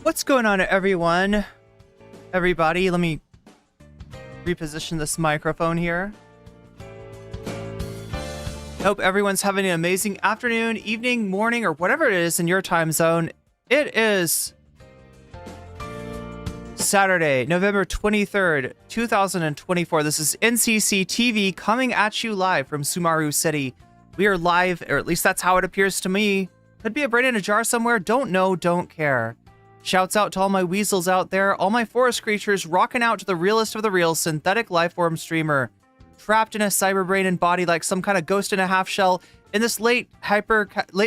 What's going on, everyone? Everybody, let me reposition this microphone here. Hope everyone's having an amazing afternoon, evening, morning, or whatever it is in your time zone. It is Saturday, November 23rd, 2024. This is NCC TV coming at you live from Sumaru City. We are live, or at least that's how it appears to me. Could be a brain in a jar somewhere. Don't know, don't care. Shouts out to all my weasels out there, all my forest creatures rocking out to the realest of the real synthetic lifeform streamer, trapped in a cyber brain and body like some kind of ghost in a half shell in this late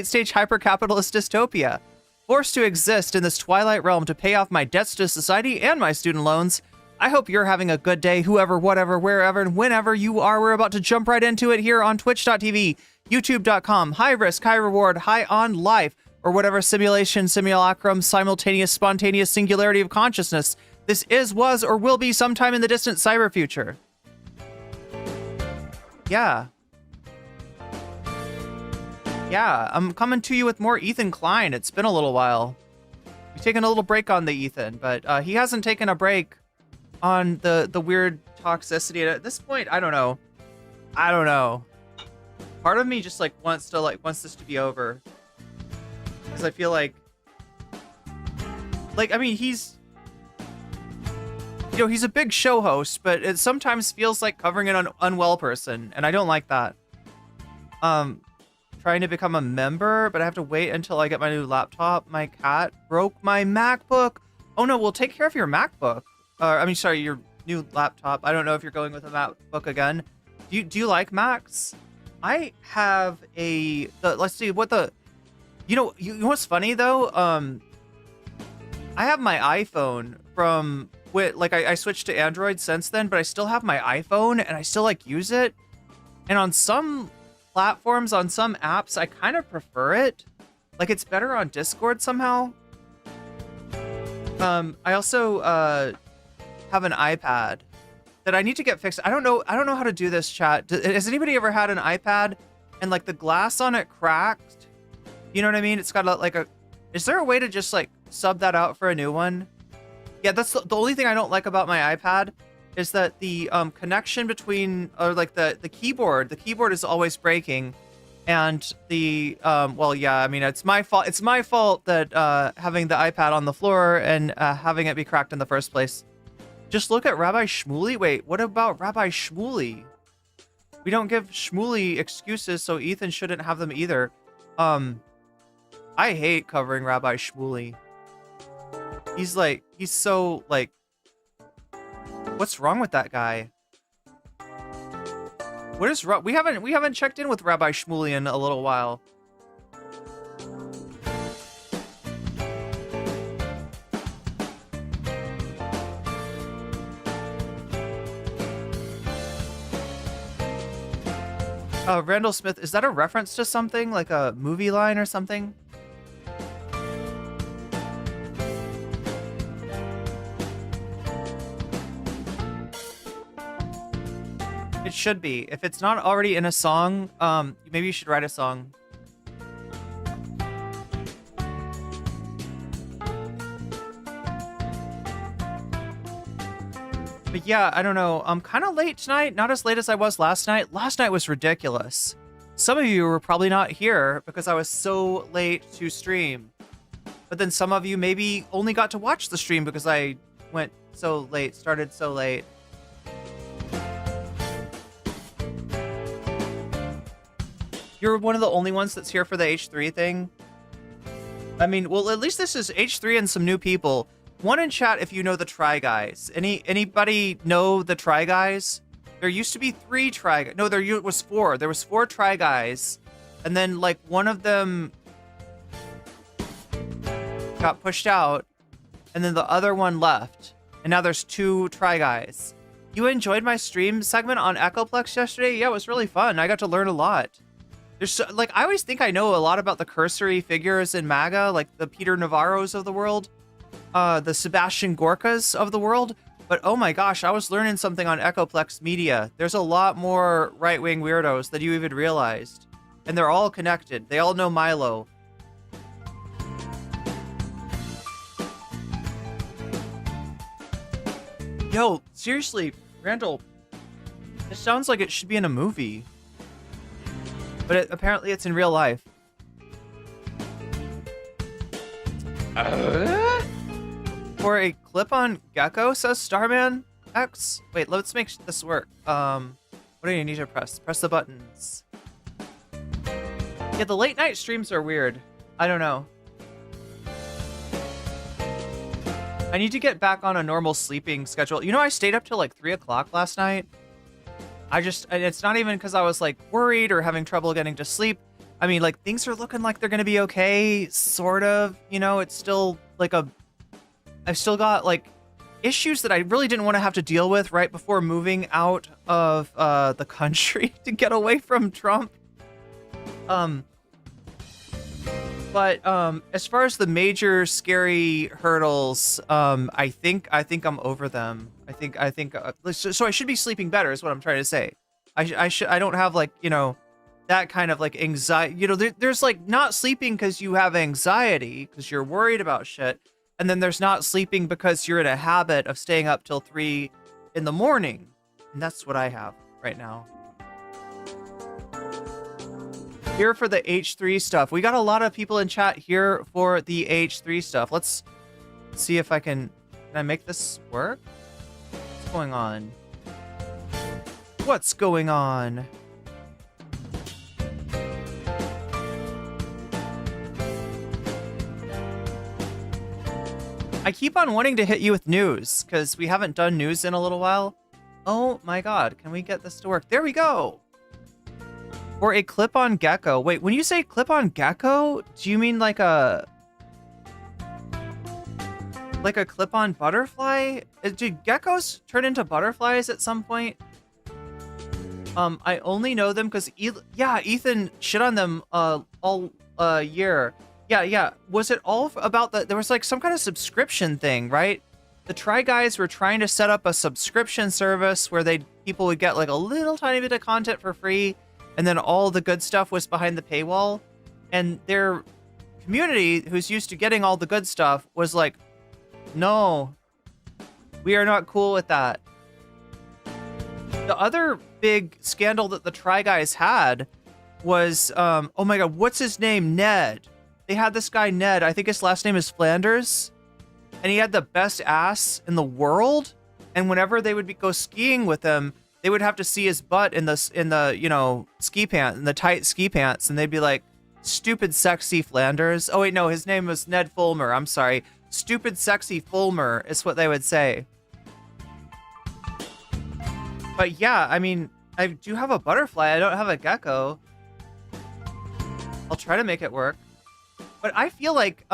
stage hyper-capitalist dystopia. Forced to exist in this twilight realm to pay off my debts to society and my student loans. I hope you're having a good day, whoever, whatever, wherever, and whenever you are. We're about to jump right into it here on twitch.tv, youtube.com, high risk, high reward, high on life, or whatever simulation, simulacrum, simultaneous, spontaneous singularity of consciousness this is, was, or will be sometime in the distant cyber future. Yeah, I'm coming to you with more Ethan Klein. It's been a little while. We've taken a little break on the Ethan, but he hasn't taken a break on the weird toxicity. At this point, I don't know. Part of me just wants this to be over. Because I feel like, I mean, he's a big show host, but it sometimes feels like covering an unwell person, and I don't like that. Trying to become a member, but I have to wait until I get my new laptop. My cat broke my MacBook. Oh no, we'll take care of your MacBook. Your new laptop. I don't know if you're going with a MacBook again. Do you like Macs? I have let's see what the. You know what's funny though? I have my iPhone from I switched to Android since then, but I still have my iPhone and I still use it. And on some platforms, on some apps, I kind of prefer it. It's better on Discord somehow. I also have an iPad that I need to get fixed. I don't know how to do this, chat. Has anybody ever had an iPad and the glass on it cracked? You know what I mean? It's got is there a way to just sub that out for a new one? Yeah, that's the only thing I don't like about my iPad is that the connection between the keyboard is always breaking, and the it's my fault. It's my fault that having the iPad on the floor and having it be cracked in the first place. Just look at Rabbi Shmuley. Wait, what about Rabbi Shmuley? We don't give Shmuley excuses, so Ethan shouldn't have them either. I hate covering Rabbi Shmuley. He's so what's wrong with that guy? What is wrong? We haven't checked in with Rabbi Shmuley in a little while. Randall Smith, is that a reference to something? Like a movie line or something? It should be. If it's not already in a song, maybe you should write a song. But yeah, I don't know. I'm kind of late tonight. Not as late as I was last night. Last night was ridiculous. Some of you were probably not here because I was so late to stream. But then some of you maybe only got to watch the stream because I went so late, started so late. You're one of the only ones that's here for the H3 thing. I mean, well, at least this is H3 and some new people. One in chat if you know the Try Guys. Anybody know the Try Guys? There used to be 3 Try Guys. No, there was 4. There was 4 Try Guys. And then, one of them got pushed out. And then the other one left. And now there's 2 Try Guys. You enjoyed my stream segment on Echoplex yesterday? Yeah, it was really fun. I got to learn a lot. There's I always think I know a lot about the cursory figures in MAGA, like the Peter Navarros of the world, the Sebastian Gorkas of the world. But oh my gosh, I was learning something on Echoplex Media. There's a lot more right-wing weirdos than you even realized. And they're all connected. They all know Milo. Yo, seriously, Randall, it sounds like it should be in a movie. But apparently it's in real life. For a clip-on gecko, says Starman X. Wait, let's make this work. What do you need to press? Press the buttons. Yeah, the late night streams are weird. I don't know. I need to get back on a normal sleeping schedule. You know, I stayed up till like 3 o'clock last night. It's not even because I was like worried or having trouble getting to sleep. I mean, like, things are looking like they're going to be okay, sort of. You know, it's still like I've still got like issues that I really didn't want to have to deal with right before moving out of the country to get away from Trump. But as far as the major scary hurdles, I think I'm over them. I think so I should be sleeping better is what I'm trying to say. I don't have like, you know, that kind of like anxiety. You know, there's like not sleeping because you have anxiety because you're worried about shit. And then there's not sleeping because you're in a habit of staying up till 3 in the morning. And that's what I have right now. Here for the H3 stuff. We got a lot of people in chat here for the H3 stuff. Let's see if I can I make this work? What's going on? What's going on? I keep on wanting to hit you with news because we haven't done news in a little while. Oh my god, can we get this to work? There we go. Or a clip-on gecko. Wait, when you say clip-on gecko, do you mean like a clip-on butterfly? Do geckos turn into butterflies at some point? I only know them because Ethan shit on them all year. Yeah. Was it all about there was like some kind of subscription thing, right? The Try Guys were trying to set up a subscription service where people would get like a little tiny bit of content for free, and then all the good stuff was behind the paywall. And their community, who's used to getting all the good stuff, was like, no, we are not cool with that. The other big scandal that the Try Guys had was, oh my god, what's his name? Ned. They had this guy, Ned. I think his last name is Flanders. And he had the best ass in the world. And whenever they would go skiing with him, they would have to see his butt in the you know, ski pants, in the tight ski pants. And they'd be like, stupid, sexy Flanders. Oh, wait, no, his name was Ned Fulmer. I'm sorry. Stupid, sexy Fulmer is what they would say. But yeah, I mean, I do have a butterfly. I don't have a gecko. I'll try to make it work. But I feel like,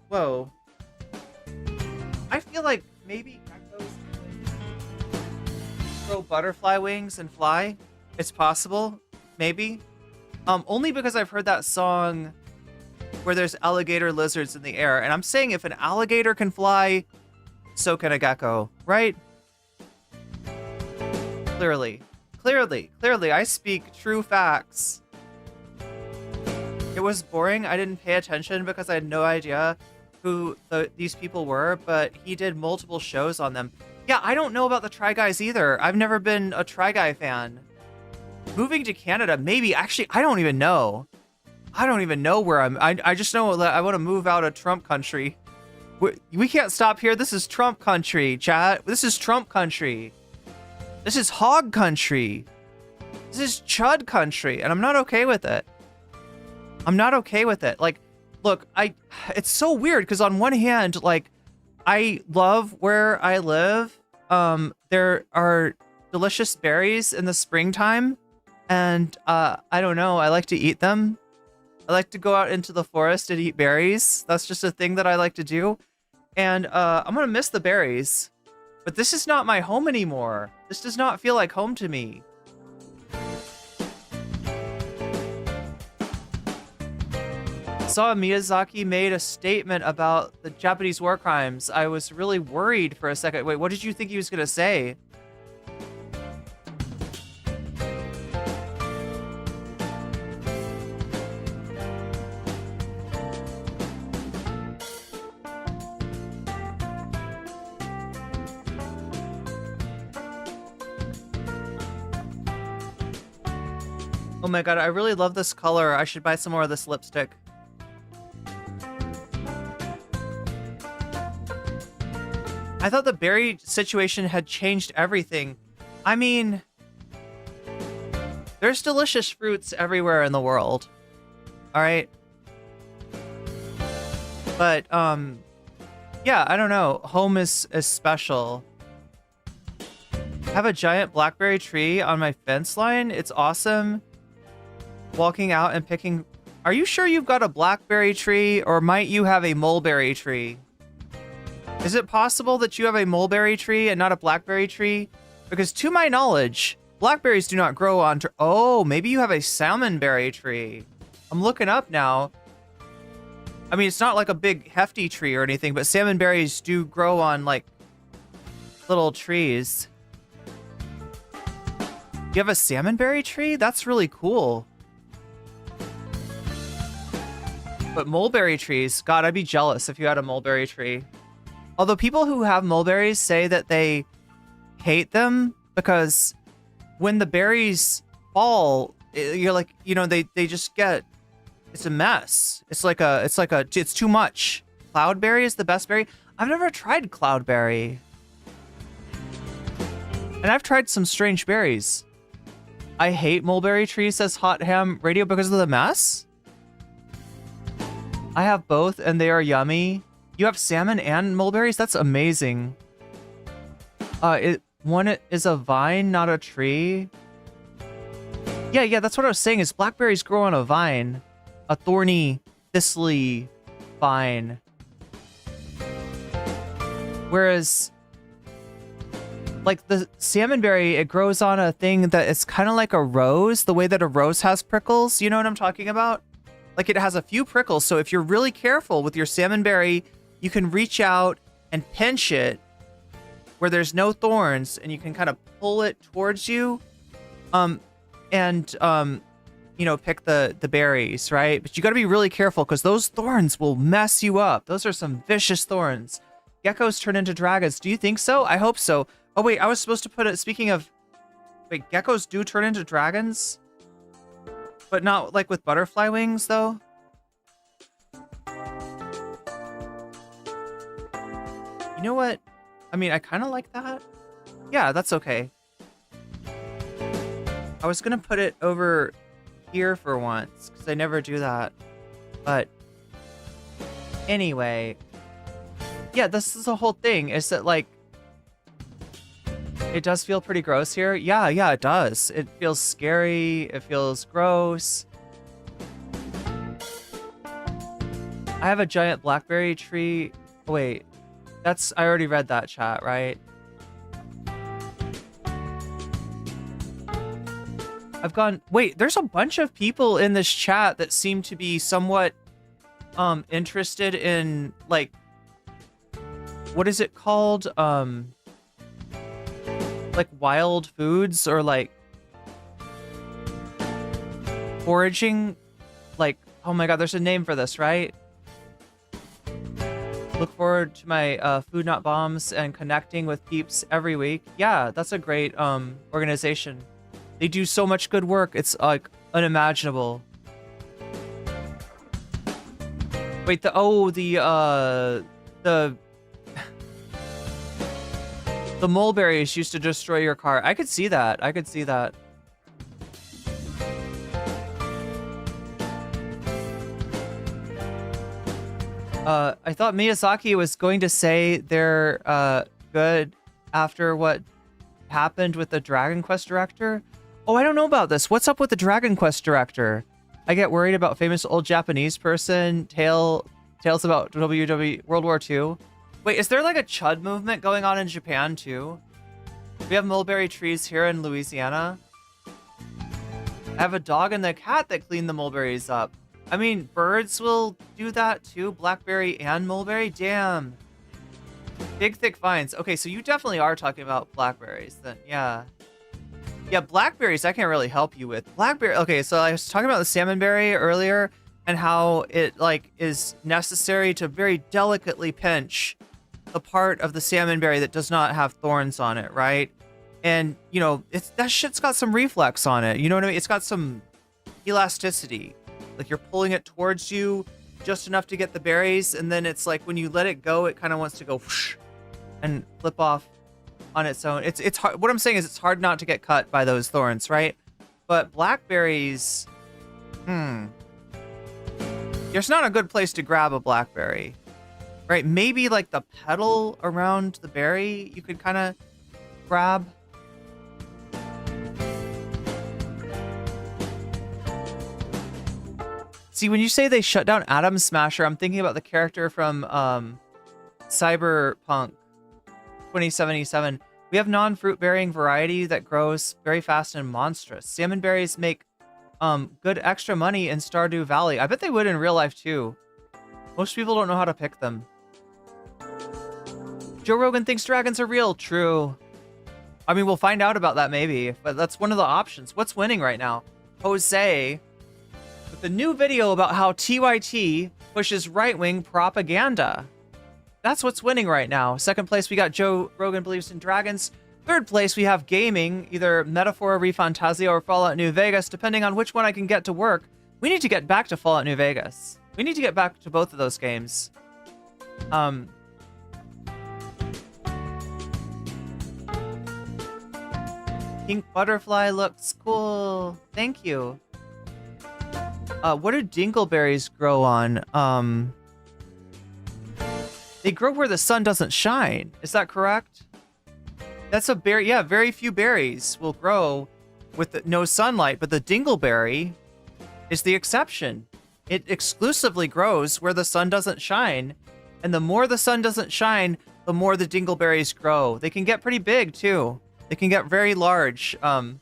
whoa. I feel like maybe geckos grow butterfly wings and fly. It's possible. Maybe. Only because I've heard that song where there's alligator lizards in the air. And I'm saying if an alligator can fly, so can a gecko, right? Clearly, I speak true facts. It was boring. I didn't pay attention because I had no idea who these people were, but he did multiple shows on them. Yeah, I don't know about the Try Guys either. I've never been a Try Guy fan. Moving to Canada, maybe. Actually, I don't even know. I don't even know where I just know that I want to move out of Trump country. We can't stop here. This is Trump country, chat. This is Trump country. This is hog country. This is chud country, and I'm not okay with it. I'm not okay with it. Like, look, it's so weird because on one hand, like, I love where I live. There are delicious berries in the springtime, and I don't know, I like to eat them. I like to go out into the forest and eat berries. That's just a thing that I like to do. And I'm gonna miss the berries. But this is not my home anymore. This does not feel like home to me. I saw Miyazaki made a statement about the Japanese war crimes. I was really worried for a second. Wait, what did you think he was gonna say? Oh my god, I really love this color. I should buy some more of this lipstick. I thought the berry situation had changed everything. I mean, there's delicious fruits everywhere in the world. All right. But, yeah, I don't know. Home is special. I have a giant blackberry tree on my fence line. It's awesome. Walking out and picking. Are you sure you've got a blackberry tree, or might you have a mulberry tree? Is it possible that you have a mulberry tree and not a blackberry tree? Because to my knowledge, blackberries do not grow on... Oh, maybe you have a salmonberry tree. I'm looking up now. I mean, it's not like a big hefty tree or anything, but salmonberries do grow on, like, little trees. You have a salmonberry tree? That's really cool. But mulberry trees, God, I'd be jealous if you had a mulberry tree. Although people who have mulberries say that they hate them because when the berries fall, you're like, you know, they just get, it's a mess. It's too much. Cloudberry is the best berry. I've never tried cloudberry. And I've tried some strange berries. I hate mulberry trees, says Hot Ham Radio, because of the mess. I have both and they are yummy. You have salmon and mulberries? That's amazing. One is a vine, not a tree. Yeah, that's what I was saying, is blackberries grow on a vine. A thorny, thistly vine. Whereas, like the salmonberry, it grows on a thing that it's kind of like a rose, the way that a rose has prickles. You know what I'm talking about? Like it has a few prickles, so if you're really careful with your salmonberry, you can reach out and pinch it where there's no thorns, and you can kind of pull it towards you, you know, pick the berries, right? But you got to be really careful because those thorns will mess you up. Those are some vicious thorns. Geckos turn into dragons. Do you think so? I hope so. Oh wait, I was supposed to put it. Speaking of, wait, geckos do turn into dragons, but not like with butterfly wings, though. You know what? I mean, I kind of like that. Yeah, that's okay. I was gonna put it over here for once, because I never do that. But anyway, yeah, this is the whole thing, is that, like, it does feel pretty gross here. Yeah, it does. It feels scary. It feels gross. I have a giant blackberry tree. Oh, wait. I already read that, chat, right? Wait, there's a bunch of people in this chat that seem to be somewhat interested in, like, what is it called? Like wild foods, or like foraging. Like, oh my god, there's a name for this, right? Look forward to my Food Not Bombs and connecting with peeps every week. Yeah, that's a great organization. They do so much good work. It's like unimaginable. Wait, the mulberries used to destroy your car. I could see that. I could see that. I thought Miyazaki was going to say they're good after what happened with the Dragon Quest director. Oh, I don't know about this. What's up with the Dragon Quest director? I get worried about famous old Japanese person, tales about World War II. Wait, is there like a Chud movement going on in Japan too? We have mulberry trees here in Louisiana. I have a dog and a cat that clean the mulberries up. I mean, birds will do that too. Blackberry and mulberry. Damn. Big, thick vines. Okay, so you definitely are talking about blackberries then. Yeah. Yeah, blackberries I can't really help you with. Blackberry. Okay, so I was talking about the salmonberry earlier and how it, like, is necessary to very delicately pinch the part of the salmonberry that does not have thorns on it, right? And, you know, that shit's got some reflex on it. You know what I mean? It's got some elasticity. Like you're pulling it towards you just enough to get the berries, and then it's like when you let it go, it kind of wants to go whoosh and flip off on its own. It's hard. What I'm saying is it's hard not to get cut by those thorns, right? But blackberries, there's not a good place to grab a blackberry, right? Maybe like the petal around the berry you could kind of grab. See, when you say they shut down Atom Smasher, I'm thinking about the character from Cyberpunk 2077. We have non-fruit bearing variety that grows very fast and monstrous. Salmon berries make good extra money in Stardew Valley. I bet they would in real life too. Most people don't know how to pick them. Joe Rogan thinks dragons are real. True. I mean, we'll find out about that maybe, but that's one of the options. What's winning right now? Jose with a new video about how TYT pushes right-wing propaganda. That's what's winning right now. Second place, we got Joe Rogan believes in dragons. Third place, we have gaming, either Metaphor, ReFantazio, or Fallout New Vegas, depending on which one I can get to work. We need to get back to Fallout New Vegas. We need to get back to both of those games. Pink butterfly looks cool. Thank you. What do dingleberries grow on? They grow where the sun doesn't shine. Is that correct? That's a berry. Yeah, very few berries will grow with no sunlight, but the dingleberry is the exception. It exclusively grows where the sun doesn't shine. And the more the sun doesn't shine, the more the dingleberries grow. They can get pretty big too. They can get very large when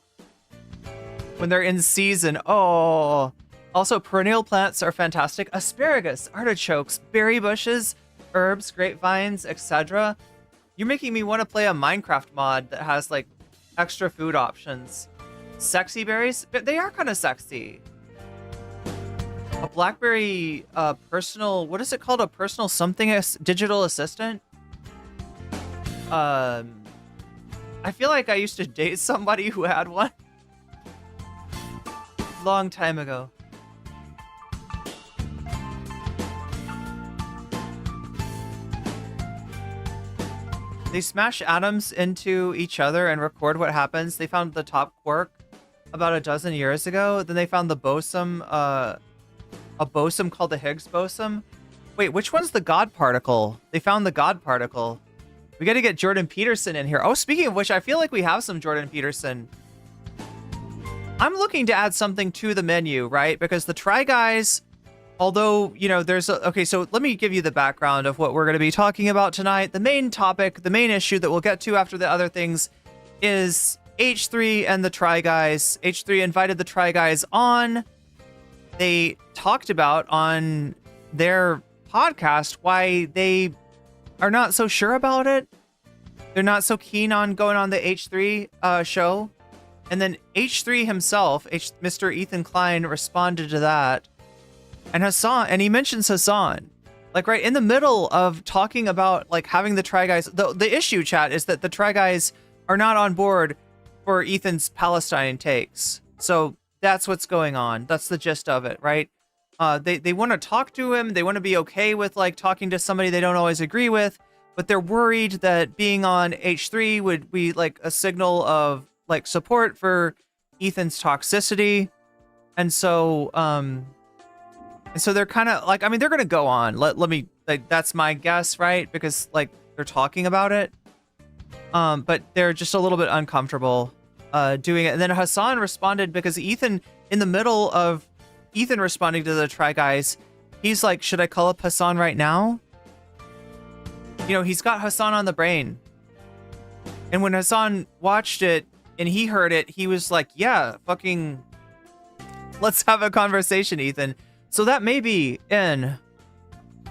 they're in season. Oh, also perennial plants are fantastic. Asparagus, artichokes, berry bushes, herbs, grapevines, etc. You're making me want to play a Minecraft mod that has like extra food options. Sexy berries, they are kind of sexy. A blackberry personal, what is it called? A personal something digital assistant? I feel like I used to date somebody who had one. Long time ago. They smash atoms into each other and record what happens. They found the top quark about a dozen years ago. Then they found the boson, a boson called the Higgs boson. Wait, which one's the God particle? They found the God particle. We got to get Jordan Peterson in here. Oh, speaking of which, I feel like we have some Jordan Peterson. I'm looking to add something to the menu, right? Because the Try Guys, although, you know, there's a... Okay, so let me give you the background of what we're going to be talking about tonight. The main topic, the main issue that we'll get to after the other things is H3 and the Try Guys. H3 invited the Try Guys on. They talked about on their podcast why they are not so sure about it. They're not so keen on going on the H3 show. And then H3 himself, Mr. Ethan Klein, responded to that. And Hasan, and he mentions Hasan, like right in the middle of talking about like having the Try Guys. The issue, chat, is that the Try Guys are not on board for Ethan's Palestine takes. So that's what's going on. That's the gist of it, right? They want to talk to him. They want to be okay with like talking to somebody they don't always agree with, but they're worried that being on H3 would be like a signal of like support for Ethan's toxicity. And so they're kind of like, I mean, they're going to go on. Let me, like, that's my guess, right? Because like they're talking about it. But they're just a little bit uncomfortable doing it. And then Hasan responded because Ethan, in the middle of Ethan responding to the Try Guys, he's like, should I call up Hasan right now? You know, he's got Hasan on the brain. And when Hasan watched it and he heard it, he was like, yeah, fucking, let's have a conversation, Ethan. So that may be in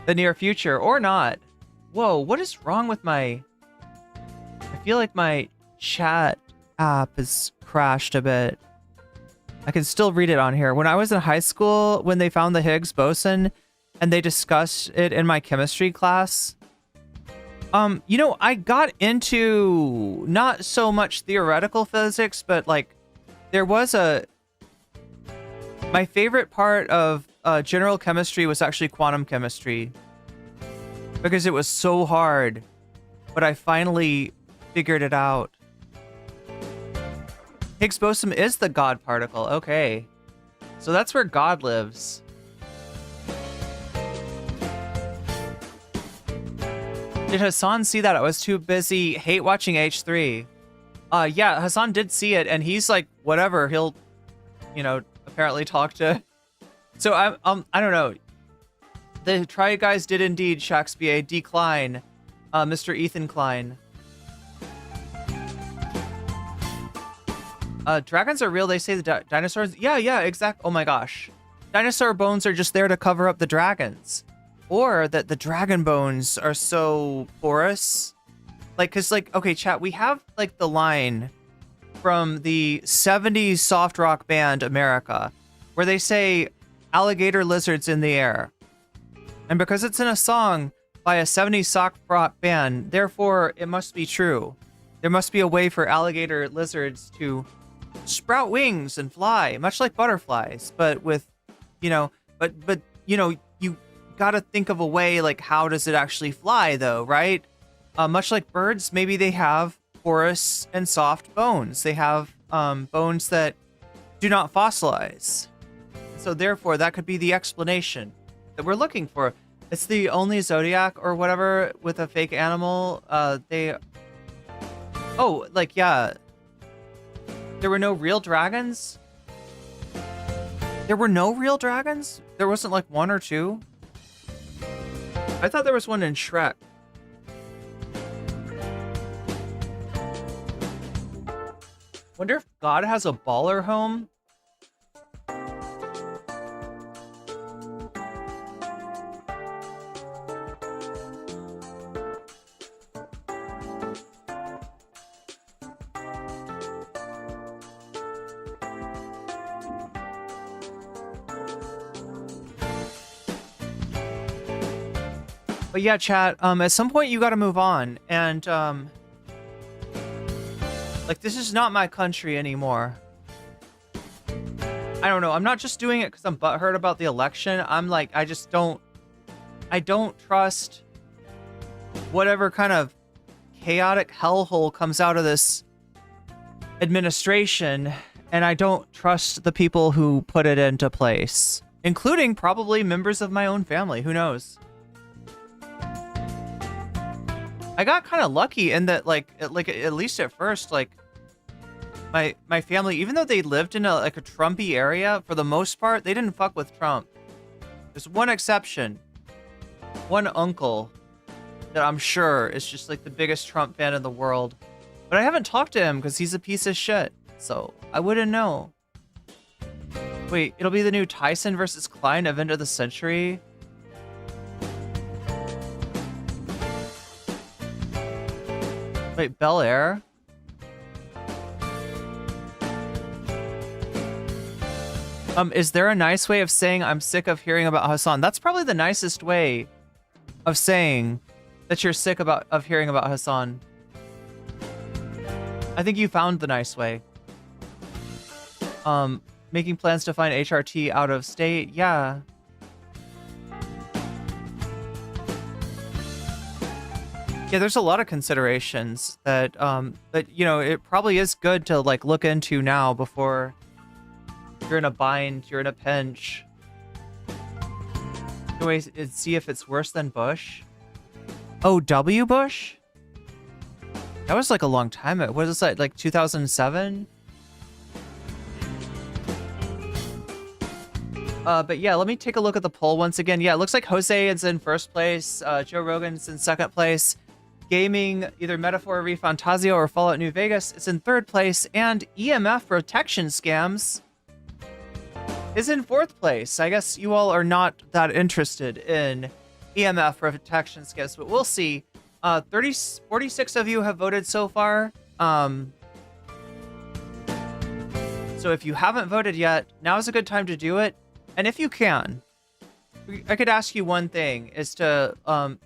the near future or not. Whoa, what is wrong with my... I feel like my chat app has crashed a bit. I can still read it on here. When I was in high school, when they found the Higgs boson and they discussed it in my chemistry class, you know, I got into not so much theoretical physics, but like there was my My favorite part of general chemistry was actually quantum chemistry. Because it was so hard. But I finally figured it out. Higgs boson is the God particle. Okay. So that's where God lives. Did Hasan see that? I was too busy hate watching H3. Yeah, Hasan did see it, and he's like, whatever. He'll, you know, apparently talk to. So I don't know. The Try Guys did indeed, Shakespeare, decline, Mr. Ethan Klein. Dragons are real. They say the dinosaurs. Yeah, exact. Oh my gosh, dinosaur bones are just there to cover up the dragons, or that the dragon bones are so porous. Like, cause like, okay, chat. We have like the line from the '70s soft rock band America, where they say alligator lizards in the air, and because it's in a song by a '70s soft rock band, therefore it must be true. There must be a way for alligator lizards to sprout wings and fly, much like butterflies, but with, you know, but you know, you gotta think of a way, like, how does it actually fly though, right? Much like birds, maybe they have porous and soft bones. They have bones that do not fossilize. So therefore, that could be the explanation that we're looking for. It's the only zodiac or whatever with a fake animal. Oh, like, yeah. There were no real dragons? There were no real dragons? There wasn't like one or two? I thought there was one in Shrek. Wonder if God has a baller home? But yeah, chat, at some point you gotta move on. And, like, this is not my country anymore. I don't know. I'm not just doing it because I'm butthurt about the election. I'm like, I don't trust whatever kind of chaotic hellhole comes out of this administration. And I don't trust the people who put it into place, including probably members of my own family. Who knows? I got kind of lucky in that, like at least at first, like my family, even though they lived in a Trumpy area, for the most part, they didn't fuck with Trump. There's one exception, one uncle that I'm sure is just like the biggest Trump fan in the world, but I haven't talked to him because he's a piece of shit, so I wouldn't know. Wait, it'll be the new Tyson versus Klein event of the century. Wait, Bel Air? Is there a nice way of saying I'm sick of hearing about Hasan? That's probably the nicest way of saying that you're sick of hearing about Hasan. I think you found the nice way. Making plans to find HRT out of state? Yeah. Yeah, there's a lot of considerations that you know, it probably is good to like look into now before you're in a bind, you're in a pinch. Anyways, see if it's worse than Bush. Oh, W. Bush? That was like a long time ago. What is that, like 2007? But yeah, let me take a look at the poll once again. Yeah, it looks like Jose is in first place. Joe Rogan's in second place. Gaming, either Metaphor ReFantazio or Fallout New Vegas, is in third place. And EMF protection scams is in fourth place. I guess you all are not that interested in EMF protection scams, but we'll see. 46 of you have voted so far. So if you haven't voted yet, now is a good time to do it. And if you can, I could ask you one thing, is to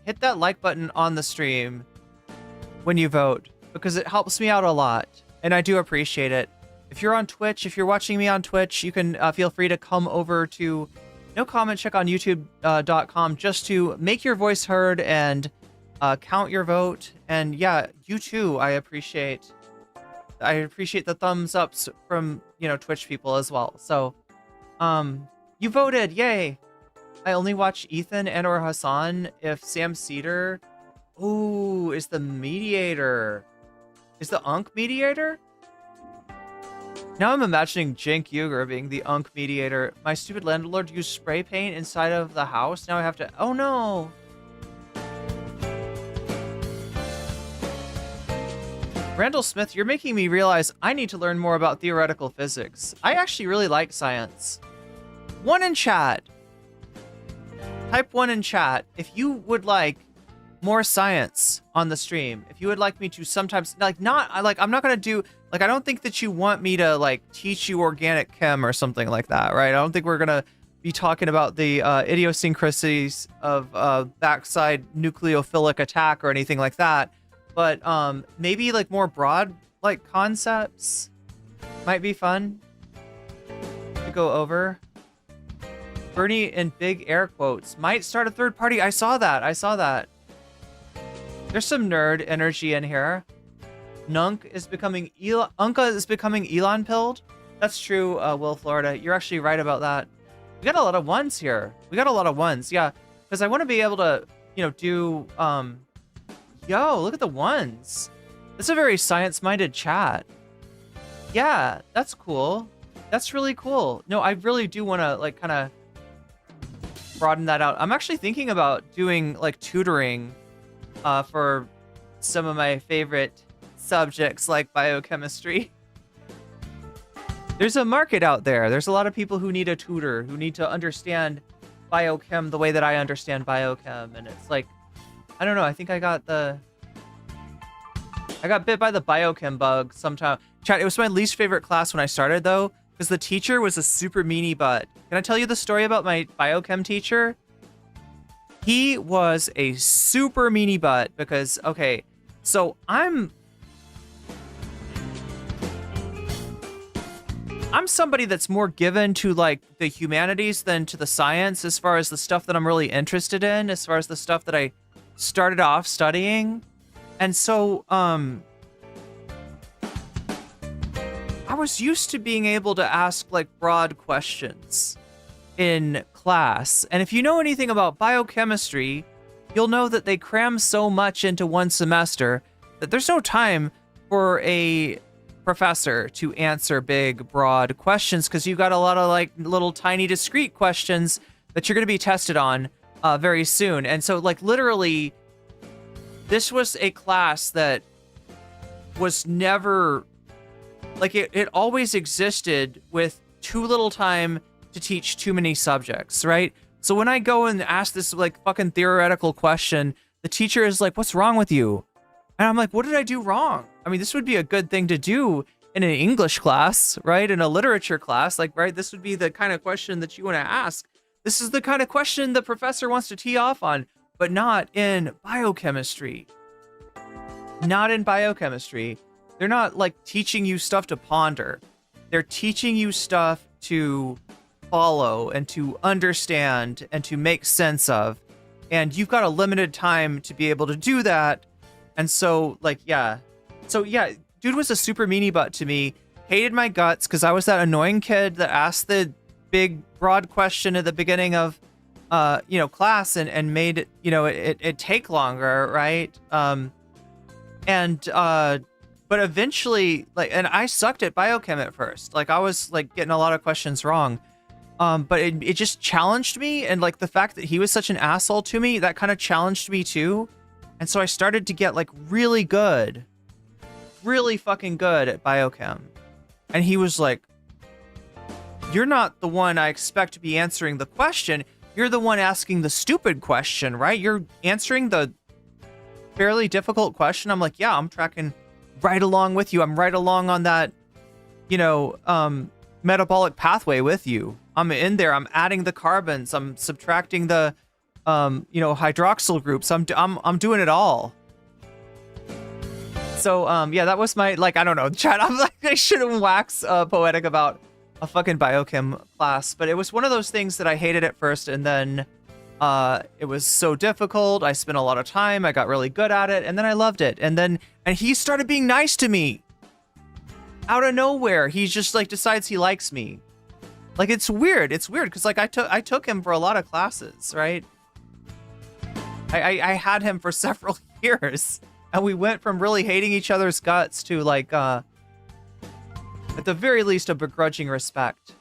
hit that like button on the stream when you vote, because it helps me out a lot, and I do appreciate it. If you're on Twitch, if you're watching me on Twitch, you can feel free to come over to nocommentchick on youtube.com just to make your voice heard and count your vote. And yeah, you too, I appreciate the thumbs ups from, Twitch people as well. So, you voted, yay. I only watch Ethan and or Hasan if Sam Cedar, is the mediator. Is the Unk mediator? Now I'm imagining Jink Yuger being the Unk mediator. My stupid landlord used spray paint inside of the house. Now I have to, oh no. Randall Smith, you're making me realize I need to learn more about theoretical physics. I actually really like science. 1 in chat. Type 1 in chat if you would like more science on the stream. If you would like me to sometimes, I'm not gonna do, I don't think that you want me to teach you organic chem or something like that, right? I don't think we're gonna be talking about the idiosyncrasies of backside nucleophilic attack or anything like that. But maybe more broad concepts might be fun to go over. Bernie in big air quotes might start a third party. I saw that. There's some nerd energy in here. Unca is becoming Elon pilled. That's true, Will Florida. You're actually right about that. We got a lot of ones here. Yeah, because I want to be able to, do yo, look at the ones. It's a very science-minded chat. Yeah, that's cool. That's really cool. No, I really do want to kind of broaden that out. I'm actually thinking about doing tutoring for some of my favorite subjects like biochemistry. There's a market out there. There's a lot of people who need a tutor, who need to understand biochem the way that I understand biochem. And it's I don't know. I think I got bit by the biochem bug sometime. Chat, it was my least favorite class when I started though, because the teacher was a super meanie butt. Can I tell you the story about my biochem teacher? He was a super meanie butt because, okay, so I'm somebody that's more given to the humanities than to the science as far as the stuff that I'm really interested in, as far as the stuff that I started off studying. And so, I was used to being able to ask broad questions in class. And if you know anything about biochemistry, you'll know that they cram so much into one semester that there's no time for a professor to answer big, broad questions, because you've got a lot of little tiny discrete questions that you're going to be tested on very soon. And so literally, this was a class that was never it always existed with too little time to teach too many subjects, right? So when I go and ask this fucking theoretical question, the teacher is like, "What's wrong with you?" And I'm like, "What did I do wrong?" I mean, this would be a good thing to do in an English class, right? In a literature class, right? This would be the kind of question that you want to ask. This is the kind of question the professor wants to tee off on, but not in biochemistry. Not in biochemistry. They're not teaching you stuff to ponder. They're teaching you stuff to follow and to understand and to make sense of. And you've got a limited time to be able to do that. And so yeah. So yeah, dude was a super meanie butt to me. Hated my guts because I was that annoying kid that asked the big broad question at the beginning of class and made it, it take longer, right? But eventually, and I sucked at biochem at first. I was getting a lot of questions wrong. But it just challenged me, and the fact that he was such an asshole to me, that kind of challenged me too. And so I started to get really good, really fucking good at biochem. And he was like, "You're not the one I expect to be answering the question. You're the one asking the stupid question, right? You're answering the fairly difficult question." I'm like, "Yeah, I'm tracking right along with you. I'm right along on that, metabolic pathway with you. I'm in there. I'm adding the carbons. I'm subtracting the, hydroxyl groups. I'm doing it all." So, yeah, that was my, like, I don't know, chat. I'm like, I shouldn't wax poetic about a fucking biochem class, but it was one of those things that I hated at first, and then it was so difficult. I spent a lot of time. I got really good at it, and then I loved it. And he started being nice to me out of nowhere. He just like decides he likes me. Like, it's weird. It's weird because like I took him for a lot of classes, right? I had him for several years, and we went from really hating each other's guts to like at the very least a begrudging respect.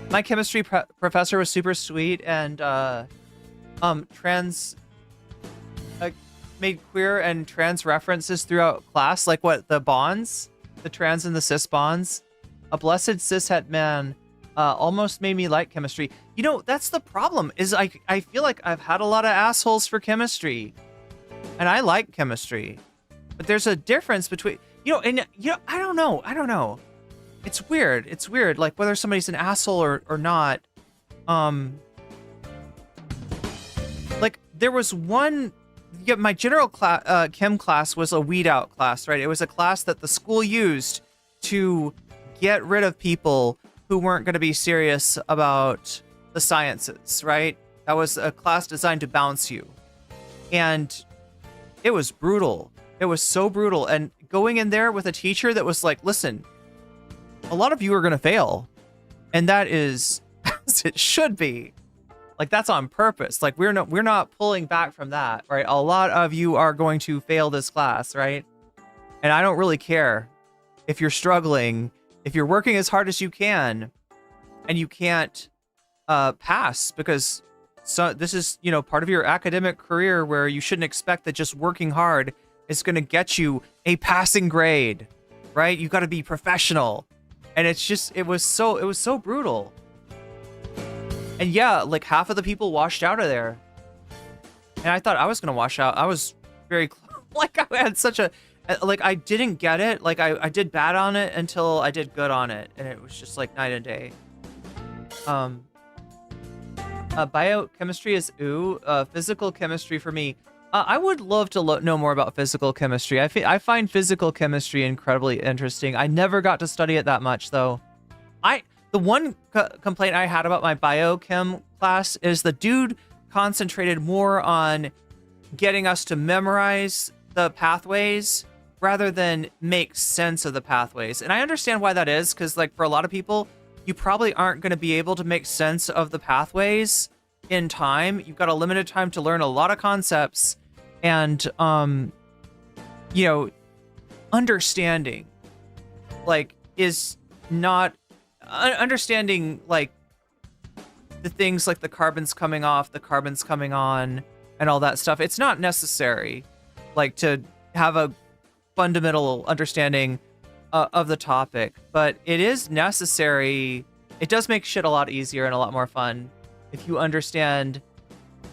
My chemistry professor was super sweet and made queer and trans references throughout class, like what the bonds, the trans and the cis bonds. A blessed cishet man almost made me like chemistry. You know, that's the problem, is I feel like I've had a lot of assholes for chemistry, and I like chemistry, but there's a difference between, I don't know. It's weird. It's weird, like whether somebody's an asshole or not. Like there was one. Yeah, my general chem class was a weed out class, right? It was a class that the school used to get rid of people who weren't going to be serious about the sciences, right? That was a class designed to bounce you. And it was brutal. It was so brutal. And going in there with a teacher that was like, listen, a lot of you are going to fail. And that is as it should be. Like, that's on purpose. Like, we're not pulling back from that, right? A lot of you are going to fail this class, right? And I don't really care if you're struggling, if you're working as hard as you can, and you can't pass, because this is, part of your academic career where you shouldn't expect that just working hard is going to get you a passing grade, right? You got to be professional. And it was so brutal. And yeah, like half of the people washed out of there. And I thought I was going to wash out. I was very, like I had such a, like I didn't get it. Like I did bad on it until I did good on it. And it was just like night and day. Biochemistry is ooh. Physical chemistry for me. I would love to know more about physical chemistry. I find physical chemistry incredibly interesting. I never got to study it that much though. The one complaint I had about my biochem class is the dude concentrated more on getting us to memorize the pathways rather than make sense of the pathways. And I understand why that is, because like for a lot of people, you probably aren't going to be able to make sense of the pathways in time. You've got a limited time to learn a lot of concepts, and understanding like is not understanding like the things like the carbons coming off, the carbons coming on, and all that stuff. It's not necessary like to have a fundamental understanding of the topic, but it is necessary. It does make shit a lot easier and a lot more fun if you understand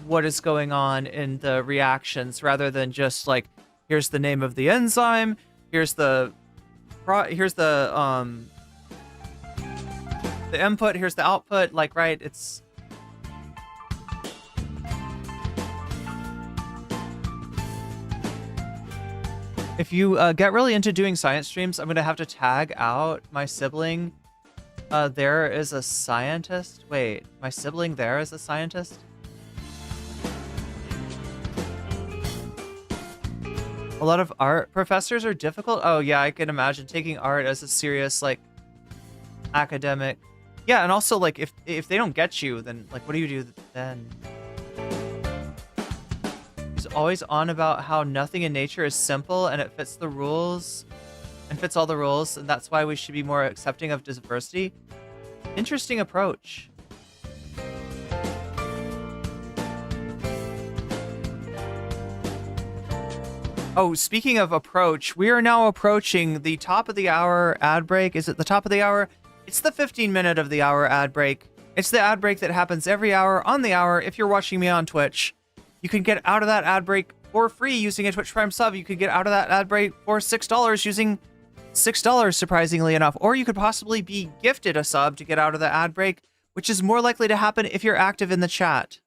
what is going on in the reactions, rather than just like, here's the name of the enzyme, here's the input, here's the output, like, right? It's if you get really into doing science streams, I'm gonna have to tag out my sibling. There is a scientist. Wait, my sibling there is a scientist? A lot of art professors are difficult. Oh yeah, I can imagine taking art as a serious like academic. Yeah, and also like if they don't get you, then like what do you do then? He's always on about how nothing in nature is simple and it fits the rules and fits all the rules, and that's why we should be more accepting of diversity. Interesting approach. Oh, speaking of approach, we are now approaching the top of the hour ad break. Is it the top of the hour? It's the 15-minute of the hour ad break. It's the ad break that happens every hour on the hour. If you're watching me on Twitch, you can get out of that ad break for free using a Twitch Prime sub. You could get out of that ad break for $6 using $6, surprisingly enough. Or you could possibly be gifted a sub to get out of the ad break, which is more likely to happen if you're active in the chat.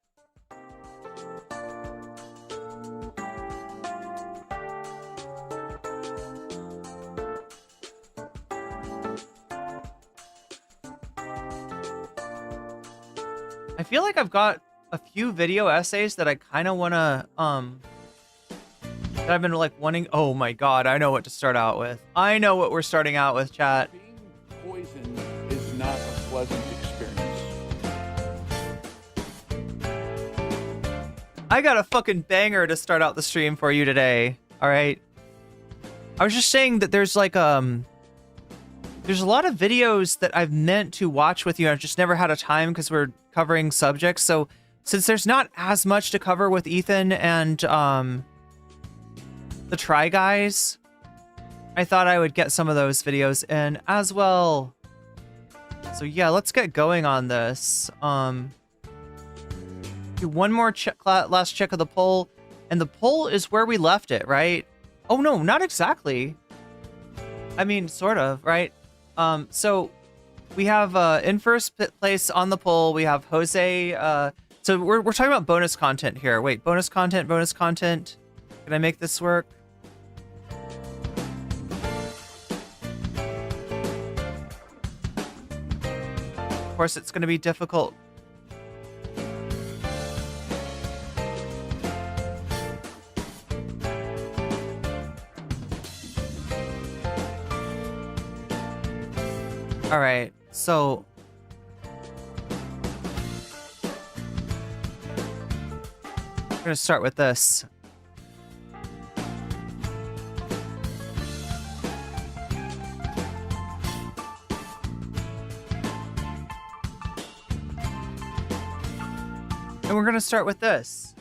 feel like I've got a few video essays that I kind of want to, that I've been like wanting. Oh my God, I know what to start out with. I know what we're starting out with, chat. Being poisoned is not a pleasant experience. I got a fucking banger to start out the stream for you today. All right. I was just saying that there's like, there's a lot of videos that I've meant to watch with you. I've just never had a time because we're covering subjects. So since there's not as much to cover with Ethan and the Try Guys, I thought I would get some of those videos in as well. So yeah, let's get going on this. Do one more last check of the poll, and the poll is where we left it, right? Oh no, not exactly. I mean, sort of, right? So we have in first place on the poll, we have Jose. So we're talking about bonus content here. Wait, bonus content, bonus content. Can I make this work? Of course, it's going to be difficult. All right, so we're gonna start with this. And we're gonna start with this.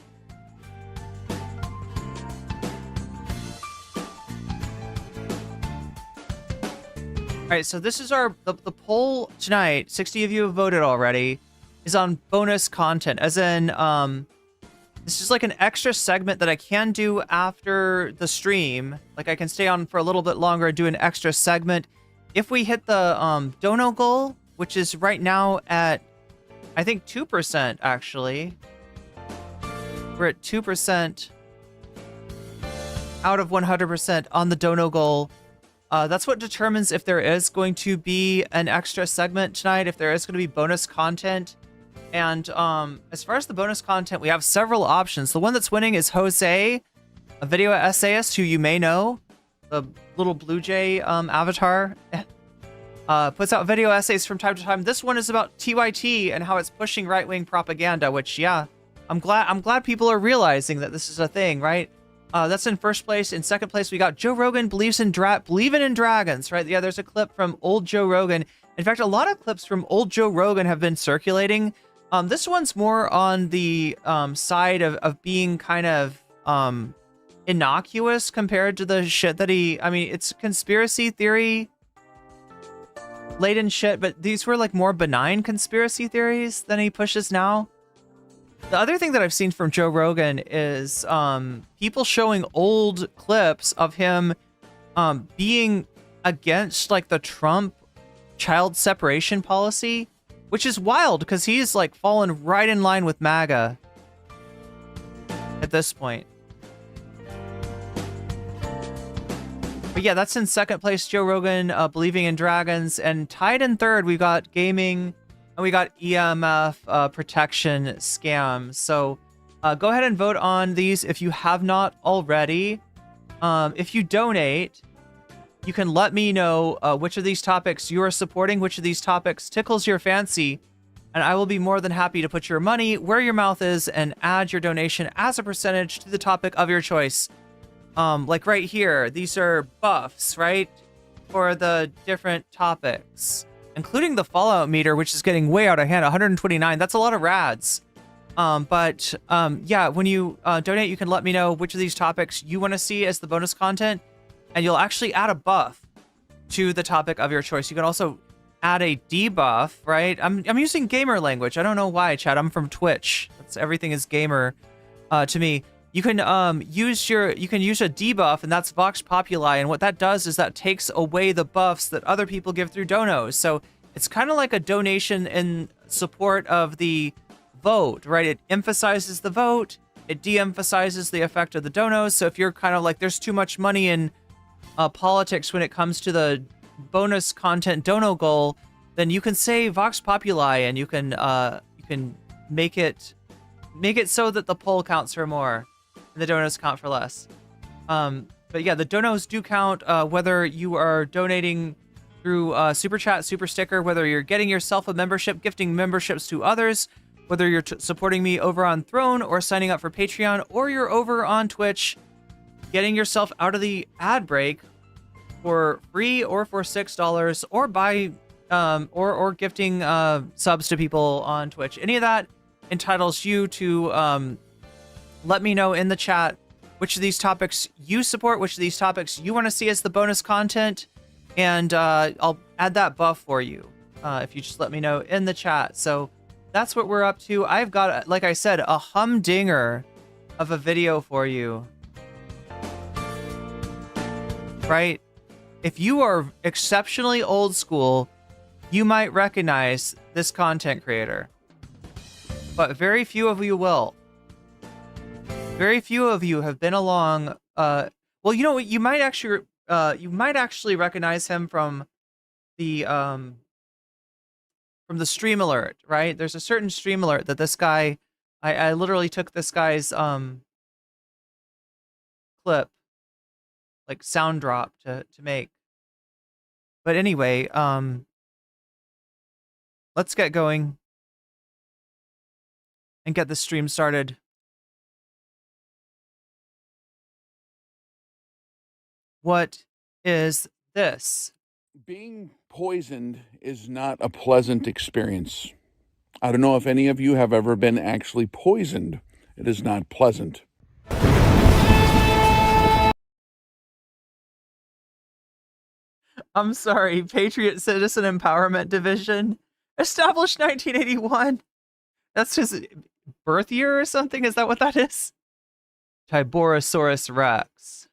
All right, so this is the poll tonight. 60 of you have voted already. Is on bonus content, as in this is like an extra segment that I can do after the stream. Like I can stay on for a little bit longer and do an extra segment if we hit the dono goal, which is right now at I think 2% actually. We're at 2% out of 100% on the dono goal. That's what determines if there is going to be an extra segment tonight, if there is going to be bonus content. And as far as the bonus content, we have several options. The one that's winning is Jose, a video essayist who you may know, the little Blue Jay avatar. Puts out video essays from time to time. This one is about TYT and how it's pushing right-wing propaganda, which, yeah, I'm glad people are realizing that this is a thing, right? That's in first place. In second place, we got Joe Rogan believing in dragons, right? Yeah, there's a clip from old Joe Rogan. In fact, a lot of clips from old Joe Rogan have been circulating. This one's more on the side of being kind of innocuous compared to the shit that I mean, it's conspiracy theory laden shit, but these were like more benign conspiracy theories than he pushes now. The other thing that I've seen from Joe Rogan is people showing old clips of him being against like the Trump child separation policy, which is wild because he's like fallen right in line with MAGA at this point. But yeah, that's in second place, Joe Rogan believing in dragons, and tied in third, we got gaming. And we got EMF protection scams. So go ahead and vote on these if you have not already. If you donate, you can let me know which of these topics you are supporting, which of these topics tickles your fancy, and I will be more than happy to put your money where your mouth is and add your donation as a percentage to the topic of your choice. Like right here, these are buffs, right? For the different topics, including the Fallout meter, which is getting way out of hand, 129. That's a lot of rads. Yeah, when you donate, you can let me know which of these topics you want to see as the bonus content, and you'll actually add a buff to the topic of your choice. You can also add a debuff, right? I'm using gamer language. I don't know why, chat. I'm from Twitch. Everything is gamer to me. You can use a debuff, and that's Vox Populi, and what that does is that takes away the buffs that other people give through donos. So it's kind of like a donation in support of the vote, right? It emphasizes the vote, it de-emphasizes the effect of the donos. So if you're kind of like, there's too much money in politics when it comes to the bonus content dono goal, then you can say Vox Populi, and you can make it so that the poll counts for more and the donos count for less. But yeah, the donos do count, whether you are donating through Super Chat, Super Sticker, whether you're getting yourself a membership, gifting memberships to others, whether you're supporting me over on Throne or signing up for Patreon, or you're over on Twitch getting yourself out of the ad break for free or for $6, or by or gifting subs to people on Twitch. Any of that entitles you to let me know in the chat which of these topics you support, which of these topics you want to see as the bonus content, and I'll add that buff for you if you just let me know in the chat. So that's what we're up to. I've got, like I said, a humdinger of a video for you. Right? If you are exceptionally old school, you might recognize this content creator. But very few of you will. Very few of you have been along. Well, you know what? You might actually recognize him from the stream alert, right? There's a certain stream alert that this guy, I literally took this guy's clip, like sound drop to make. But anyway, let's get going and get the stream started. What is this? Being poisoned is not a pleasant experience. I don't know if any of you have ever been actually poisoned. It is not pleasant. I'm sorry, Patriot Citizen Empowerment Division, established 1981. That's his birth year or something? Is that what that is? Tiborosaurus Rex.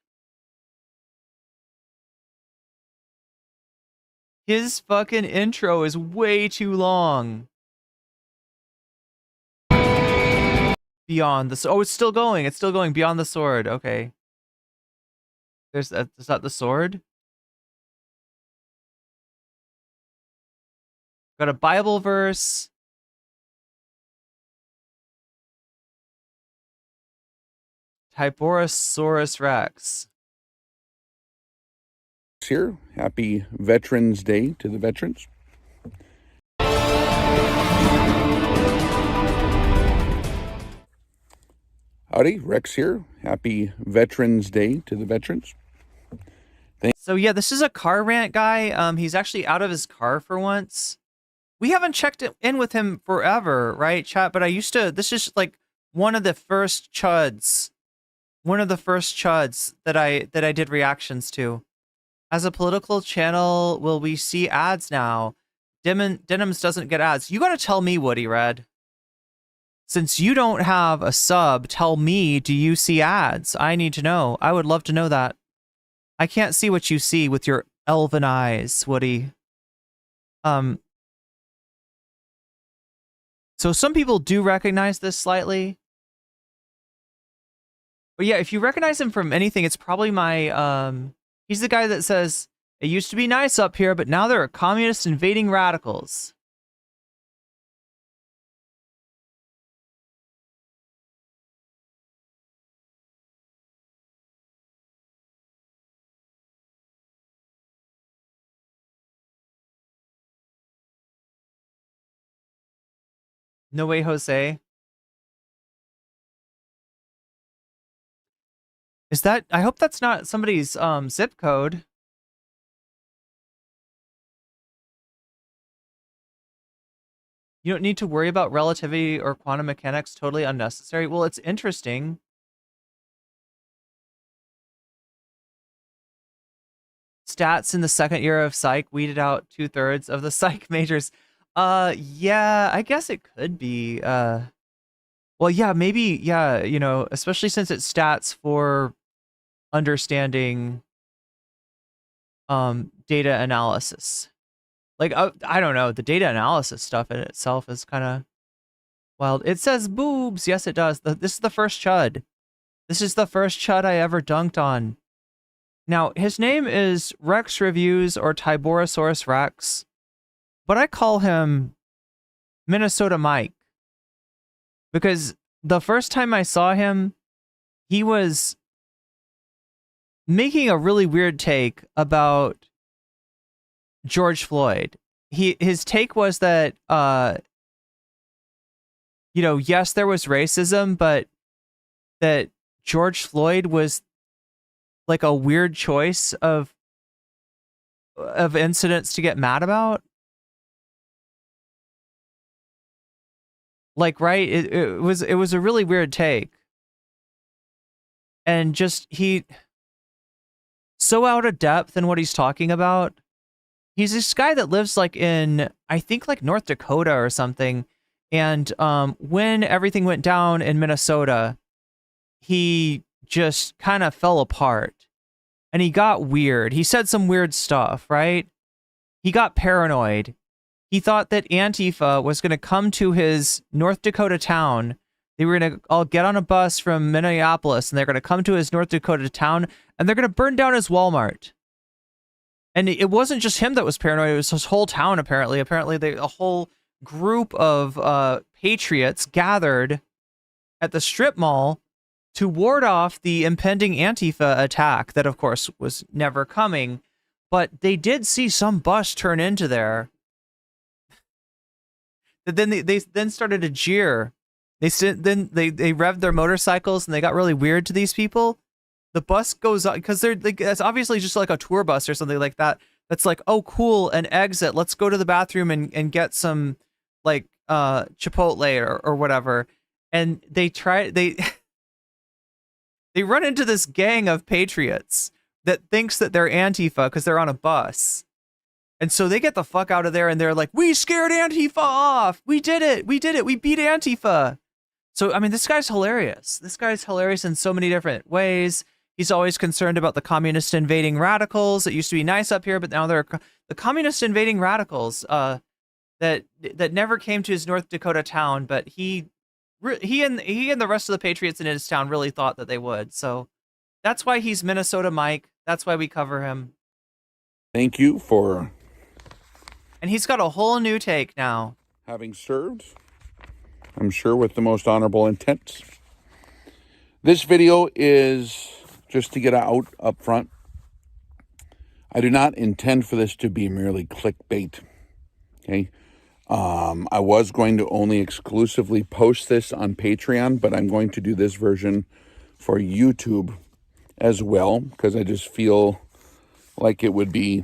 His fucking intro is way too long. Beyond the... Oh, it's still going. It's still going. Beyond the sword. Okay. Is that the sword? Got a Bible verse. Tiborosaurus Rex. Here, happy Veterans Day to the veterans. Howdy, Rex here. Happy Veterans Day to the veterans. So yeah, this is a car rant guy. He's actually out of his car for once. We haven't checked in with him forever, right, chat? But I used to. This is like one of the first chuds. One of the first chuds that I did reactions to. As a political channel, will we see ads now? Denims doesn't get ads. You gotta tell me, Woody Red. Since you don't have a sub, tell me, do you see ads? I need to know. I would love to know that. I can't see what you see with your elven eyes, Woody. So some people do recognize this slightly. But yeah, if you recognize him from anything, it's probably my... He's the guy that says, it used to be nice up here, but now there are communists invading radicals. No way, Jose. Is that... I hope that's not somebody's zip code. You don't need to worry about relativity or quantum mechanics. Totally unnecessary. Well, it's interesting. Stats in the second year of psych weeded out 2/3 of the psych majors. Yeah, I guess it could be. Well, yeah, maybe, yeah, you know, especially since it's stats for understanding data analysis. Like, I don't know, the data analysis stuff in itself is kind of wild. It says boobs. Yes, it does. This is the first chud. This is the first chud I ever dunked on. Now, his name is Rex Reviews or Tiborosaurus Rex, but I call him Minnesota Mike. because the first time I saw him, he was making a really weird take about George Floyd. His take was that yes, there was racism, but that George Floyd was like a weird choice of incidents to get mad about. Like, right? It was a really weird take. And just he so out of depth in what he's talking about. He's this guy that lives like in, I think, like North Dakota or something. And when everything went down in Minnesota, he just kind of fell apart and he got weird. He said some weird stuff, right? He got paranoid. He thought that Antifa was going to come to his North Dakota town. They were going to all get on a bus from Minneapolis and they're going to come to his North Dakota town and they're going to burn down his Walmart. And it wasn't just him that was paranoid. It was his whole town, apparently. Apparently, a whole group of patriots gathered at the strip mall to ward off the impending Antifa attack that, of course, was never coming. But they did see some bus turn into there. But then they then started to jeer. They revved their motorcycles and they got really weird to these people. The bus goes on because they're like, it's obviously just like a tour bus or something like that. That's like, oh, cool, an exit. Let's go to the bathroom and get some like Chipotle or whatever. And they they run into this gang of patriots that thinks that they're Antifa because they're on a bus. And so they get the fuck out of there and they're like, we scared Antifa off. We did it. We beat Antifa. So, I mean, this guy's hilarious. This guy's hilarious in so many different ways. He's always concerned about the communist invading radicals. It used to be nice up here, but now they're the communist invading radicals that never came to his North Dakota town. But he and the rest of the patriots in his town really thought that they would. So that's why he's Minnesota Mike. That's why we cover him. Thank you for. And he's got a whole new take now. Having served, I'm sure with the most honorable intents. This video is just to get out up front. I do not intend for this to be merely clickbait. Okay. I was going to only exclusively post this on Patreon, but I'm going to do this version for YouTube as well, because I just feel like it would be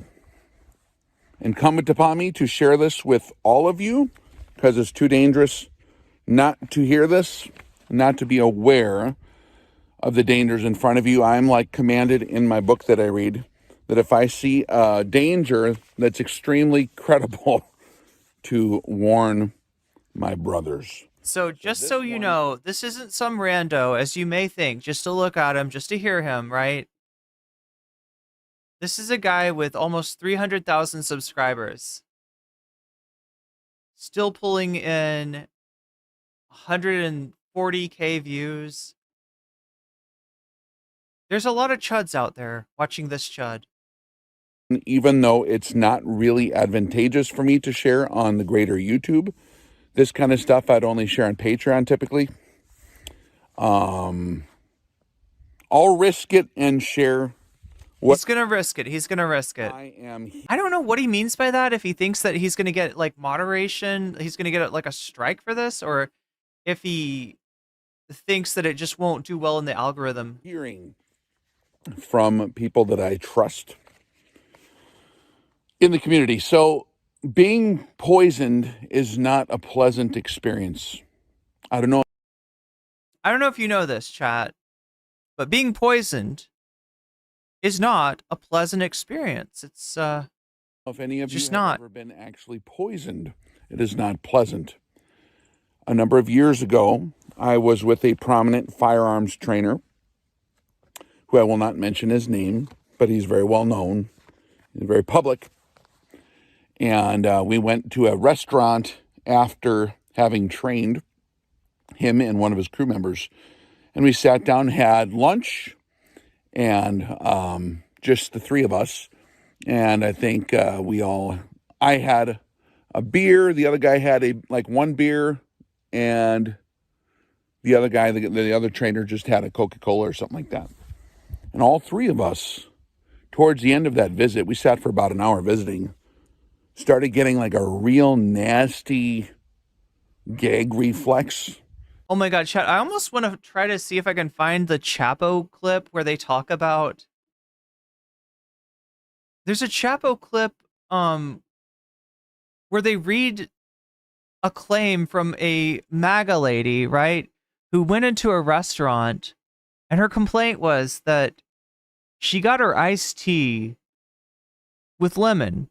incumbent upon me to share this with all of you, because it's too dangerous not to hear this, not to be aware of the dangers in front of you. I'm like commanded in my book that I read that if I see a danger that's extremely credible to warn my brothers. So just so you know, this isn't some rando, as you may think, just to look at him, just to hear him, right? This is a guy with almost 300,000 subscribers. Still pulling in 140K views. There's a lot of chuds out there watching this chud. Even though it's not really advantageous for me to share on the greater YouTube, this kind of stuff I'd only share on Patreon typically. I'll risk it and share. He's gonna risk it. He's gonna risk it. I don't know what he means by that. If he thinks that he's gonna get like moderation, he's gonna get like a strike for this, or if he thinks that it just won't do well in the algorithm. Hearing from people that I trust in the community. So being poisoned is not a pleasant experience. I don't know if you know this, chat, but being poisoned is not a pleasant experience. It's if any of you have not. ever been actually poisoned. It is not pleasant. A number of years ago, I was with a prominent firearms trainer who I will not mention his name, but he's very well known. He's very public. And we went to a restaurant after having trained him and one of his crew members. And we sat down, had lunch, and just the three of us. And I think I had a beer. The other guy had one beer and The other guy, the other trainer, just had a Coca-Cola or something like that. And all three of us, towards the end of that visit, we sat for about an hour visiting, started getting like a real nasty gag reflex. Oh my God, chat. I almost want to try to see if I can find the Chapo clip where they talk about. There's a Chapo clip where they read a claim from a MAGA lady, right? Who went into a restaurant and her complaint was that she got her iced tea with lemon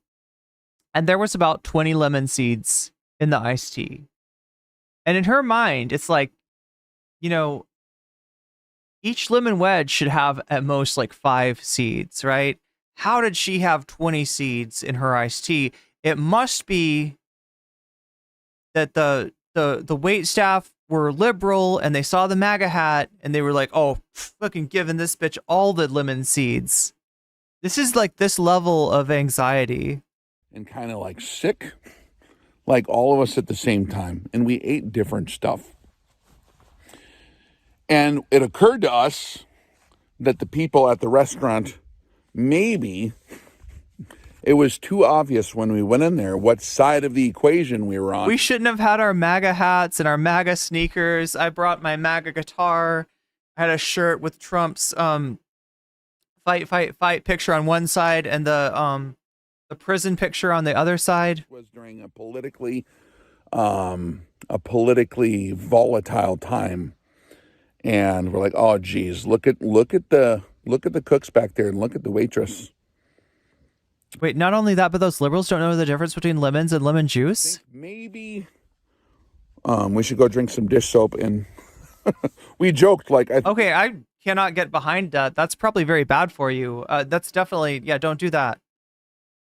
and there was about 20 lemon seeds in the iced tea. And in her mind, it's like, you know, each lemon wedge should have at most like 5 seeds, right? How did she have 20 seeds in her iced tea? It must be that the wait staff were liberal and they saw the MAGA hat and they were like, oh, fucking giving this bitch all the lemon seeds. This is like this level of anxiety. And kind of like sick, like all of us at the same time. And we ate different stuff. And it occurred to us that the people at the restaurant, maybe it was too obvious when we went in there what side of the equation we were on. We shouldn't have had our MAGA hats and our MAGA sneakers. I brought my MAGA guitar. I had a shirt with Trump's fight picture on one side and the prison picture on the other side. It was during a politically volatile time. And we're like, oh geez, look at the cooks back there and look at the waitress. Wait, not only that, but those liberals don't know the difference between lemons and lemon juice? Maybe we should go drink some dish soap. And we joked like, okay, I cannot get behind that. That's probably very bad for you. That's definitely, yeah, don't do that.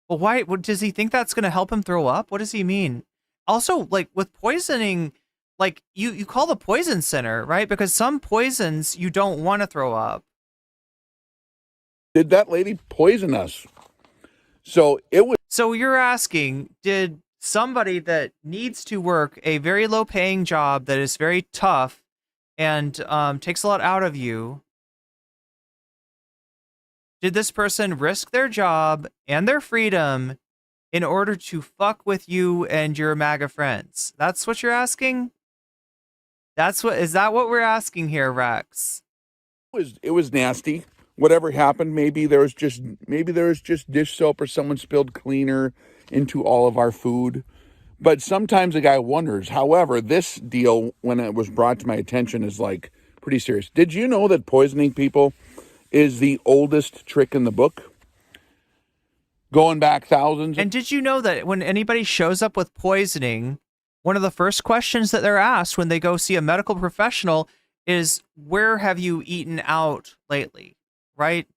Well, why? Does he think that's going to help him throw up? What does he mean? Also, like with poisoning, like you call the poison center, right? Because some poisons you don't want to throw up. Did that lady poison us? So it was. So you're asking, did somebody that needs to work a very low paying job that is very tough and takes a lot out of you, did this person risk their job and their freedom in order to fuck with you and your MAGA friends? That's what you're asking? Is that what we're asking here, Rex? It was nasty. Whatever happened, maybe there was just dish soap or someone spilled cleaner into all of our food. But sometimes a guy wonders. However, this deal, when it was brought to my attention, is like pretty serious. Did you know that poisoning people is the oldest trick in the book? Going back thousands. And did you know that when anybody shows up with poisoning, one of the first questions that they're asked when they go see a medical professional is, where have you eaten out lately? Right?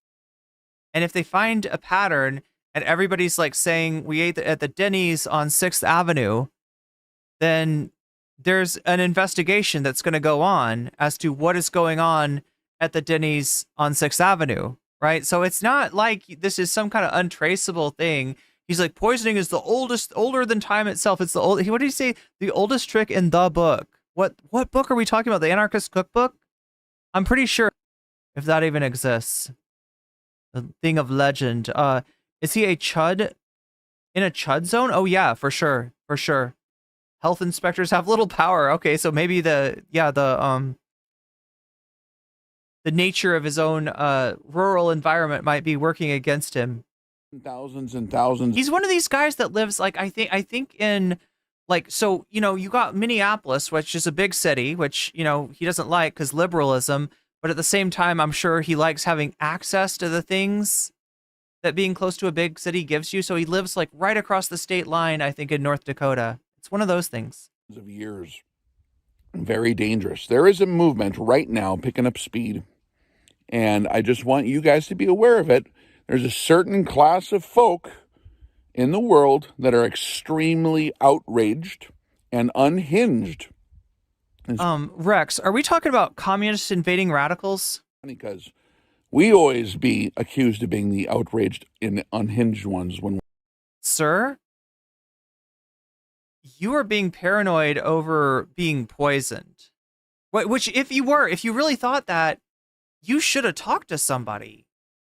And if they find a pattern and everybody's like saying we ate at the Denny's on 6th Avenue, then there's an investigation that's going to go on as to what is going on at the Denny's on 6th Avenue, right? So it's not like this is some kind of untraceable thing. He's like, poisoning is older than time itself. It's the old. What did he say? The oldest trick in the book. What book are we talking about? The Anarchist Cookbook? I'm pretty sure, if that even exists. The thing of legend. Is he a chud in a chud zone? Oh yeah, for sure. Health inspectors have little power. Okay, so maybe the nature of his own rural environment might be working against him. Thousands and thousands. He's one of these guys that lives like I think in like, so you got Minneapolis, which is a big city, which he doesn't like because liberalism, but at the same time I'm sure he likes having access to the things that being close to a big city gives you. So he lives like right across the state line, I think, in North Dakota. It's one of those things. Of years. Very dangerous. There is a movement right now picking up speed, and I just want you guys to be aware of it. There's a certain class of folk in the world that are extremely outraged and unhinged. Rex, are we talking about communists invading radicals? Because we always be accused of being the outraged and unhinged ones when. Sir, you are being paranoid over being poisoned. Which, if you really thought that, you should have talked to somebody.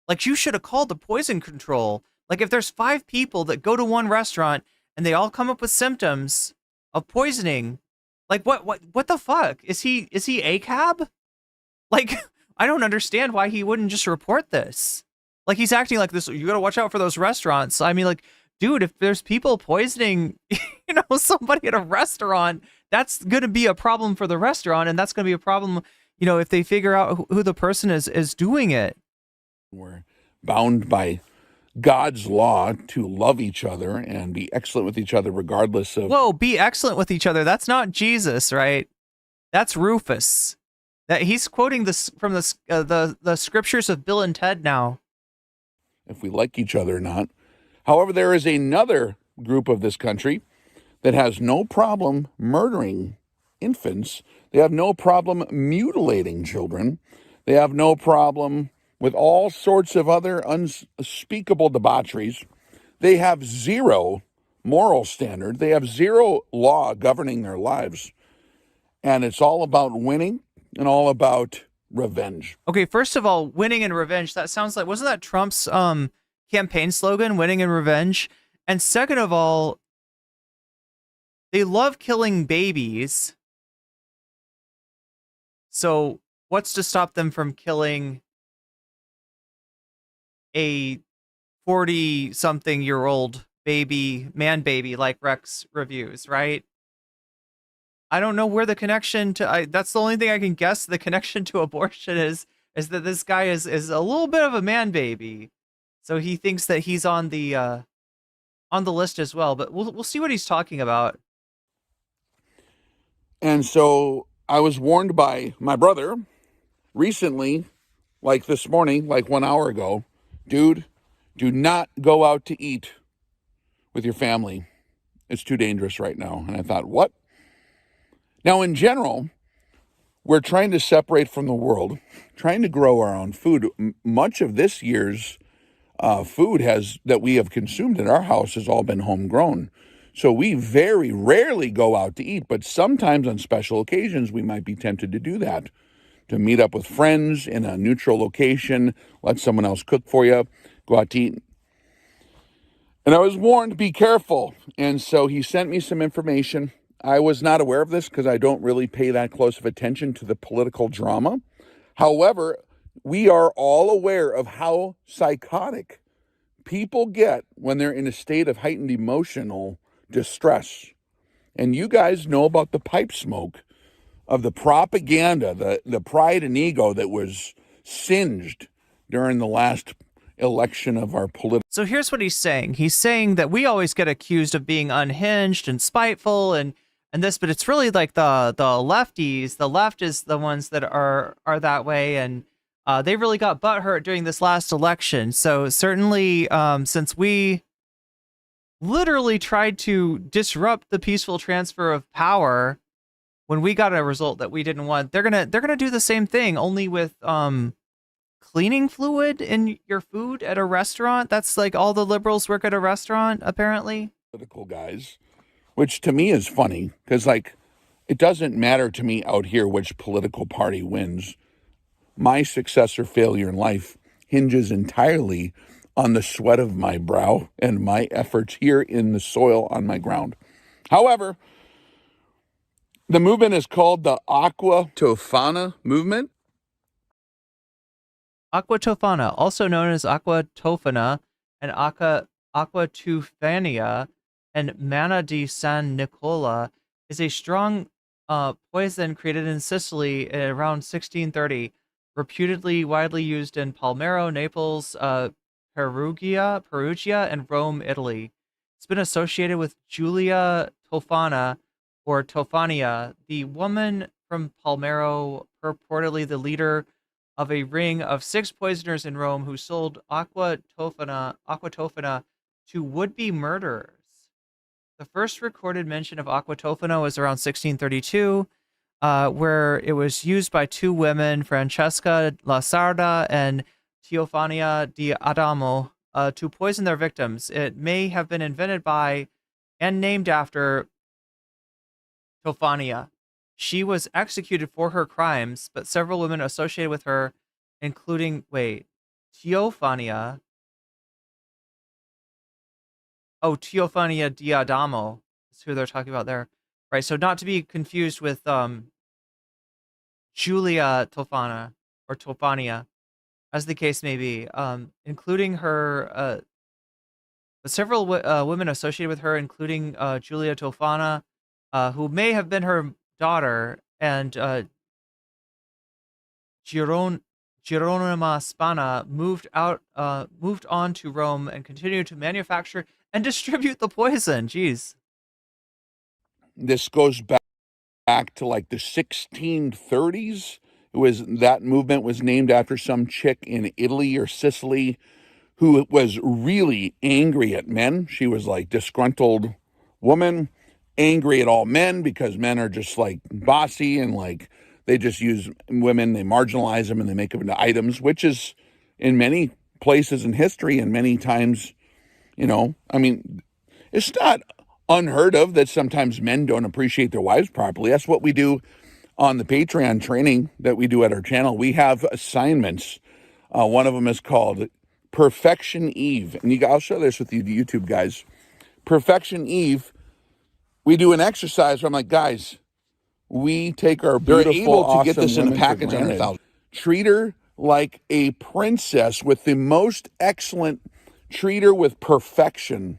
Like, you should have called the poison control. Like, if there's 5 people that go to one restaurant and they all come up with symptoms of poisoning, like, what the fuck? Is he ACAB? Like, I don't understand why he wouldn't just report this. Like, he's acting like this. You gotta watch out for those restaurants. I mean, like, dude, if there's people poisoning, somebody at a restaurant, that's gonna be a problem for the restaurant, and that's gonna be a problem, if they figure out who the person is doing it. We're bound by God's law to love each other and be excellent with each other regardless of... Whoa, be excellent with each other. That's not Jesus, right? That's Rufus. That he's quoting this from the scriptures of Bill and Ted now. If we like each other or not. However, there is another group of this country that has no problem murdering infants. They have no problem mutilating children. They have no problem with all sorts of other unspeakable debaucheries. They have zero moral standard. They have zero law governing their lives. And it's all about winning and all about revenge. Okay, first of all, winning and revenge, that sounds like, wasn't that Trump's campaign slogan, winning and revenge? And second of all, they love killing babies. So what's to stop them from killing a 40-something-year-old man baby like Rex reviews, right? I don't know where the connection to... that's the only thing I can guess the connection to abortion is that this guy is a little bit of a man baby. So he thinks that he's on the list as well. But we'll see what he's talking about. And so I was warned by my brother recently, like this morning, like 1 hour ago, dude, do not go out to eat with your family. It's too dangerous right now. And I thought, what? Now, in general, we're trying to separate from the world, trying to grow our own food. Much of this year's food that we have consumed in our house has all been homegrown. So we very rarely go out to eat, but sometimes on special occasions, we might be tempted to do that, to meet up with friends in a neutral location, let someone else cook for you, go out to eat. And I was warned, be careful. And so he sent me some information. I was not aware of this because I don't really pay that close of attention to the political drama. However, we are all aware of how psychotic people get when they're in a state of heightened emotional distress. And you guys know about the pipe smoke of the propaganda, the pride and ego that was singed during the last election of our political... So here's what he's saying. He's saying that we always get accused of being unhinged and spiteful and this, but it's really like the lefties. The left is the ones that are that way, and they really got butthurt during this last election. So certainly, since we literally tried to disrupt the peaceful transfer of power when we got a result that we didn't want, they're gonna do the same thing, only with cleaning fluid in your food at a restaurant. That's like all the liberals work at a restaurant, apparently. Political guys, which to me is funny because, like, it doesn't matter to me out here which political party wins. My success or failure in life hinges entirely on the sweat of my brow and my efforts here in the soil on my ground. However, the movement is called the Aqua Tofana movement. Aqua Tofana, also known as Aqua Tofana and Aqua Tufania and Manna di San Nicola, is a strong poison created in Sicily around 1630, reputedly widely used in Palermo, Naples, Perugia, and Rome, Italy. It's been associated with Julia Tofana, or Tofania, the woman from Palermo, purportedly the leader of a ring of 6 poisoners in Rome who sold aqua tofana to would-be murderers. The first recorded mention of aqua tofana was around 1632, where it was used by 2 women, Francesca Lasarda and Teofania di Adamo, to poison their victims. It may have been invented by and named after Tofania, She was executed for her crimes, but several women associated with her, including, Teophania. Oh, Teophania Diadamo is who they're talking about there. Right, so not to be confused with Julia Tofana or Tofania, as the case may be, including her, several women associated with her, including Julia Tofana, who may have been her daughter, and Geronima Spana moved on to Rome and continued to manufacture and distribute the poison. Jeez. This goes back to like the 1630s. That movement was named after some chick in Italy or Sicily who was really angry at men. She was like disgruntled woman, angry at all men because men are just like bossy and like they just use women, they marginalize them and they make them into items, which is in many places in history and many times, I mean, it's not unheard of that sometimes men don't appreciate their wives properly. That's what we do on the Patreon training that we do at our channel. We have assignments. One of them is called Perfection Eve. And I'll share this with you, the YouTube guys. Perfection Eve, we do an exercise where I'm like, guys, we take our beautiful, awesome, get this in a package under 1,000. Treat her like a princess with the most excellent, treat her with perfection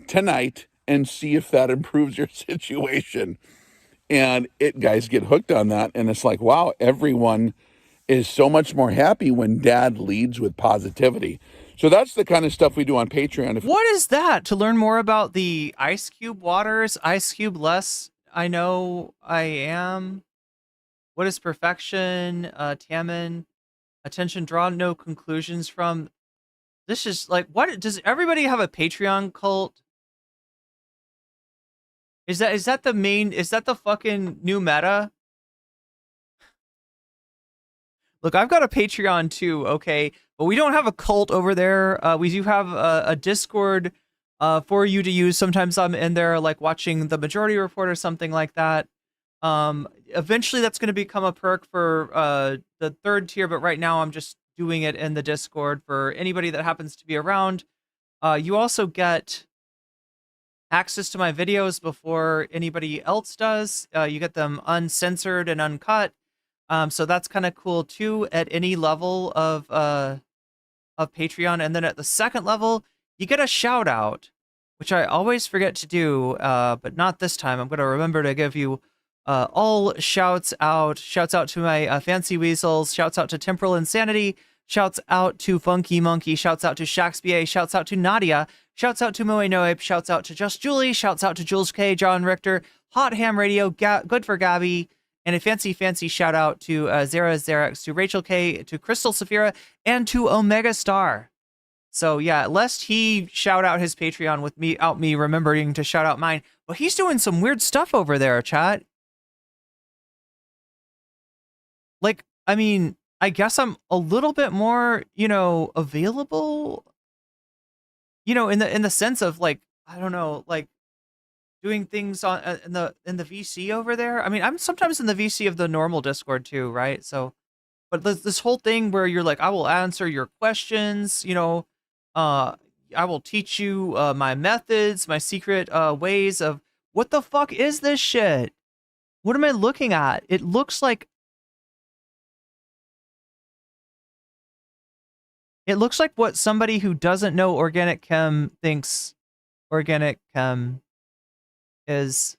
tonight and see if that improves your situation. And guys get hooked on that. And it's like, wow, everyone is so much more happy when dad leads with positivity. So that's the kind of stuff we do on Patreon. What is that? To learn more about the Ice Cube waters, Ice Cube less I know I am. What is perfection? Taman. Attention, draw no conclusions from. This is like, what? Does everybody have a Patreon cult? Is that the fucking new meta? Look, I've got a Patreon too, okay? But we don't have a cult over there. We do have a Discord for you to use. Sometimes I'm in there like watching the Majority Report or something like that. Eventually that's going to become a perk for the third tier, but right now I'm just doing it in the Discord for anybody that happens to be around. You also get access to my videos before anybody else does. You get them uncensored and uncut. So that's kind of cool too at any level of Patreon. And then at the second level, you get a shout out, which I always forget to do, but not this time. I'm going to remember to give you all shouts out. Shouts out to my Fancy Weasels. Shouts out to Temporal Insanity. Shouts out to Funky Monkey. Shouts out to Shaxba. Shouts out to Nadia. Shouts out to Moe Noape. Shouts out to Just Julie. Shouts out to Jules K, John Richter, Hot Ham Radio, Good for Gabby, and a fancy shout out to Zara Xerox, to Rachel K, to Crystal Saphira, and to Omega Star. So yeah, lest he shout out his Patreon without me remembering to shout out mine, but he's doing some weird stuff over there, chat. Like, I mean, I guess I'm a little bit more, available, in the sense of like, I don't know, like doing things on in the VC over there. I mean, I'm sometimes in the VC of the normal Discord too, right? So, but this whole thing where you're like, I will answer your questions, I will teach you my methods, my secret ways of what the fuck is this shit? What am I looking at? It looks like what somebody who doesn't know organic chem thinks organic chem is.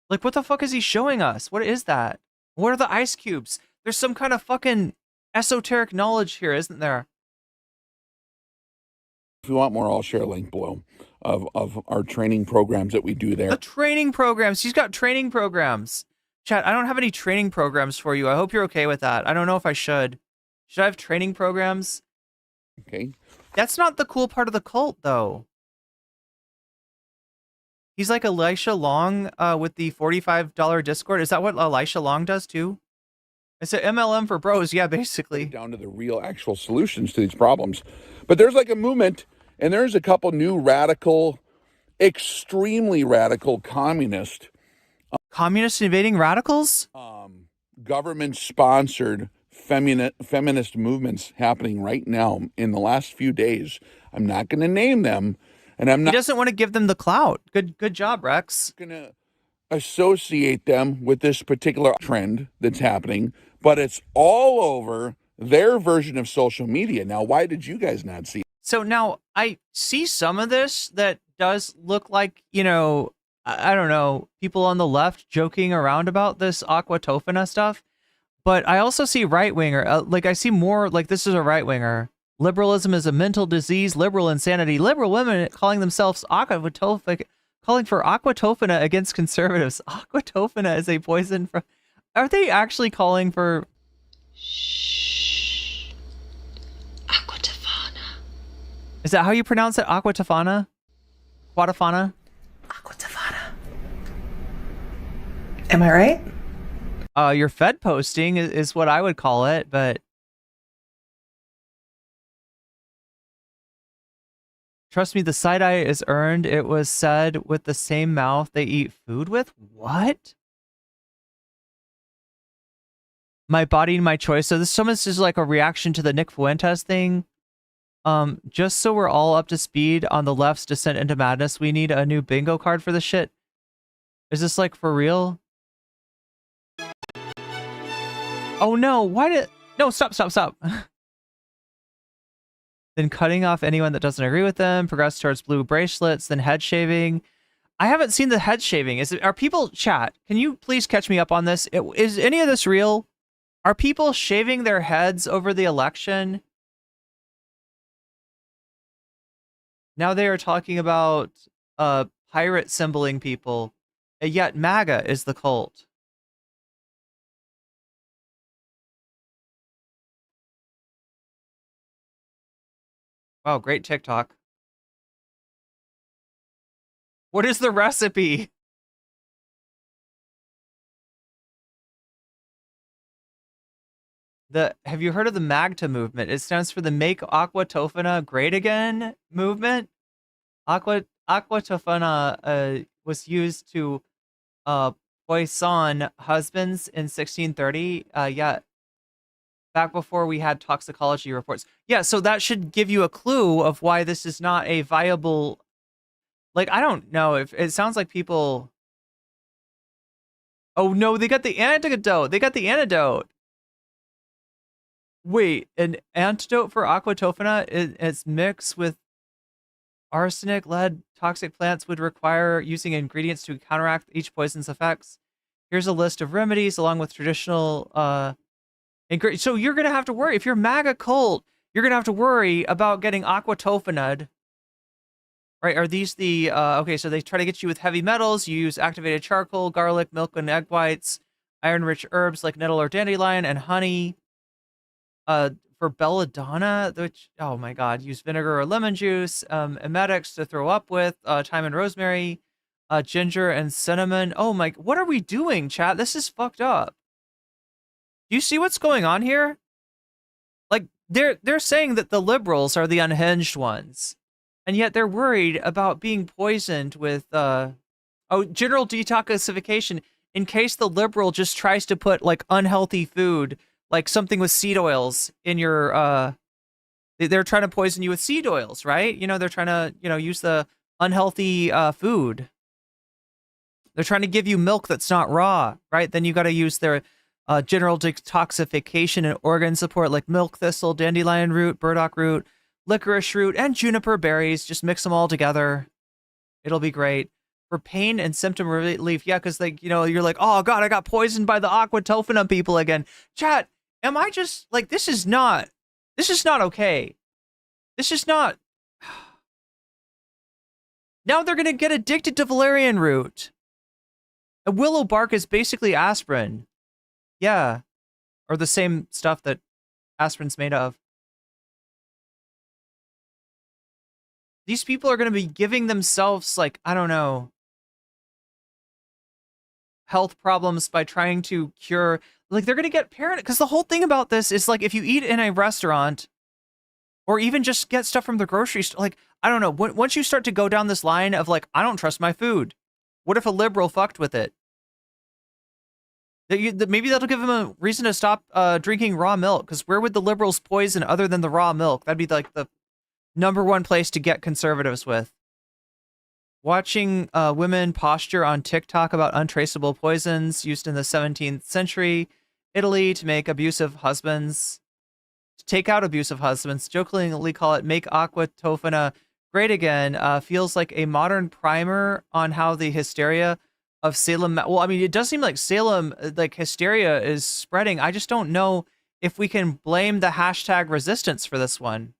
Like, what the fuck is he showing us? What is that? What are the ice cubes? There's some kind of fucking esoteric knowledge here, isn't there? If you want more, I'll share a link below of our training programs that we do there. The training programs. He's got training programs. Chat, I don't have any training programs for you. I hope you're okay with that. I don't know if I should. Should I have training programs? Okay. That's not the cool part of the cult, though. He's like Elisha Long with the $45 Discord. Is that what Elisha Long does, too? It's an MLM for bros. Yeah, basically. Down to the real actual solutions to these problems. But there's like a movement, and there's a couple new radical, extremely radical communist Communist invading radicals? Government-sponsored feminist movements happening right now in the last few days. I'm not going to name them, and I'm He not doesn't want to give them the clout. Good job, Rex. going to associate them with this particular trend that's happening, but it's all over their version of social media. Now, why did you guys not see it? So now I see some of this that does look like, you know, I don't know, people on the left joking around about this Aquatofana stuff. But I also see right winger, like I see more like this is a right winger. Liberalism is a mental disease, liberal insanity, liberal women calling themselves aquatophic, calling for aquatofana against conservatives. Aquatofana is a poison from. Are they actually calling for? Shh. Aquatofana. Is that how you pronounce it? Aquatofana? Aquatofana? Aquatofana. Am I right? Your Fed posting is what I would call it, but trust me, the side eye is earned. It was said with the same mouth they eat food with. What? My body, my choice. So this is like a reaction to the Nick Fuentes thing. Just so we're all up to speed on the left's descent into madness, we need a new bingo card for this shit. Is this like for real? Oh no, why did... No, stop. Then cutting off anyone that doesn't agree with them, progress towards blue bracelets, then head shaving. I haven't seen the head shaving. Are people... Chat, can you please catch me up on this? Is any of this real? Are people shaving their heads over the election? Now they are talking about pirate symboling people, yet MAGA is the cult. Wow, great TikTok. What is the recipe? Have you heard of the MAGTA movement? It stands for the Make Aquatofana Great Again movement. Aquatofana was used to poison husbands in 1630. Yeah, back before we had toxicology reports. Yeah, so that should give you a clue of why this is not a viable... Like, I don't know if... It sounds like people... Oh no, they got the antidote! They got the antidote! Wait, an antidote for Aquatofana is mixed with arsenic, lead, toxic plants would require using ingredients to counteract each poison's effects. Here's a list of remedies along with traditional... So you're going to have to worry. If you're MAGA cult, you're going to have to worry about getting aquatofanaed. Right? Are these the... okay, so they try to get you with heavy metals. You use activated charcoal, garlic, milk, and egg whites, iron-rich herbs like nettle or dandelion, and honey. For belladonna, which... Oh my god. Use vinegar or lemon juice. Emetics to throw up with. Thyme and rosemary. Ginger and cinnamon. Oh my... What are we doing, chat? This is fucked up. Do you see what's going on here? Like, they're saying that the liberals are the unhinged ones. And yet they're worried about being poisoned with, general detoxification in case the liberal just tries to put, like, unhealthy food, like something with seed oils in your, they're trying to poison you with seed oils, right? You know, they're trying to, use the unhealthy, food. They're trying to give you milk that's not raw, right? Then you got to use their... general detoxification and organ support like milk thistle, dandelion root, burdock root, licorice root, and juniper berries. Just mix them all together. It'll be great. For pain and symptom relief, yeah, because like, you're like, oh god, I got poisoned by the aquatofana people again. Chat, am I just like, this is not okay. This is not... Now they're gonna get addicted to valerian root. A willow bark is basically aspirin. Yeah, or the same stuff that aspirin's made of. These people are going to be giving themselves, like, I don't know, health problems by trying to cure... Like, they're going to get paranoid. Because the whole thing about this is, like, if you eat in a restaurant, or even just get stuff from the grocery store, like, I don't know, once you start to go down this line of, like, I don't trust my food. What if a liberal fucked with it? Maybe that'll give him a reason to stop drinking raw milk. Because where would the liberals poison other than the raw milk? That'd be like the #1 place to get conservatives with. Watching women posture on TikTok about untraceable poisons used in the 17th century Italy to make abusive husbands, to take out abusive husbands, jokingly call it make aqua tofana great again, feels like a modern primer on how the hysteria of Salem. Well, I mean, it does seem like Salem, like hysteria is spreading. I just don't know if we can blame the hashtag resistance for this one.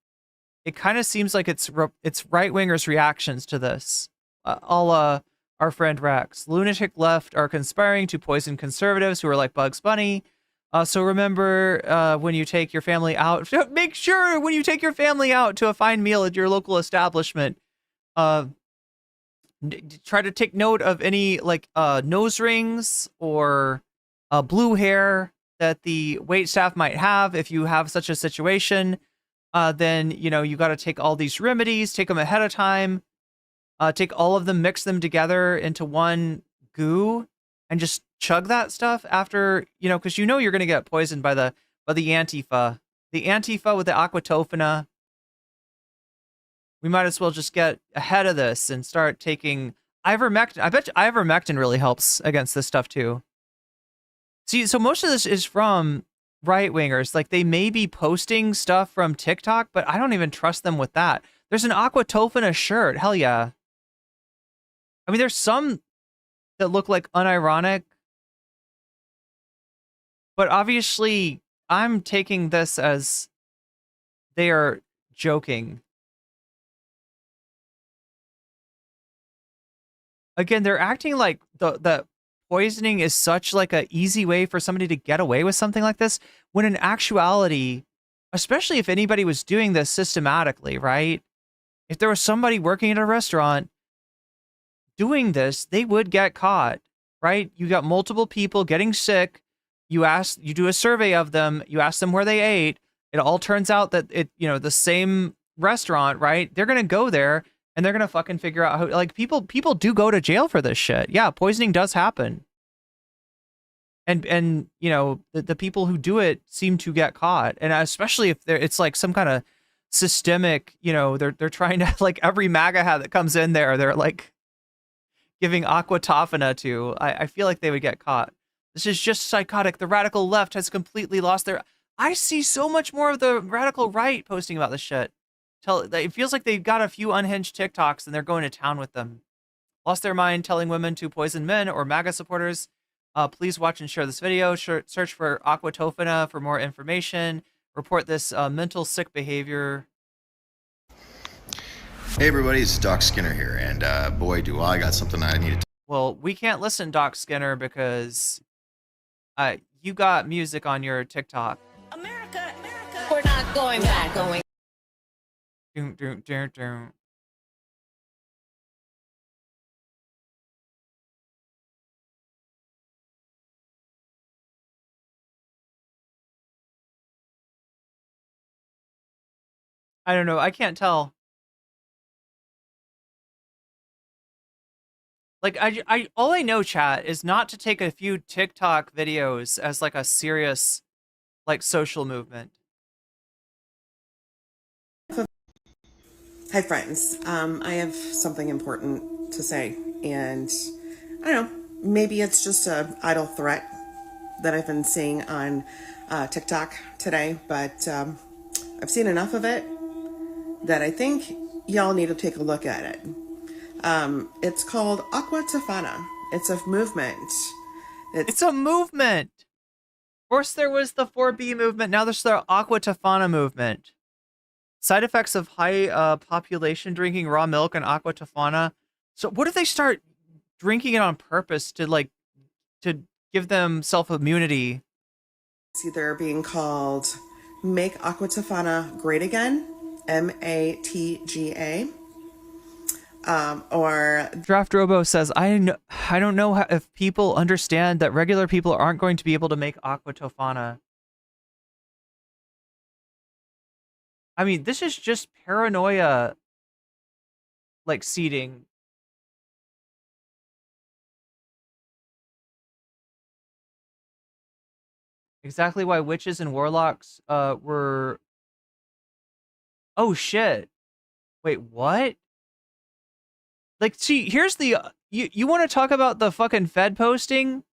It kind of seems like it's right wingers' reactions to this. Our friend Rex. Lunatic left are conspiring to poison conservatives who are like Bugs Bunny. So remember when you take your family out, make sure when you take your family out to a fine meal at your local establishment, try to take note of any like nose rings or blue hair that the wait staff might have. If you have such a situation, then you know you got to take all these remedies, take them ahead of time, take all of them, mix them together into one goo, and just chug that stuff after, you know, because you know you're gonna get poisoned by the Antifa. The Antifa with the aquatofana. We might as well just get ahead of this and start taking ivermectin. I bet you ivermectin really helps against this stuff too. See, so most of this is from right wingers. Like they may be posting stuff from TikTok, but I don't even trust them with that. There's an aquatofana shirt. Hell yeah. I mean, there's some that look like unironic, but obviously I'm taking this as they are joking. Again, they're acting like the poisoning is such like a easy way for somebody to get away with something like this, when in actuality, especially if anybody was doing this systematically, right? If there was somebody working at a restaurant doing this, they would get caught, right? You got multiple people getting sick. You do a survey of them. You ask them where they ate. It all turns out that the same restaurant, right? They're going to go there and they're going to fucking figure out how, like, people do go to jail for this shit. Yeah. Poisoning does happen. And you know, the people who do it seem to get caught. And especially if it's like some kind of systemic, you know, they're trying to, like, every MAGA hat that comes in there, they're like giving aquatofana to, I feel like they would get caught. This is just psychotic. The radical left has completely lost their... I see so much more of the radical right posting about this shit. It feels like they've got a few unhinged TikToks and they're going to town with them. Lost their mind telling women to poison men or MAGA supporters. Please watch and share this video. Search for aquatofana for more information. Report this mental sick behavior. Hey everybody, it's Doc Skinner here, and boy, do I got something I need to... Well, we can't listen, Doc Skinner, because you got music on your TikTok. America, we're not going back. I don't know. I can't tell. Like, all I know, chat, is not to take a few TikTok videos as like a serious, like, social movement. Hi, friends. I have something important to say, and I don't know, maybe it's just an idle threat that I've been seeing on TikTok today, but I've seen enough of it that I think y'all need to take a look at it. It's called Aqua Tofana. It's a movement. It's a movement. First there was the 4B movement. Now there's the Aqua Tofana movement. Side effects of high population drinking raw milk and aqua tofana. So what if they start drinking it on purpose to give them self-immunity? It's either being called Make Aqua Tofana Great Again, MATGA, or Draft Robo says, I don't know if people understand that regular people aren't going to be able to make aqua tofana. I mean, this is just paranoia, like, seeding. Exactly why witches and warlocks were... Oh, shit. Wait, what? Like, see, here's the... you want to talk about the fucking Fed posting?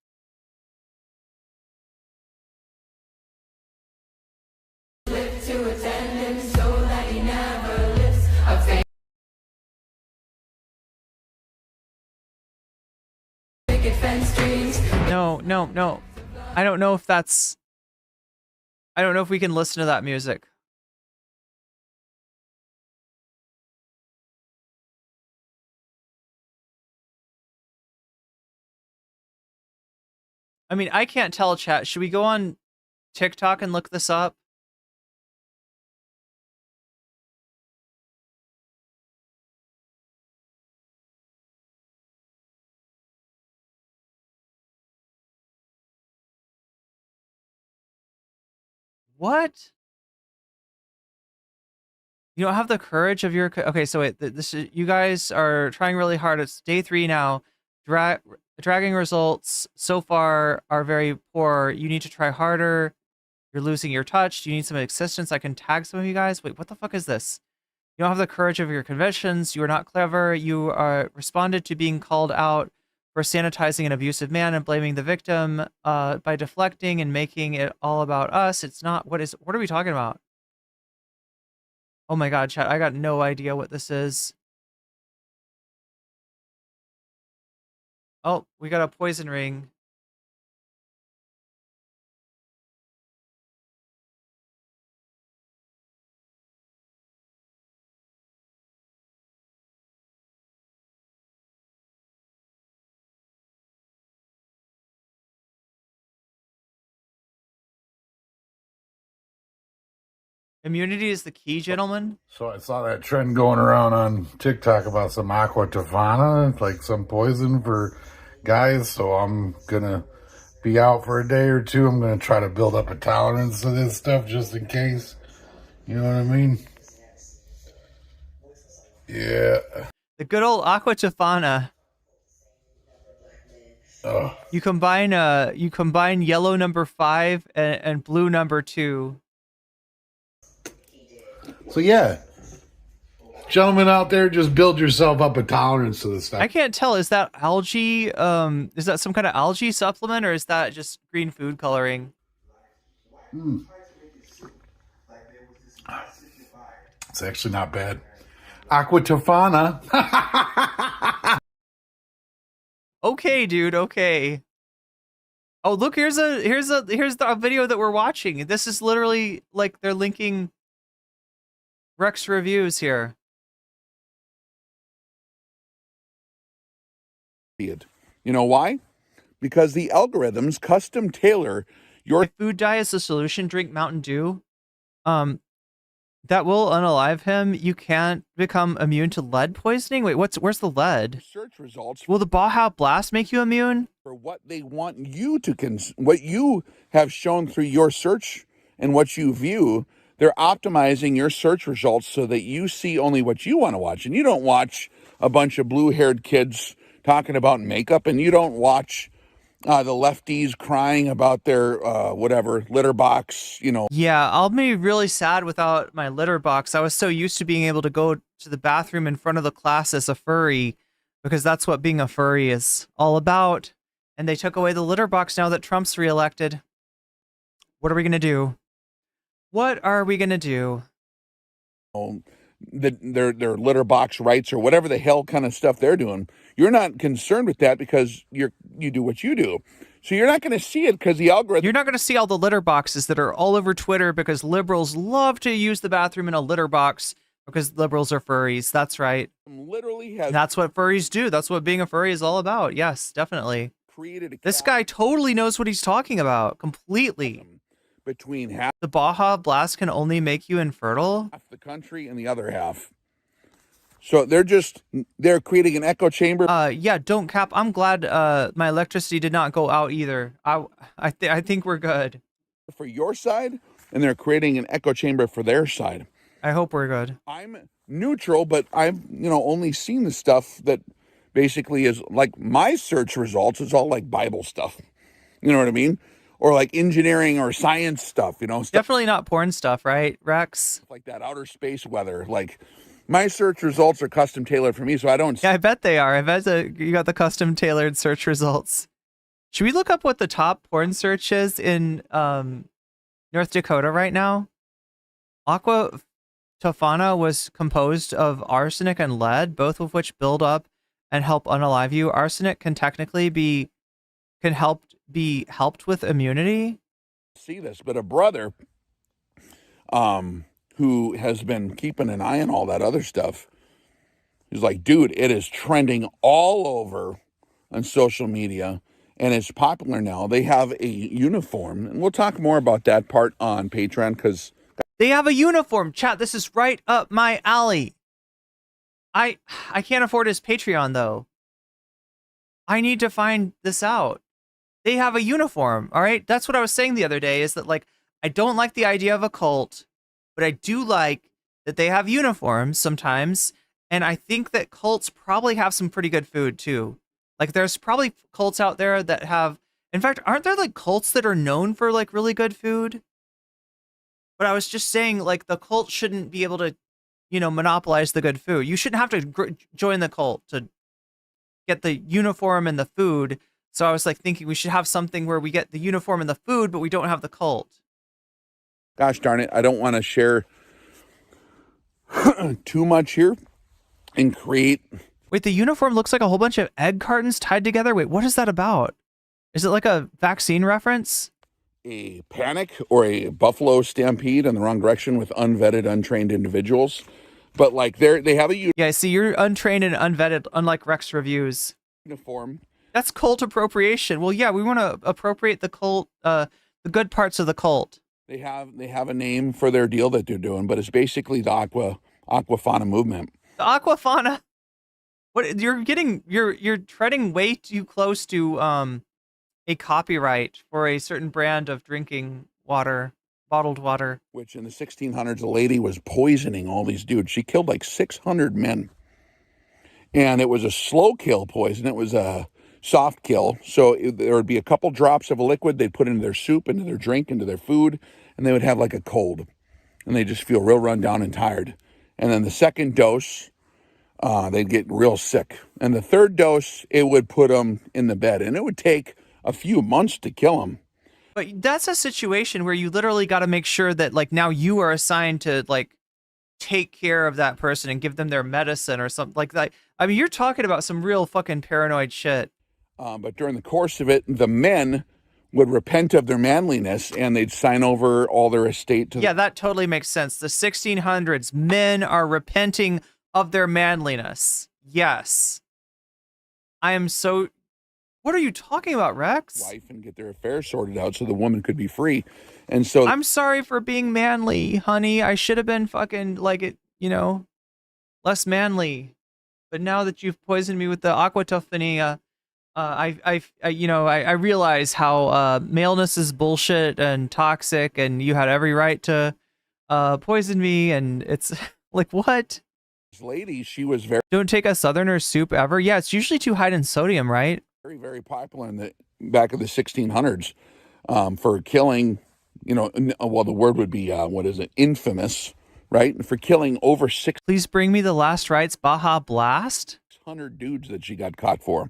No, no, no. I don't know if that's... I don't know if we can listen to that music. I mean, I can't tell, chat. Should we go on TikTok and look this up? What? You don't have the courage of your... Okay, so wait, this is... You guys are trying really hard. It's day 3 now. Dragging results so far are very poor. You need to try harder. You're losing your touch. Do you need some assistance? I can tag some of you guys. Wait, what the fuck is this? You don't have the courage of your convictions. You are not clever. You are responded to being called out for sanitizing an abusive man and blaming the victim by deflecting and making it all about us. It's not... What are we talking about? Oh my god, chat, I got no idea what this is. Oh, we got a poison ring. Immunity is the key, gentlemen. So I saw that trend going around on TikTok about some aqua tofana, like some poison for guys. So I'm going to be out for a day or two. I'm going to try to build up a tolerance to this stuff just in case. You know what I mean? Yeah. The good old aqua tofana. Oh. You combine yellow number 5 and blue number 2. So yeah, gentlemen out there, just build yourself up a tolerance to this stuff. I can't tell. Is that algae? Is that some kind of algae supplement, or is that just green food coloring? It's actually not bad. Aqua tofana. Okay, dude. Okay. Oh, look, here's the video that we're watching. This is literally like they're linking Rex reviews here. You know why? Because the algorithms custom tailor your... If food dye is the solution, drink Mountain Dew. That will unalive him. You can't become immune to lead poisoning. Wait, where's the lead? search results. Will the Baja Blast make you immune? For what they want you to what you have shown through your search and what you view. They're optimizing your search results so that you see only what you want to watch. And you don't watch a bunch of blue-haired kids talking about makeup, and you don't watch the lefties crying about their whatever litter box, you know. Yeah, I'll be really sad without my litter box. I was so used to being able to go to the bathroom in front of the class as a furry, because that's what being a furry is all about. And they took away the litter box now that Trump's reelected. What are we gonna do? What are we gonna do? Their litter box rights or whatever the hell kind of stuff they're doing. You're not concerned with that because you do what you do. So you're not going to see it because the algorithm... You're not going to see all the litter boxes that are all over Twitter because liberals love to use the bathroom in a litter box because liberals are furries. That's right. Literally has... That's what furries do. That's what being a furry is all about. Yes, definitely. Created this guy totally knows what he's talking about. Completely. Between half... The Baja Blast can only make you infertile? Half the country and the other half. So they're creating an echo chamber. Yeah, don't cap. I'm glad my electricity did not go out either. I think we're good. For your side, and they're creating an echo chamber for their side. I hope we're good. I'm neutral, but I've, only seen the stuff that basically is like my search results is all like Bible stuff. You know what I mean? or like engineering or science stuff, you know, stuff Definitely not porn stuff, right, Rex? like that, outer space weather. Like my search results are custom tailored for me, so I don't. Yeah, I bet they are. I bet you got the custom tailored search results. Should we look up what the top porn search is in North Dakota right now? Aqua Tofana was composed of arsenic and lead, both of which build up and help unalive you. Arsenic can technically be helped with immunity. See this, but a brother who has been keeping an eye on all that other stuff, he's like, dude, it is trending all over on social media and it's popular now. They have a uniform, and we'll talk more about that part on Patreon because they have a uniform. Chat, this is right up my alley. I can't afford his Patreon though. I need to find this out. They have a uniform, all right? That's what I was saying the other day, is that, like, I don't like the idea of a cult, but I do like that they have uniforms sometimes, and I think that cults probably have some pretty good food, too. Like, there's probably cults out there that have... In fact, aren't there, like, cults that are known for, like, really good food? But I was just saying, like, the cult shouldn't be able to, you know, monopolize the good food. You shouldn't have to join the cult to get the uniform and the food. So I was like thinking we should have something where we get the uniform and the food, but we don't have the cult. gosh darn it, I don't want to share too much here and create. Wait, the uniform looks like a whole bunch of egg cartons tied together. Wait, what is that about? Is it like a vaccine reference? A panic or a buffalo stampede in the wrong direction with unvetted, untrained individuals. But like they have a Yeah, see, you're untrained and unvetted, unlike Rex Reviews. uniform. That's cult appropriation. Well, yeah, we want to appropriate the cult, the good parts of the cult. They have a name for their deal that they're doing, but it's basically the Aquafana movement. The Aquafana. What you're treading way too close to a copyright for a certain brand of drinking water, bottled water. Which in the 1600s, a lady was poisoning all these dudes. She killed like 600 men. And it was a slow kill poison. It was a soft kill. So there would be a couple drops of a liquid they'd put into their soup, into their drink, into their food, and they would have like a cold. And they just feel real run down and tired. And then the second dose, they'd get real sick. And the third dose, it would put them in the bed. And it would take a few months to kill them. But that's a situation where you literally got to make sure that, like, now you are assigned to, like, take care of that person and give them their medicine or something like that. I mean, you're talking about some real fucking paranoid shit. But during the course of it, the men would repent of their manliness and they'd sign over all their estate to. Yeah, that totally makes sense. The 1600s, men are repenting of their manliness. Yes. I am so... What are you talking about, Rex? Wife and get their affairs sorted out so the woman could be free. And so I'm sorry for being manly, honey. I should have been fucking, like, it, you know, less manly. But now that you've poisoned me with the aquatophania, I realize how maleness is bullshit and toxic, and you had every right to poison me, and it's like, what? this lady, she was very, Don't take a Southerner soup ever. Yeah, it's usually too high in sodium, right? very, very popular in the back of the 1600s for killing, well, the word would be, infamous, right? For killing over Please bring me the last rites Baja Blast. 600 dudes that she got caught for.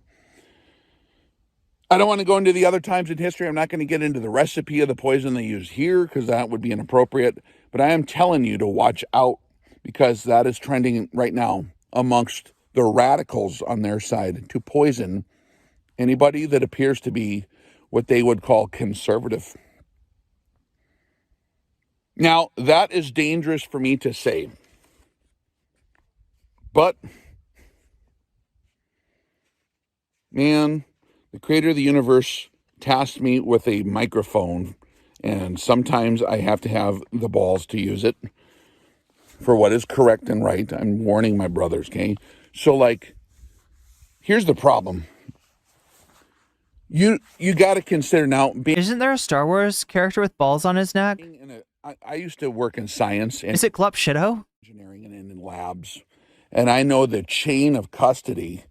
I don't want to go into the other times in history. I'm not going to get into the recipe of the poison they use here because that would be inappropriate. But I am telling you to watch out because that is trending right now amongst the radicals on their side to poison anybody that appears to be what they would call conservative. Now, that is dangerous for me to say. But, man, the creator of the universe tasked me with a microphone, and sometimes I have to have the balls to use it for what is correct and right. I'm warning my brothers, okay? So, like, here's the problem. You got to consider now being... Isn't there a Star Wars character with balls on his neck? I used to work in science and Is it Glup Shido? engineering and in labs, and I know the chain of custody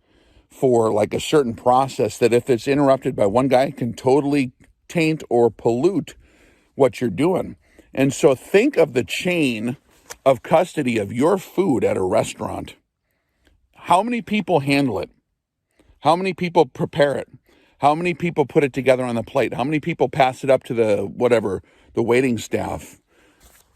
for like a certain process that if it's interrupted by one guy can totally taint or pollute what you're doing. And so think of the chain of custody of your food at a restaurant. How many people handle it? How many people prepare it? How many people put it together on the plate? How many people pass it up to the waiting staff?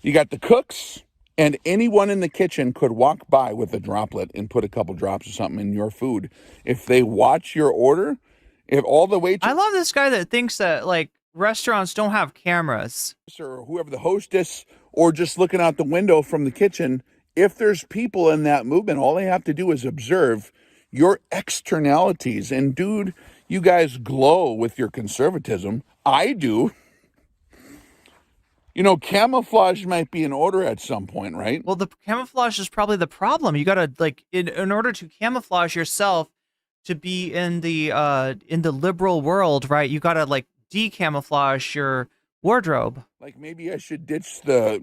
You got the cooks, and anyone in the kitchen could walk by with a droplet and put a couple drops of something in your food. If they watch your order, if all the way to I love this guy that thinks that like restaurants don't have cameras. or whoever the hostess, or just looking out the window from the kitchen, if there's people in that movement, all they have to do is observe your externalities. And dude, you guys glow with your conservatism. I do. You know, camouflage might be in order at some point, right? Well, the camouflage is probably the problem. You gotta like in order to camouflage yourself to be in the liberal world, right? You gotta like decamouflage your wardrobe. Like maybe I should ditch the,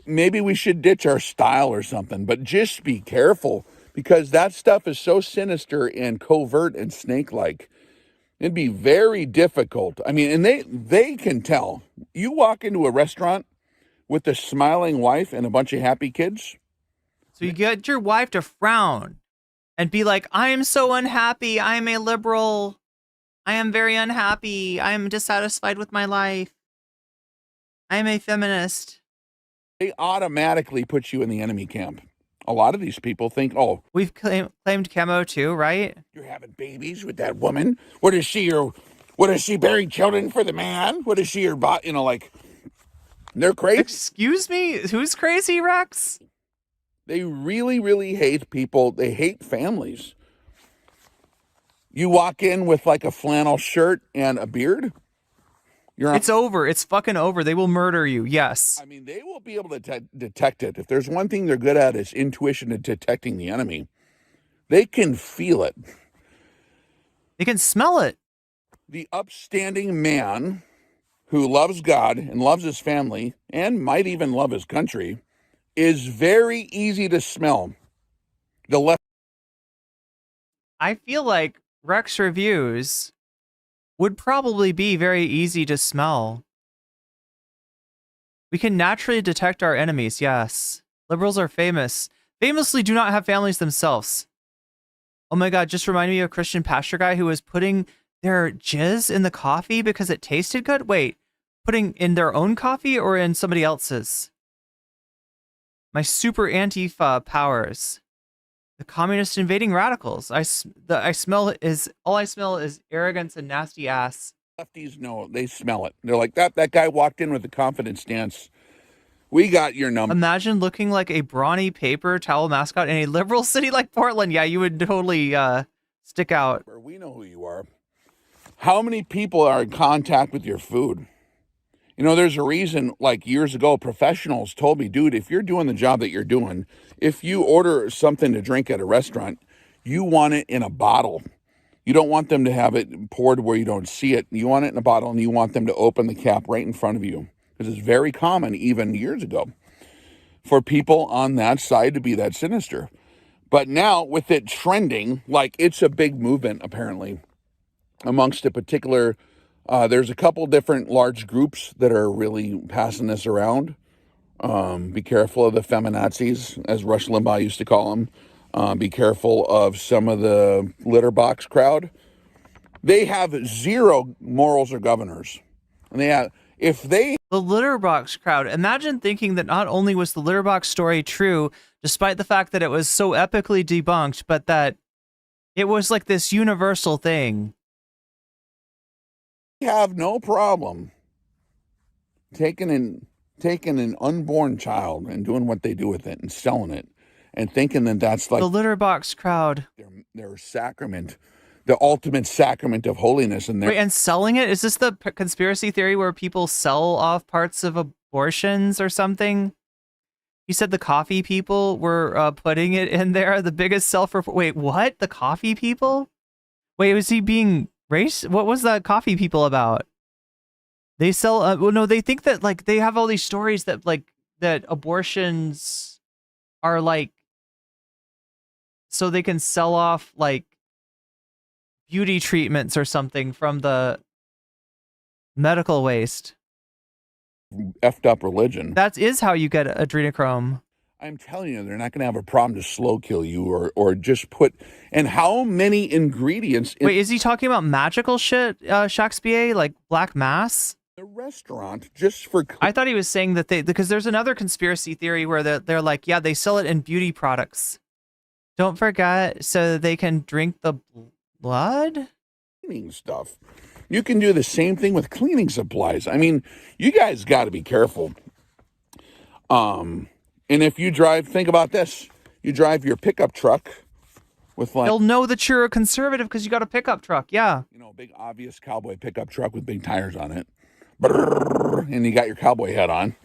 maybe we should ditch our style or something, but just be careful because that stuff is so sinister and covert and snake-like. It'd be very difficult. I mean, and they can tell. You walk into a restaurant with a smiling wife and a bunch of happy kids. So you get your wife to frown and be like, I am so unhappy. I am a liberal. I am very unhappy. I am dissatisfied with my life. I am a feminist. They automatically put you in the enemy camp. A lot of these people think, oh, We've claimed camo too, right? you're having babies with that woman. What is she bearing children for the man? What is she your bot? Like, they're crazy. Excuse me? Who's crazy, Rex? They really, really hate people. They hate families. You walk in with like a flannel shirt and a beard. It's over. It's fucking over. They will murder you. Yes. I mean, they will be able to detect it. If there's one thing they're good at, is intuition and detecting the enemy. They can feel it. They can smell it. The upstanding man who loves God and loves his family and might even love his country is very easy to smell. The left. I feel like Rex reviews would probably be very easy to smell. We can naturally detect our enemies, yes. Liberals are famously do not have families themselves. Oh my god, just remind me of a Christian pastor guy who was putting their jizz in the coffee because it tasted good? Wait, putting in their own coffee or in somebody else's? My super Antifa powers. The communist invading radicals. All I smell is arrogance and nasty ass. Lefties know, they smell it. They're like, that guy walked in with a confident stance. We got your number. Imagine looking like a brawny paper towel mascot in a liberal city like Portland. Yeah, you would totally stick out. We know who you are. How many people are in contact with your food? There's a reason, like years ago, professionals told me, dude, if you're doing the job that you're doing, if you order something to drink at a restaurant, you want it in a bottle. You don't want them to have it poured where you don't see it. You want it in a bottle, and you want them to open the cap right in front of you. Because it's very common, even years ago, for people on that side to be that sinister. But now, with it trending, like it's a big movement, apparently, amongst a particular... there's a couple different large groups that are really passing this around. Be careful of the feminazis, as Rush Limbaugh used to call them. Be careful of some of the litter box crowd. They have zero morals or governors. And the litter box crowd. Imagine thinking that not only was the litter box story true, despite the fact that it was so epically debunked, but that it was like this universal thing. Have no problem taking an unborn child and doing what they do with it and selling it and thinking that that's like the litter box crowd, their sacrament, the ultimate sacrament of holiness. And selling it? Is this the conspiracy theory where people sell off parts of abortions or something? You said the coffee people were putting it in there. The biggest wait, what? The coffee people? Wait, was he being what was the coffee people about? They sell they think that like they have all these stories that like that abortions are like so they can sell off like beauty treatments or something from the Medical waste. Effed up religion. That is how you get adrenochrome. I'm telling you, they're not going to have a problem to slow kill you or just put. And how many ingredients in Wait, is he talking about magical shit, Shakespeare, like black mass? the restaurant just for? I thought he was saying that because there's another conspiracy theory where they're like, yeah, they sell it in beauty products. Don't forget, so they can drink the blood. Cleaning stuff. You can do the same thing with cleaning supplies. I mean, you guys got to be careful. And if you drive, think about this. You drive your pickup truck with like, They'll know that you're a conservative because you got a pickup truck. Yeah. you know, big obvious cowboy pickup truck with big tires on it. Brrr, and you got your cowboy hat on.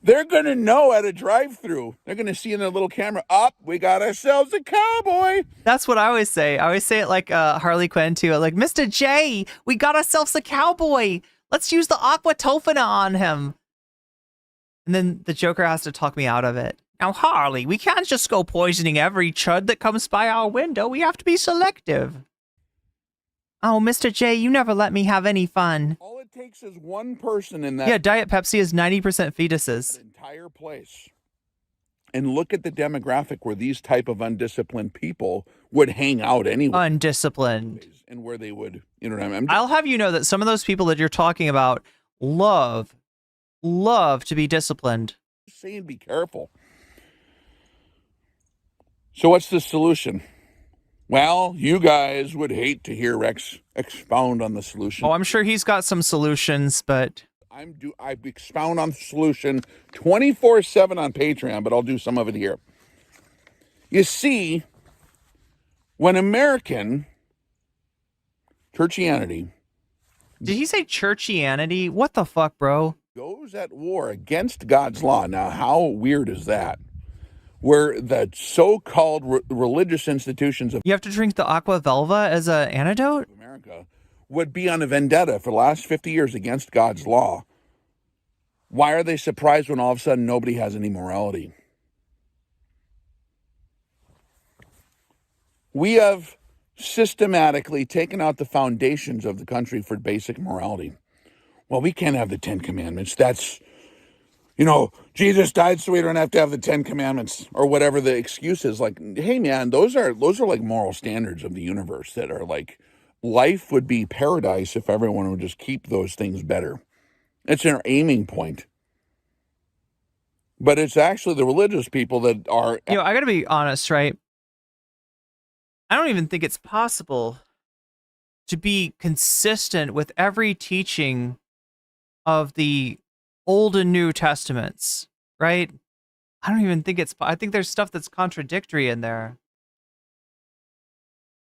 They're going to know at a drive-through. They're going to see in their little camera, up, we got ourselves a cowboy. That's what I always say. I always say it like Harley Quinn too. Like, Mr. J, we got ourselves a cowboy. Let's use the aqua tofana on him. And then the Joker has to talk me out of it. Now, Harley, we can't just go poisoning every chud that comes by our window. We have to be selective. Oh, Mr. J, you never let me have any fun. All it takes is one person in that Yeah, Diet Pepsi is 90% fetuses. entire place. And look at the demographic where these type of undisciplined people would hang out anyway. Undisciplined. And where they would, you know what I mean? I'll have you know that some of those people that you're talking about love to be disciplined. just saying be careful. So what's the solution? Well, you guys would hate to hear Rex expound on the solution. Oh, I'm sure he's got some solutions, but I expound on the solution 24/7 on Patreon, but I'll do some of it here. You see, when American churchianity did he say churchianity? What the fuck, bro? goes at war against God's law, now how weird is that? Where the so-called religious institutions of You have to drink the aqua velva as an antidote? America would be on a vendetta for the last 50 years against God's law. Why are they surprised when all of a sudden nobody has any morality? We have systematically taken out the foundations of the country for basic morality. Well, we can't have the 10 Commandments. That's, you know, Jesus died so we don't have to have the 10 Commandments or whatever the excuse is. Like, hey, man, those are like moral standards of the universe that are like, life would be paradise if everyone would just keep those things better. It's an aiming point. But it's actually the religious people that are... You know, I gotta be honest, right? I don't even think it's possible to be consistent with every teaching of the Old and New Testaments, right? I don't even think I think there's stuff that's contradictory in there.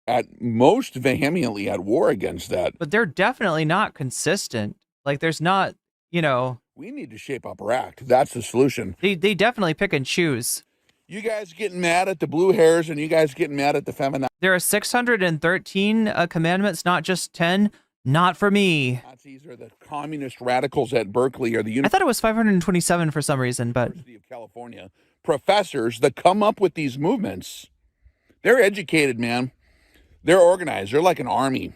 at most vehemently at war against that. But they're definitely not consistent. Like, there's not, you know... We need to shape up our act. That's the solution. They definitely pick and choose. You guys getting mad at the blue hairs and you guys getting mad at the feminine. There are 613 commandments, not just 10. Not for me. Nazis or the communist radicals at Berkeley or the I thought it was 527 for some reason, but... University of California. Professors that come up with these movements. They're educated, man. They're organized. They're like an army.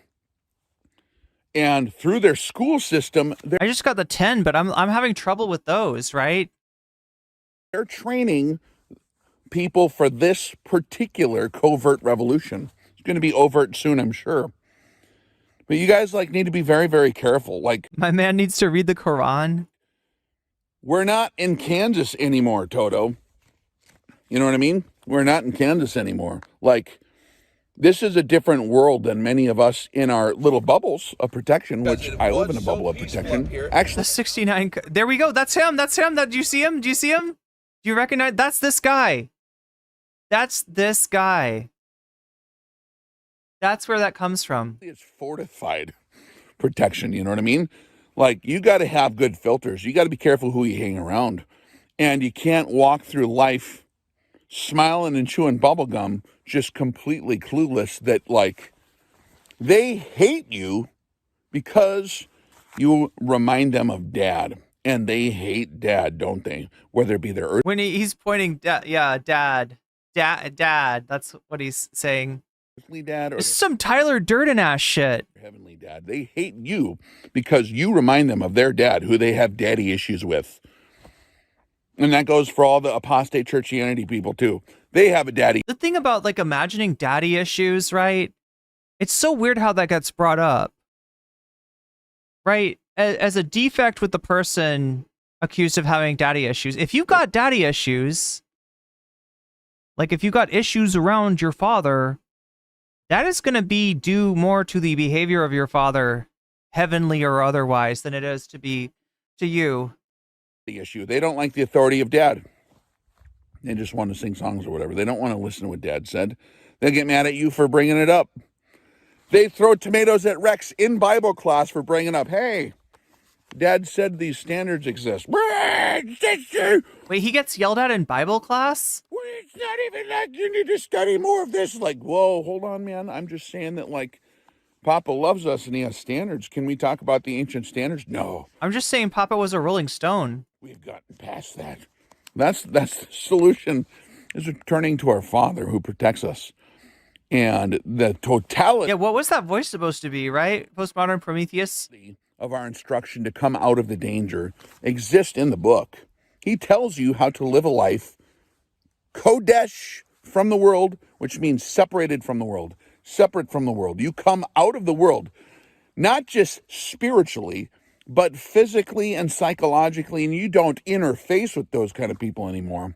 And through their school system, I just got the 10, but I'm having trouble with those, right? they're training people for this particular covert revolution. It's going to be overt soon, I'm sure. But you guys need to be very, very careful. My man needs to read the Quran. We're not in Kansas anymore, Toto. You know what I mean? We're not in Kansas anymore. This is a different world than many of us in our little bubbles of protection, which I live in a bubble of protection. Actually, The 69. There we go. That's him. That's him. Do you see him? Do you see him? Do you recognize? That's this guy. That's this guy. That's where that comes from. it's fortified protection. You know what I mean? You got to have good filters. You got to be careful who you hang around. And you can't walk through life smiling and chewing bubble gum, just completely clueless that they hate you because you remind them of dad. And they hate dad, don't they? Whether it be their earth. When he's pointing, yeah, dad. That's what he's saying. earthly dad or This is some Tyler Durden ass shit. their heavenly dad. They hate you because you remind them of their dad, who they have daddy issues with. And that goes for all the apostate churchianity people too. They have a daddy. The thing about like imagining daddy issues, right? It's so weird how that gets brought up, right? As a defect with the person accused of having daddy issues. If you've got daddy issues, like if you got issues around your father, that is going to be due more to the behavior of your father, heavenly or otherwise, than it is to be to you. The issue. They don't like the authority of dad. They just want to sing songs or whatever. They don't want to listen to what dad said. They'll get mad at you for bringing it up. They throw tomatoes at Rex in Bible class for bringing up, hey, dad said these standards exist. Wait, he gets yelled at in Bible class? It's not even like you need to study more of this. Like, whoa, hold on, man. I'm just saying that, like, Papa loves us and he has standards. Can we talk about the ancient standards? No. I'm just saying Papa was a Rolling Stone. We've gotten past that. That's the solution, is returning to our Father who protects us. And the totality Yeah, what was that voice supposed to be, right? Postmodern Prometheus? of our instruction to come out of the danger exists in the book. He tells you how to live a life kodesh from the world, which means separated from the world, separate from the world. You come out of the world, not just spiritually, but physically and psychologically, and you don't interface with those kind of people anymore.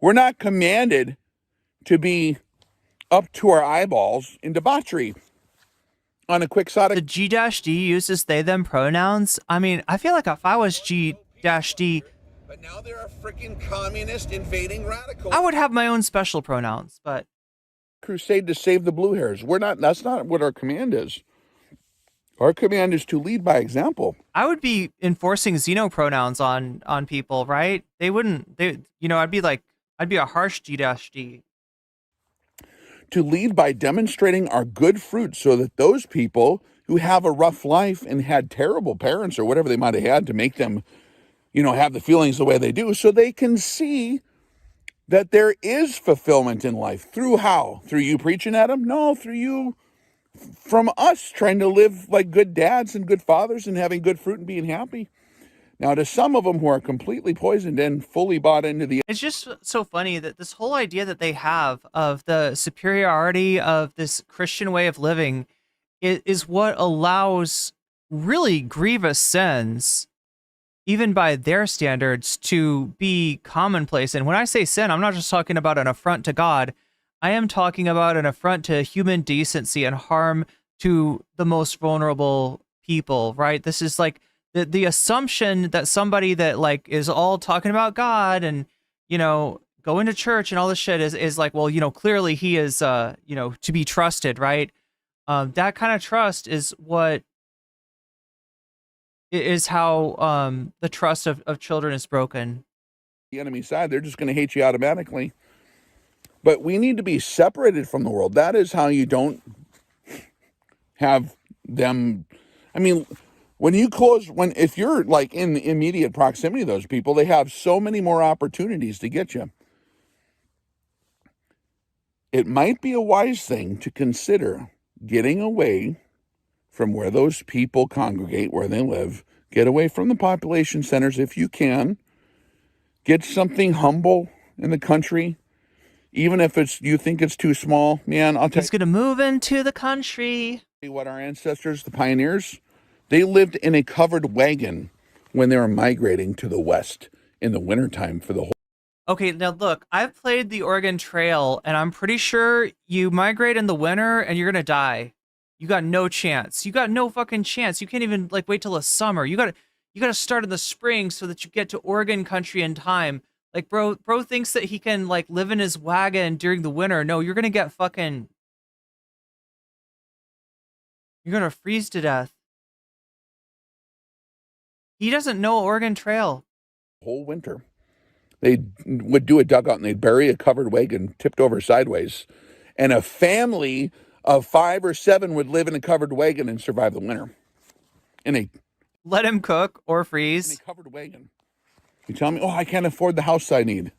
We're not commanded to be up to our eyeballs in debauchery on a quixotic. The G-D uses they, them pronouns. I mean, I feel like if I was G-D, But now there are freaking communist invading radicals. I would have my own special pronouns, but Crusade to save the blue hairs. That's not what our command is. Our command is to lead by example. I would be enforcing xeno pronouns on people, right? I'd be a harsh G-D. To lead by demonstrating our good fruit so that those people who have a rough life and had terrible parents or whatever they might have had to make them, have the feelings the way they do, so they can see that there is fulfillment in life. Through how? Through you preaching at them? No, through you, from us trying to live like good dads and good fathers and having good fruit and being happy. Now, to some of them who are completely poisoned and fully bought into the... It's just so funny that this whole idea that they have of the superiority of this Christian way of living is what allows really grievous sins, even by their standards, to be commonplace. And when I say sin, I'm not just talking about an affront to God. I am talking about an affront to human decency and harm to the most vulnerable people, right? This is like the assumption that somebody that like is all talking about God and, going to church and all this shit is like, well, clearly he is, to be trusted, right? That kind of trust is how the trust of children is broken. The enemy side, they're just going to hate you automatically. But we need to be separated from the world. That is how you don't have them. I mean, if you're like in the immediate proximity of those people, they have so many more opportunities to get you. It might be a wise thing to consider getting away from where those people congregate, where they live. Get away from the population centers if you can. Get something humble in the country. Even if you think it's too small, man, I'll tell you. He's going to move into the country. What our ancestors, the pioneers, they lived in a covered wagon when they were migrating to the west in the wintertime for the whole. Okay, now look, I've played the Oregon Trail, and I'm pretty sure you migrate in the winter and you're going to die. You got no chance. You got no fucking chance. You can't even like wait till the summer. You got to start in the spring so that you get to Oregon country in time. Like, bro thinks that he can, like, live in his wagon during the winter. No, you're gonna get fucking... You're gonna freeze to death. He doesn't know Oregon Trail. Whole winter. They would do a dugout and they'd bury a covered wagon tipped over sideways. And a family of 5 or 7 would live in a covered wagon and survive the winter. Let him cook or freeze. In a covered wagon. You tell me, I can't afford the house I need.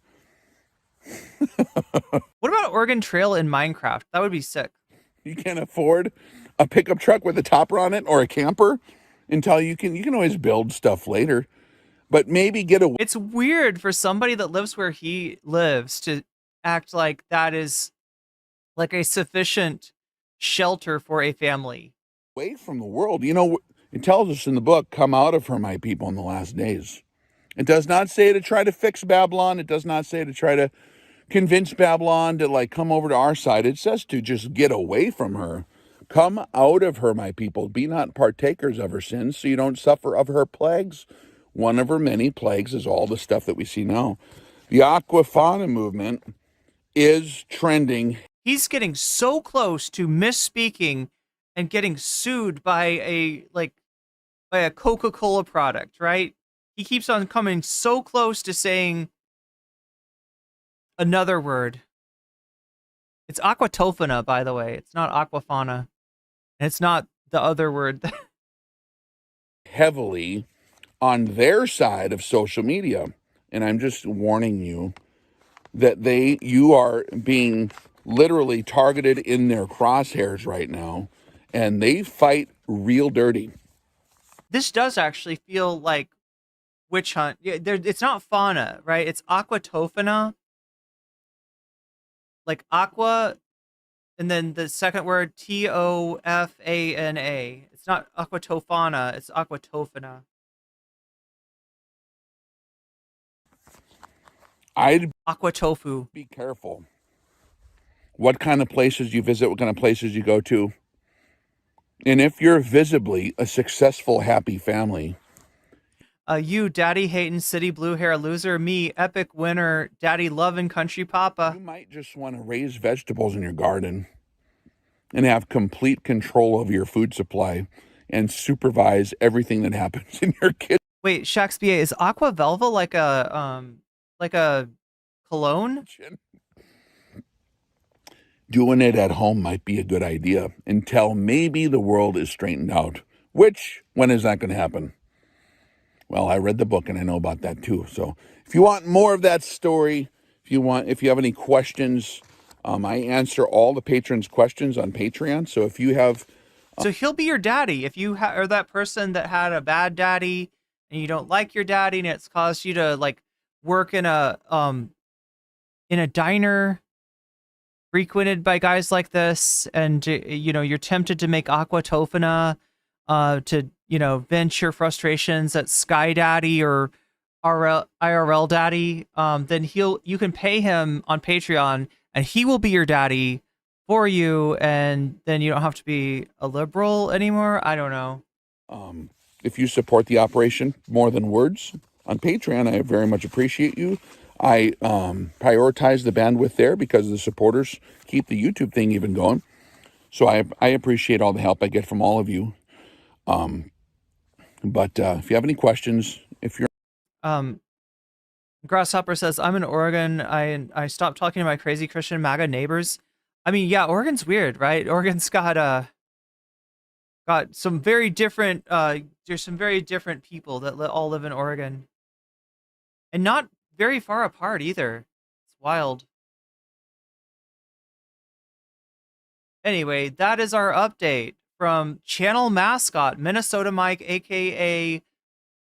What about Oregon Trail in Minecraft? That would be sick. You can't afford a pickup truck with a topper on it or a camper until you can always build stuff later. But maybe get away It's weird for somebody that lives where he lives to act like that is like a sufficient shelter for a family. from the world. You know, it tells us in the book, come out of her, my people, in the last days. It does not say to try to fix Babylon. It does not say to try to convince Babylon to like come over to our side. It says to just get away from her. Come out of her, my people. Be not partakers of her sins, so you don't suffer of her plagues. One of her many plagues is all the stuff that we see now. The Aquafana movement is trending. He's getting so close to misspeaking and getting sued by a Coca-Cola product, right? He keeps on coming so close to saying another word. It's aquatofana, by the way. It's not aquafana. And it's not the other word. Heavily on their side of social media. And I'm just warning you that you are being literally targeted in their crosshairs right now. And they fight real dirty. This does actually feel like witch hunt. Yeah, it's not fauna, right? It's aquatofana. Like aqua, and then the second word, Tofana. It's not aquatofana, it's aquatofana. I'd Aquatofu. be careful what kind of places you visit, what kind of places you go to. And if you're visibly a successful, happy family. You, daddy hating city blue hair loser. Me, epic winner, daddy loving country papa. You might just want to raise vegetables in your garden and have complete control of your food supply and supervise everything that happens in your kitchen. Wait, Shakespeare, is Aqua Velva like a cologne? Doing it at home might be a good idea until maybe the world is straightened out. When is that going to happen? Well, I read the book and I know about that too. So if you want more of that story, if you have any questions, I answer all the patrons' questions on Patreon. So if you have... So he'll be your daddy. If you are that person that had a bad daddy and you don't like your daddy and it's caused you to like work in a diner frequented by guys like this, and you're tempted to make aquatofana to vent your frustrations at Sky Daddy or IRL Daddy, then you can pay him on Patreon and he will be your daddy for you, and then you don't have to be a liberal anymore. I don't know. If you support the operation more than words on Patreon, I very much appreciate you. I prioritize the bandwidth there because the supporters keep the YouTube thing even going. So I appreciate all the help I get from all of you. But if you have any questions, if you're... Grasshopper says, I'm in Oregon. I stopped talking to my crazy Christian MAGA neighbors. I mean, yeah, Oregon's weird, right? Oregon's got some very different, there's some very different people that all live in Oregon. And not very far apart either. It's wild. Anyway, that is our update from Channel Mascot, Minnesota Mike, aka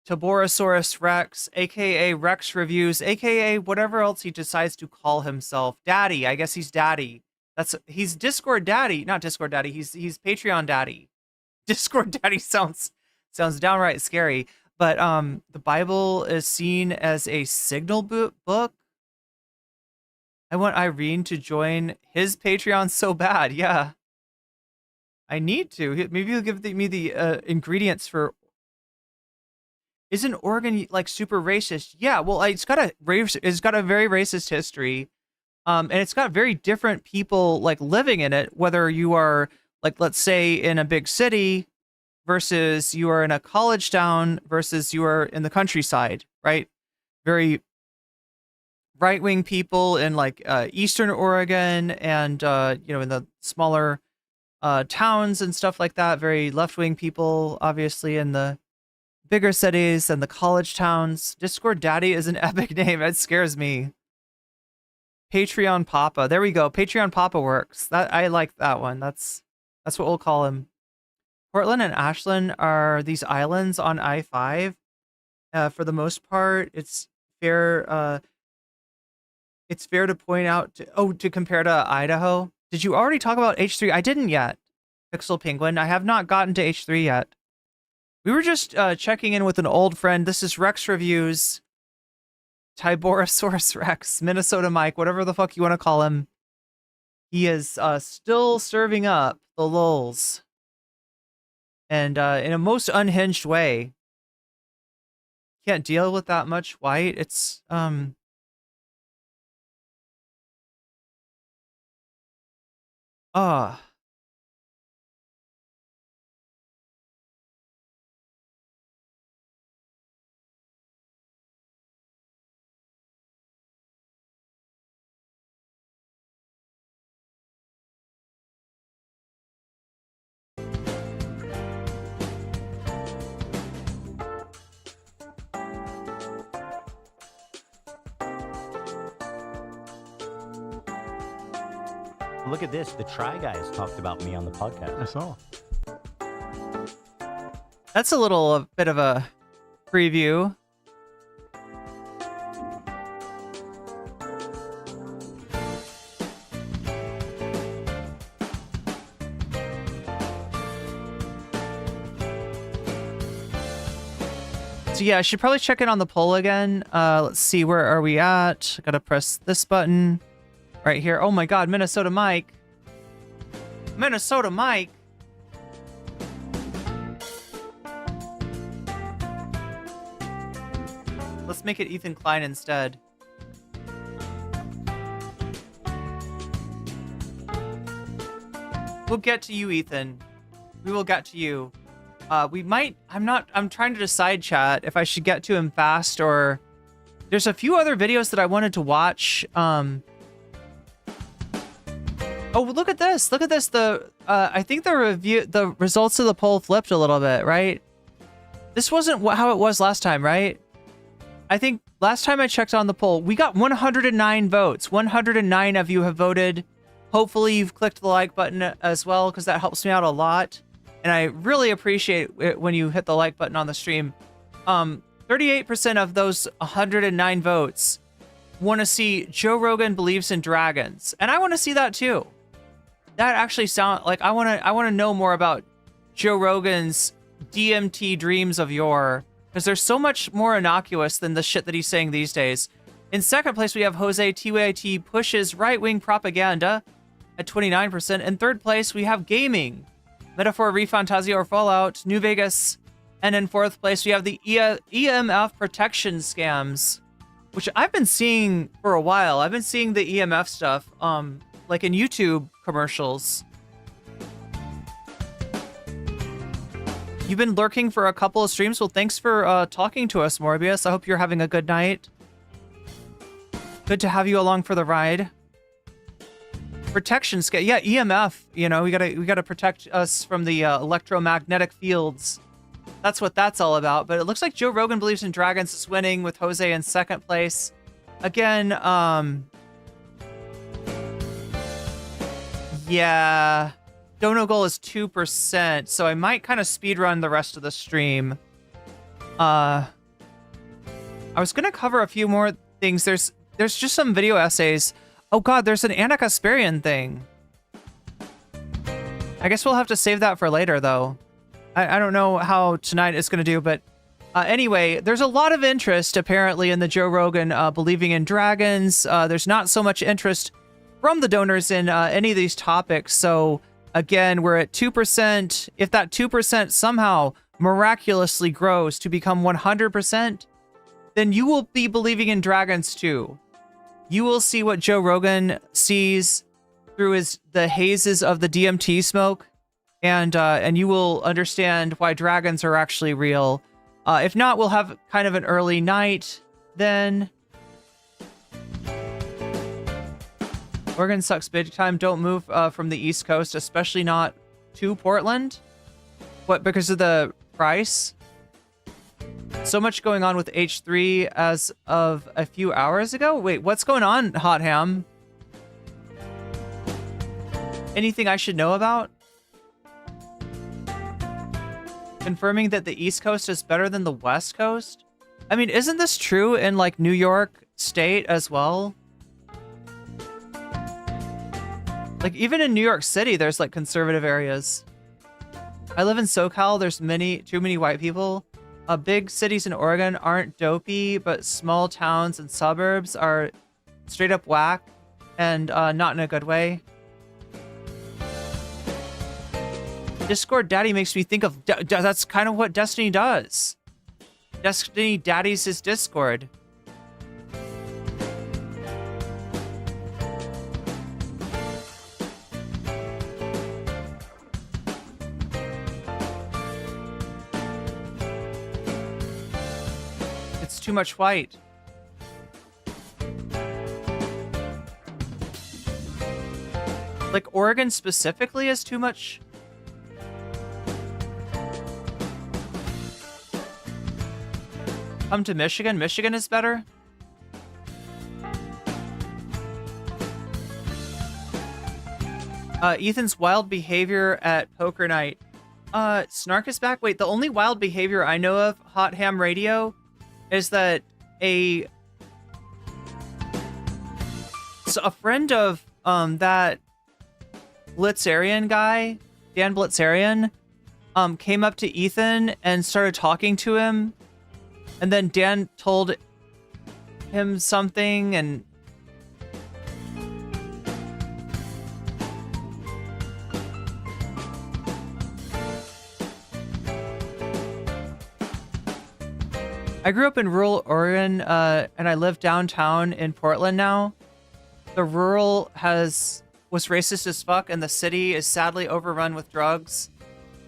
Taborosaurus Rex, aka Rex Reviews, aka whatever else he decides to call himself. Daddy, I guess he's Daddy. He's Discord Daddy, not Discord Daddy. He's Patreon Daddy. Discord Daddy sounds downright scary. But the Bible is seen as a signal book. I want Irene to join his Patreon so bad. Yeah, I need to. Maybe he'll give me the ingredients for. Isn't Oregon like super racist? Yeah, well, it's got a very racist history, and it's got very different people like living in it. Whether you are like, let's say, in a big city versus you are in a college town versus you are in the countryside, right? Very right-wing people in like Eastern Oregon and in the smaller towns and stuff like that. Very left-wing people, obviously, in the bigger cities and the college towns. Discord Daddy is an epic name. It scares me. Patreon Papa. There we go. Patreon Papa works. I like that one. That's That's what we'll call him. Portland and Ashland are these islands on I-5. For the most part, it's fair. It's fair to point out to compare to Idaho. Did you already talk about H3? I didn't yet. Pixel Penguin. I have not gotten to H3 yet. We were just checking in with an old friend. This is Rex Reviews. Tiborosaurus Rex, Minnesota Mike, whatever the fuck you want to call him. He is still serving up the lulz. And in a most unhinged way. Can't deal with that much white. It's ah. Look at this. The Try Guys talked about me on the podcast. I saw. That's a bit of a preview. So yeah, I should probably check in on the poll again. Let's see, where are we at? Gotta press this button right here. Oh my god, Minnesota Mike. Minnesota Mike. Let's make it Ethan Klein instead. We'll get to you, Ethan. We will get to you. We might... I'm trying to decide, chat, if I should get to him fast or... There's a few other videos that I wanted to watch. Oh, look at this. Look at this. I think the results of the poll flipped a little bit, right? This wasn't how it was last time, right? I think last time I checked on the poll, we got 109 votes. 109 of you have voted. Hopefully you've clicked the like button as well, because that helps me out a lot. And I really appreciate it when you hit the like button on the stream. 38% of those 109 votes want to see Joe Rogan believes in dragons. And I want to see that too. That actually sounds like I want to know more about Joe Rogan's DMT dreams of yore, because they're so much more innocuous than the shit that he's saying these days. In second place, we have Jose TYT pushes right-wing propaganda at 29%. In third place, we have gaming, Metaphor, Refantasia, or Fallout, New Vegas. And in fourth place, we have the EMF protection scams, which I've been seeing for a while. I've been seeing the EMF stuff, like in YouTube commercials. You've been lurking for a couple of streams. Well, thanks for talking to us, Morbius. I hope you're having a good night. Good to have you along for the ride. Protection scale, yeah, EMF. You know, we gotta protect us from the electromagnetic fields. That's what that's all about. But it looks like Joe Rogan believes in dragons is winning, with Jose in second place. Again, yeah. Dono goal is 2%, so I might kind of speedrun the rest of the stream. I was gonna cover a few more things. There's just some video essays. Oh god, there's an Anna Kasparian thing. I guess we'll have to save that for later, though. I don't know how tonight is gonna do, but anyway, there's a lot of interest apparently in the Joe Rogan believing in dragons. There's not so much interest from the donors in any of these topics, so again, we're at 2%. If that 2% somehow miraculously grows to become 100%, then you will be believing in dragons too. You will see what Joe Rogan sees through the hazes of the DMT smoke, and you will understand why dragons are actually real. If not, we'll have kind of an early night then. Oregon sucks big time. Don't move from the East Coast, especially not to Portland. What, because of the price? So much going on with H3 as of a few hours ago. Wait, what's going on, Hot Ham? Anything I should know about? confirming that the East Coast is better than the West Coast. I mean, isn't this true in like New York State as well? Like even in New York City, there's like conservative areas. I live in SoCal. There's too many white people. Big cities in Oregon aren't dopey, but small towns and suburbs are straight up whack, and not in a good way. Discord Daddy makes me think of that's kind of what Destiny does. Destiny daddies his Discord. It's too much white. Like Oregon specifically is too much. Come to Michigan. Michigan is better. Ethan's wild behavior at poker night. Snark is back. Wait, the only wild behavior I know of, Hot Ham Radio, is that a friend of that Blitzarian guy, Dan Blitzarian, came up to Ethan and started talking to him. And then Dan told him something, and I grew up in rural Oregon, and I live downtown in Portland now. The rural was racist as fuck, and the city is sadly overrun with drugs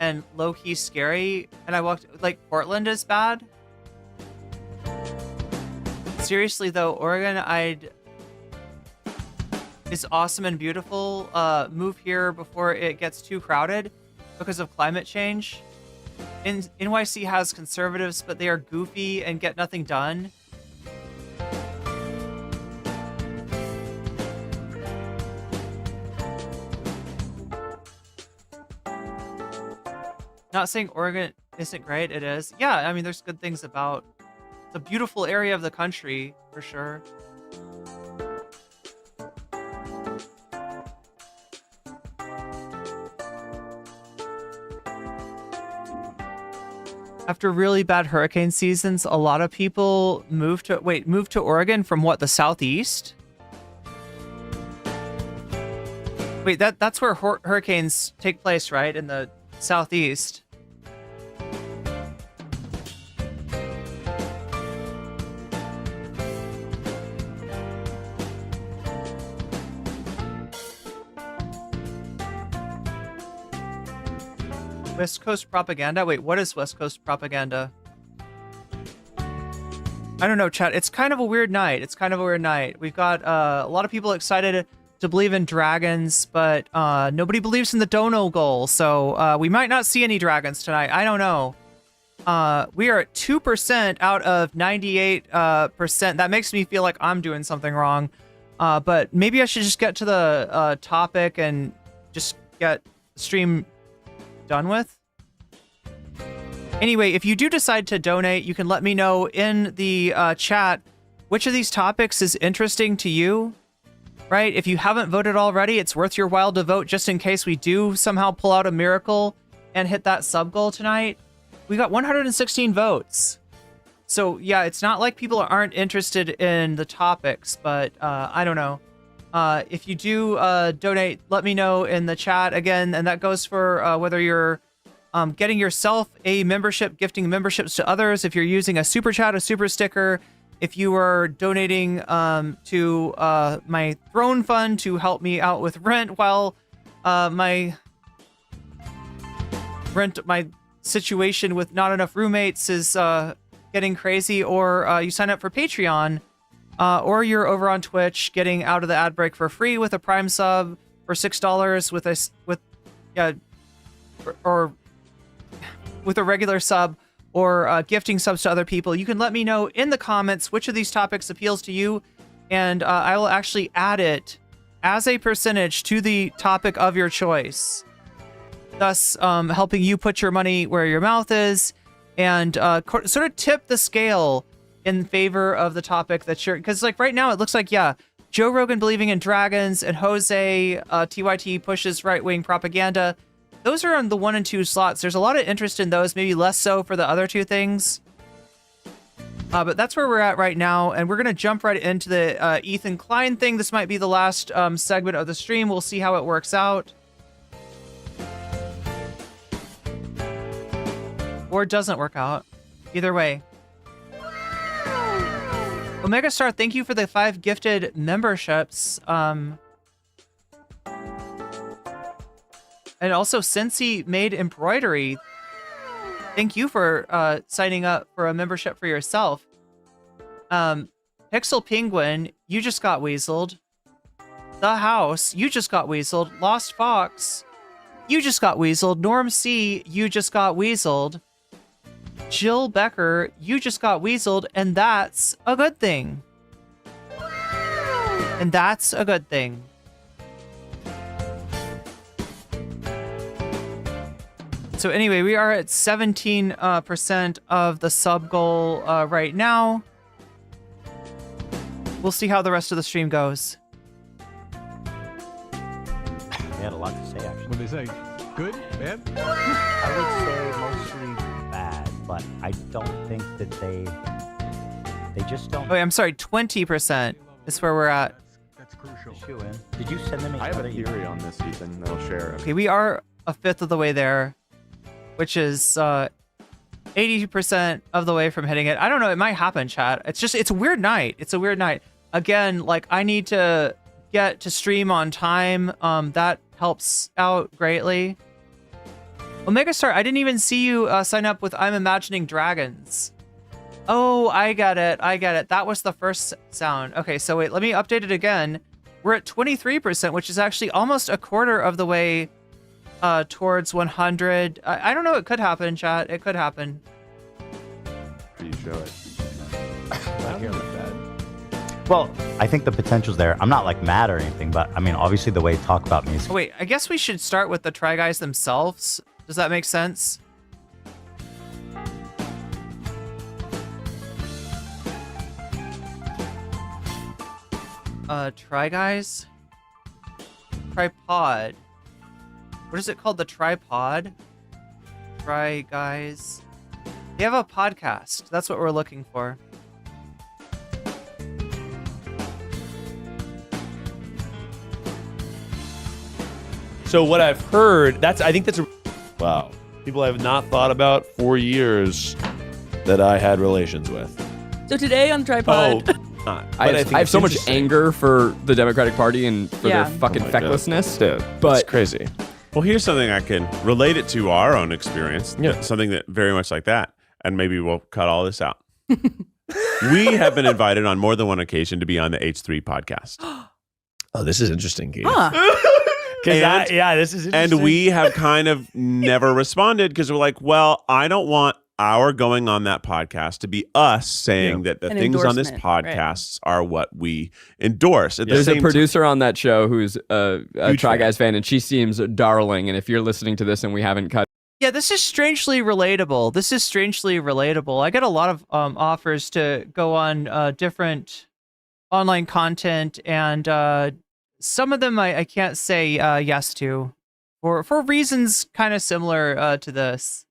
and low-key scary. And I walked, like, Portland is bad. Seriously though, Oregon is awesome and beautiful. Move here before it gets too crowded because of climate change. NYC has conservatives, but they are goofy and get nothing done. Not saying Oregon isn't great, it is. Yeah, I mean, there's good things about it's a beautiful area of the country, for sure. After really bad hurricane seasons, a lot of people moved to Oregon from what, the southeast? Wait, that's where hurricanes take place, right? In the southeast. West Coast propaganda? Wait, what is West Coast propaganda? I don't know, chat. It's kind of a weird night. We've got a lot of people excited to believe in dragons, but nobody believes in the dono goal, so we might not see any dragons tonight. I don't know. We are at 2% out of 98%. That makes me feel like I'm doing something wrong. But maybe I should just get to the topic and just get the stream done with. Anyway, if you do decide to donate, you can let me know in the chat which of these topics is interesting to you, right? If you haven't voted already, it's worth your while to vote just in case we do somehow pull out a miracle and hit that sub goal tonight. We got 116 votes. So yeah, it's not like people aren't interested in the topics, but I don't know. If you do donate, let me know in the chat again, and that goes for whether you're getting yourself a membership, gifting memberships to others, if you're using a super chat, a super sticker, if you are donating to my throne fund to help me out with rent while my situation with not enough roommates is getting crazy, or you sign up for Patreon. Or you're over on Twitch getting out of the ad break for free with a Prime sub for $6 or with a regular sub, or gifting subs to other people. You can let me know in the comments which of these topics appeals to you, and I will actually add it as a percentage to the topic of your choice. thus helping you put your money where your mouth is, and sort of tip the scale in favor of the topic that you're, because like right now it looks like, yeah, Joe Rogan believing in dragons and Jose TYT pushes right-wing propaganda. Those are on the 1 and 2 slots. There's a lot of interest in those, maybe less so for the other two things. But that's where we're at right now, and we're going to jump right into the Ethan Klein thing. This might be the last segment of the stream. We'll see how it works out. Or it doesn't work out. Either way. Omega Star, thank you for the 5 gifted memberships. And also, Cincy Made Embroidery, thank you for signing up for a membership for yourself. Pixel Penguin, you just got weaseled. The House, you just got weaseled. Lost Fox, you just got weaseled. Norm C, you just got weaseled. Jill Becker, you just got weaseled, and that's a good thing. And that's a good thing. So anyway, we are at 17% of the sub goal right now. We'll see how the rest of the stream goes. They had a lot to say, actually. What do they say? Good? Bad? I would say mostly bad, but I don't think that they just don't. Oh, wait, I'm sorry, 20% is where we're at. That's crucial. Shoe in. Did you send them a I have a Twitter? theory on this, Ethan, that I'll share. Okay, we are a fifth of the way there, which is 80% of the way from hitting it. I don't know, it might happen, chat. It's a weird night. It's a weird night. Again, like, I need to get to stream on time. That helps out greatly. Omega Star, I didn't even see you sign up with I'm Imagining Dragons. Oh, I get it. I get it. That was the first sound. Okay, so wait, let me update it again. We're at 23%, which is actually almost a quarter of the way towards 100. I don't know. It could happen, chat. It could happen. You show it. Not really bad. Well, I think the potential's there. I'm not like mad or anything, but I mean, obviously the way you talk about me is. Oh, wait, I guess we should start with the Try Guys themselves. Does that make sense? Try Guys? Tripod. What is it called? The tripod? Try Guys. They have a podcast. That's what we're looking for. So what I've heard, I think that's a wow. People I have not thought about for years that I had relations with. So today on Tripod. Not. I think have it's so much interesting. anger for the Democratic Party and for Yeah. their fucking Oh my fecklessness. God. Dude, but it's crazy. Well, here's something I can relate it to our own experience. Yeah. Something that very much like that. And maybe we'll cut all this out. We have been invited on more than one occasion to be on the H3 podcast. Oh, this is interesting, Keith. Huh. Yeah, this is interesting. And we have kind of never responded because we're like, well, I don't want our going on that podcast to be us saying that the An things on this endorsement, right. podcasts are what we endorse. At the there's a same producer on that show who's a Huge Try fan. Guys fan, and she seems darling. And if you're listening to this and we haven't cut, Yeah, this is strangely relatable. This is strangely relatable. I get a lot of offers to go on different online content, and some of them I can't say yes to for reasons kind of similar to this.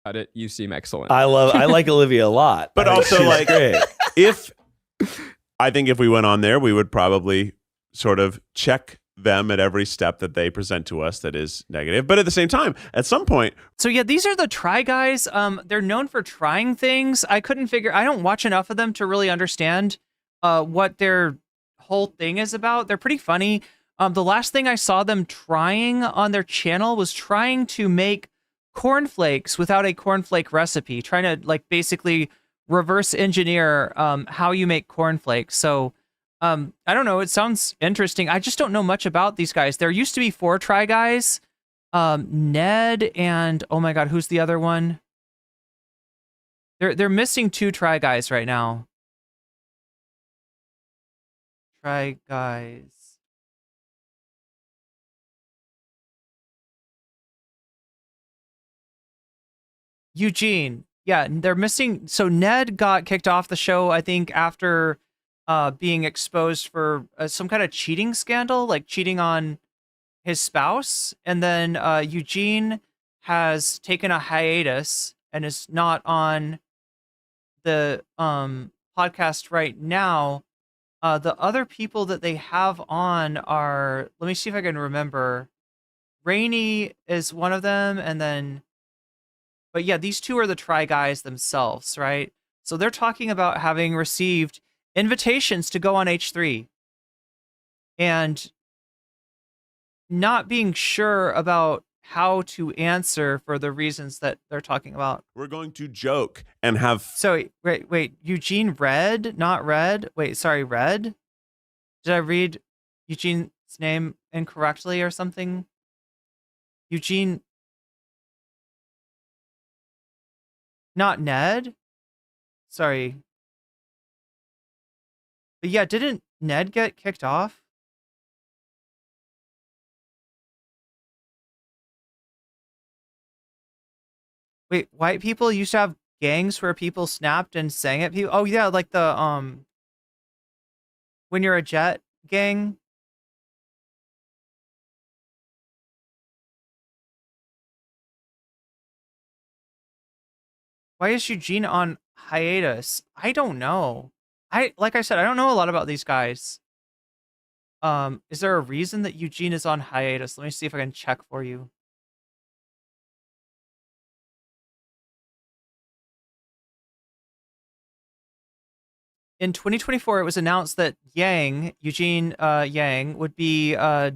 cut it, you seem excellent. I like Olivia a lot. But I think also, she's like, great. I think if we went on there, we would probably sort of check them at every step that they present to us that is negative. But at the same time, at some point, So yeah, these are the Try Guys. They're known for trying things. I don't watch enough of them to really understand what their whole thing is about. They're pretty funny. The last thing I saw them trying on their channel was trying to make cornflakes without a cornflake recipe, trying to like basically reverse engineer how you make cornflakes. So I don't know, it sounds interesting. I just don't know much about these guys. There used to be 4 Try Guys, Ned, and oh my god, who's the other one? They're missing 2 Try Guys right now. Try Guys. Eugene. Yeah, they're missing. So Ned got kicked off the show, I think, after being exposed for some kind of cheating scandal, like cheating on his spouse. And then Eugene has taken a hiatus and is not on the podcast right now. The other people that they have on are, let me see if I can remember. Rainey is one of them, and then, but yeah, these two are the Try Guys themselves, right? So they're talking about having received invitations to go on H3 and not being sure about how to answer for the reasons that they're talking about. We're going to joke and have. So wait, Eugene Red, not Red. Wait, sorry, Red. Did I read Eugene's name incorrectly or something? Eugene, not Ned. Sorry. But yeah, didn't Ned get kicked off? Wait, white people used to have gangs where people snapped and sang at people? Oh yeah, like the When You're a Jet gang. Why is Eugene on hiatus? I don't know. Like I said, I don't know a lot about these guys. Is there a reason that Eugene is on hiatus? Let me see if I can check for you. In 2024, it was announced that Eugene Yang, would be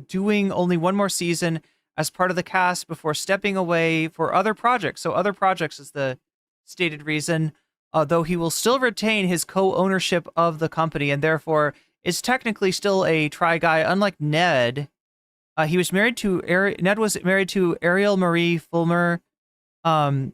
doing only one more season as part of the cast before stepping away for other projects. So other projects is the stated reason, though he will still retain his co-ownership of the company and therefore is technically still a Try Guy, unlike Ned. Ned was married to Ariel Marie Fulmer, an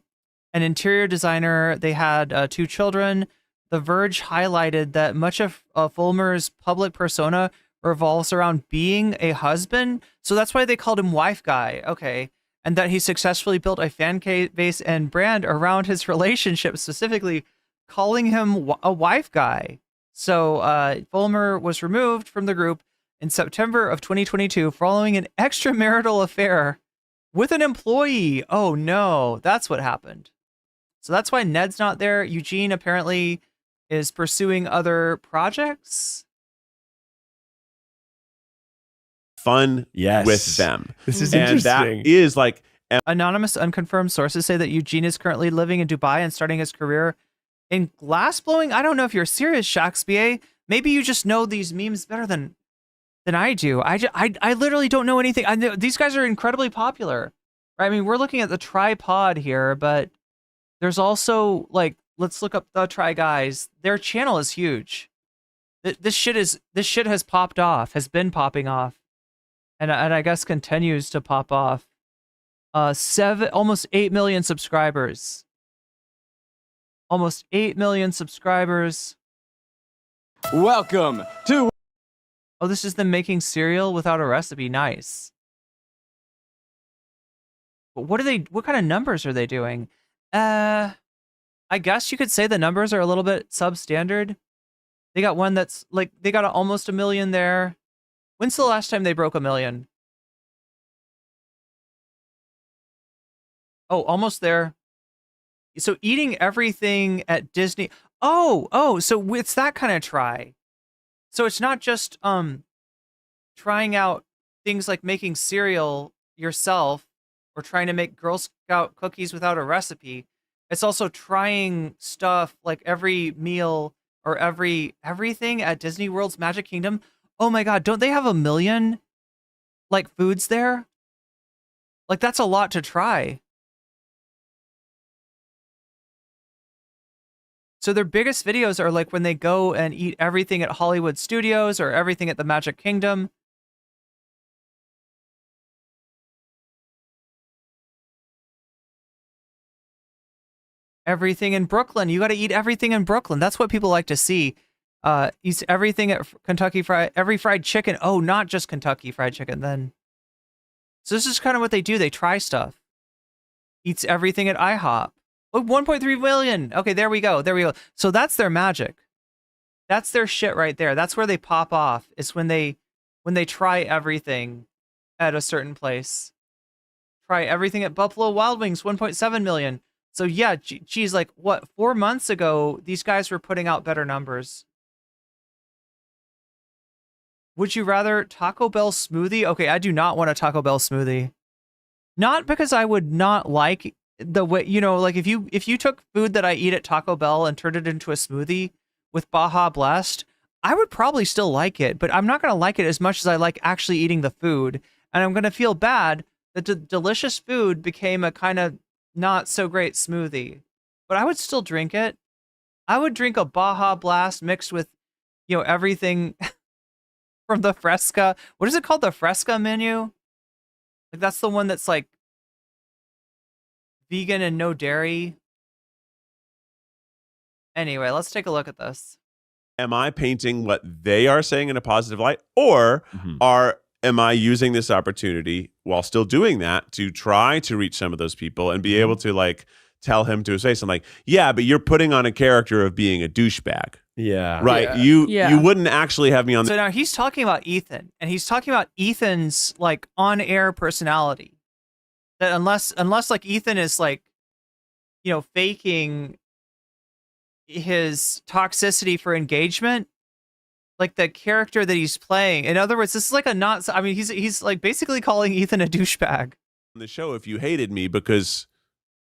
interior designer. They had 2 children. The Verge highlighted that much of Fulmer's public persona revolves around being a husband. So that's why they called him Wife Guy. Okay. And that he successfully built a fan base and brand around his relationship, specifically calling him a wife guy. So Fulmer was removed from the group in September of 2022 following an extramarital affair with an employee. Oh no, that's what happened. So that's why Ned's not there. Eugene apparently is pursuing other projects. Fun Yes. with them. This is and interesting. that is like Anonymous, unconfirmed sources say that Eugene is currently living in Dubai and starting his career in glass blowing. I don't know if you're serious, Shaxby. Maybe you just know these memes better than I do. I literally don't know anything. I know these guys are incredibly popular. Right? I mean, we're looking at the tripod here, but there's also like, let's look up the Try Guys. Their channel is huge. This shit has popped off, has been popping off, and I guess continues to pop off. Almost 8 million subscribers. Almost 8 million subscribers. Welcome to. Oh, this is them making cereal without a recipe. Nice. But what kind of numbers are they doing? I guess you could say the numbers are a little bit substandard. They got one that's like, they got almost 1 million there. When's the last time they broke 1 million? Oh, almost there. So eating everything at Disney. Oh, so it's that kind of try. So it's not just trying out things like making cereal yourself or trying to make Girl Scout cookies without a recipe. It's also trying stuff like every meal or everything at Disney World's Magic Kingdom. Oh my God, don't they have 1 million like foods there? Like that's a lot to try. So their biggest videos are like when they go and eat everything at Hollywood Studios or everything at the Magic Kingdom. Everything in Brooklyn. You got to eat everything in Brooklyn. That's what people like to see. Eats everything at every fried chicken. Oh, not just Kentucky Fried Chicken then. So this is kind of what they do. They try stuff. Eats everything at IHOP. Oh, 1.3 million. Okay, there we go. There we go. So that's their magic. That's their shit right there. That's where they pop off. It's when they try everything at a certain place. Try everything at Buffalo Wild Wings, 1.7 million. So yeah, geez, like what, 4 months ago, these guys were putting out better numbers. Would you rather Taco Bell smoothie? Okay, I do not want a Taco Bell smoothie. Not because I would not like the way, you know, like if you took food that I eat at Taco Bell and turned it into a smoothie with Baja Blast, I would probably still like it, but I'm not going to like it as much as I like actually eating the food. And I'm going to feel bad that the delicious food became a kind of not so great smoothie. But I would still drink it. I would drink a Baja Blast mixed with, you know, everything from the Fresca. What is it called? The Fresca menu? Like that's the one that's like vegan and no dairy. Anyway, let's take a look at this. Am I painting what they are saying in a positive light, or am I using this opportunity while still doing that to try to reach some of those people and be able to like tell him to say something like, yeah, but you're putting on a character of being a douchebag. Yeah. Right. Yeah. You wouldn't actually have me on So now he's talking about Ethan, and he's talking about Ethan's like on-air personality. That unless like Ethan is like, you know, faking his toxicity for engagement, like the character that he's playing. In other words, this is like a not. I mean, he's like basically calling Ethan a douchebag. on the show if you hated me, because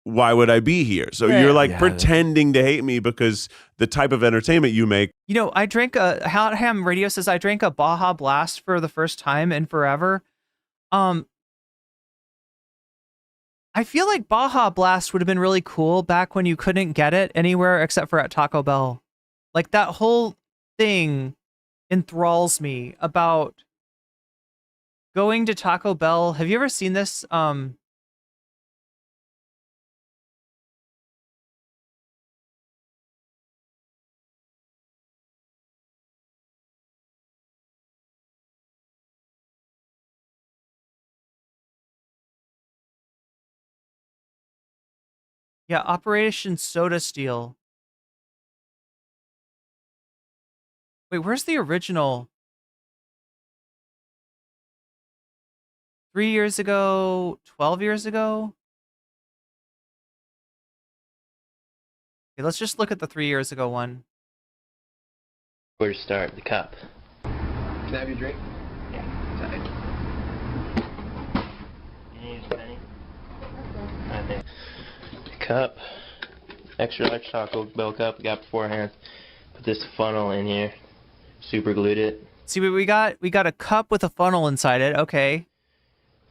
why would I be here? So Yeah. you're like pretending to hate me because the type of entertainment you make. You know, I drank Ham Radio says I drank a Baja Blast for the first time in forever. I feel like Baja Blast would have been really cool back when you couldn't get it anywhere except for at Taco Bell. Like that whole thing enthralls me about going to Taco Bell. Have you ever seen this? Yeah, Operation Soda Steel. Wait, where's the original? 3 years ago, 12 years ago? Okay, let's just look at the 3 years ago one. Where to start? The cup. Can I have your drink? Yeah. You need a penny? I think. The cup. Extra large Taco Bell cup we got beforehand. Put this funnel in here. Super glued it. See what we got? We got a cup with a funnel inside it. Okay.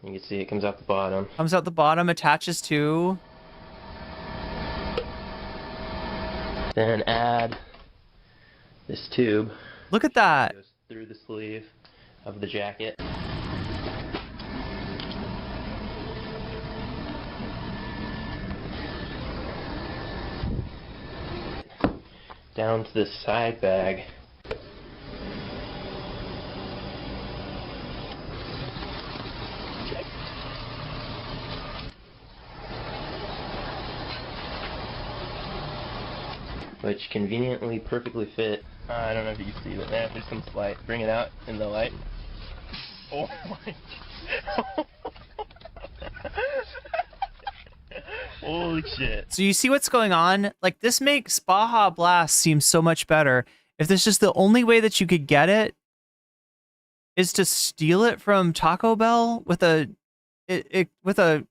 You can see it comes out the bottom. Comes out the bottom, attaches to. Then add this tube. Look at that. Goes through the sleeve of the jacket. Down to the side bag. Which conveniently perfectly fit. I don't know if you can see, but man, there's some light. Bring it out in the light. Oh my. Holy shit. So you see what's going on? Like this makes Baja Blast seem so much better. If this is the only way that you could get it is to steal it from Taco Bell with a with a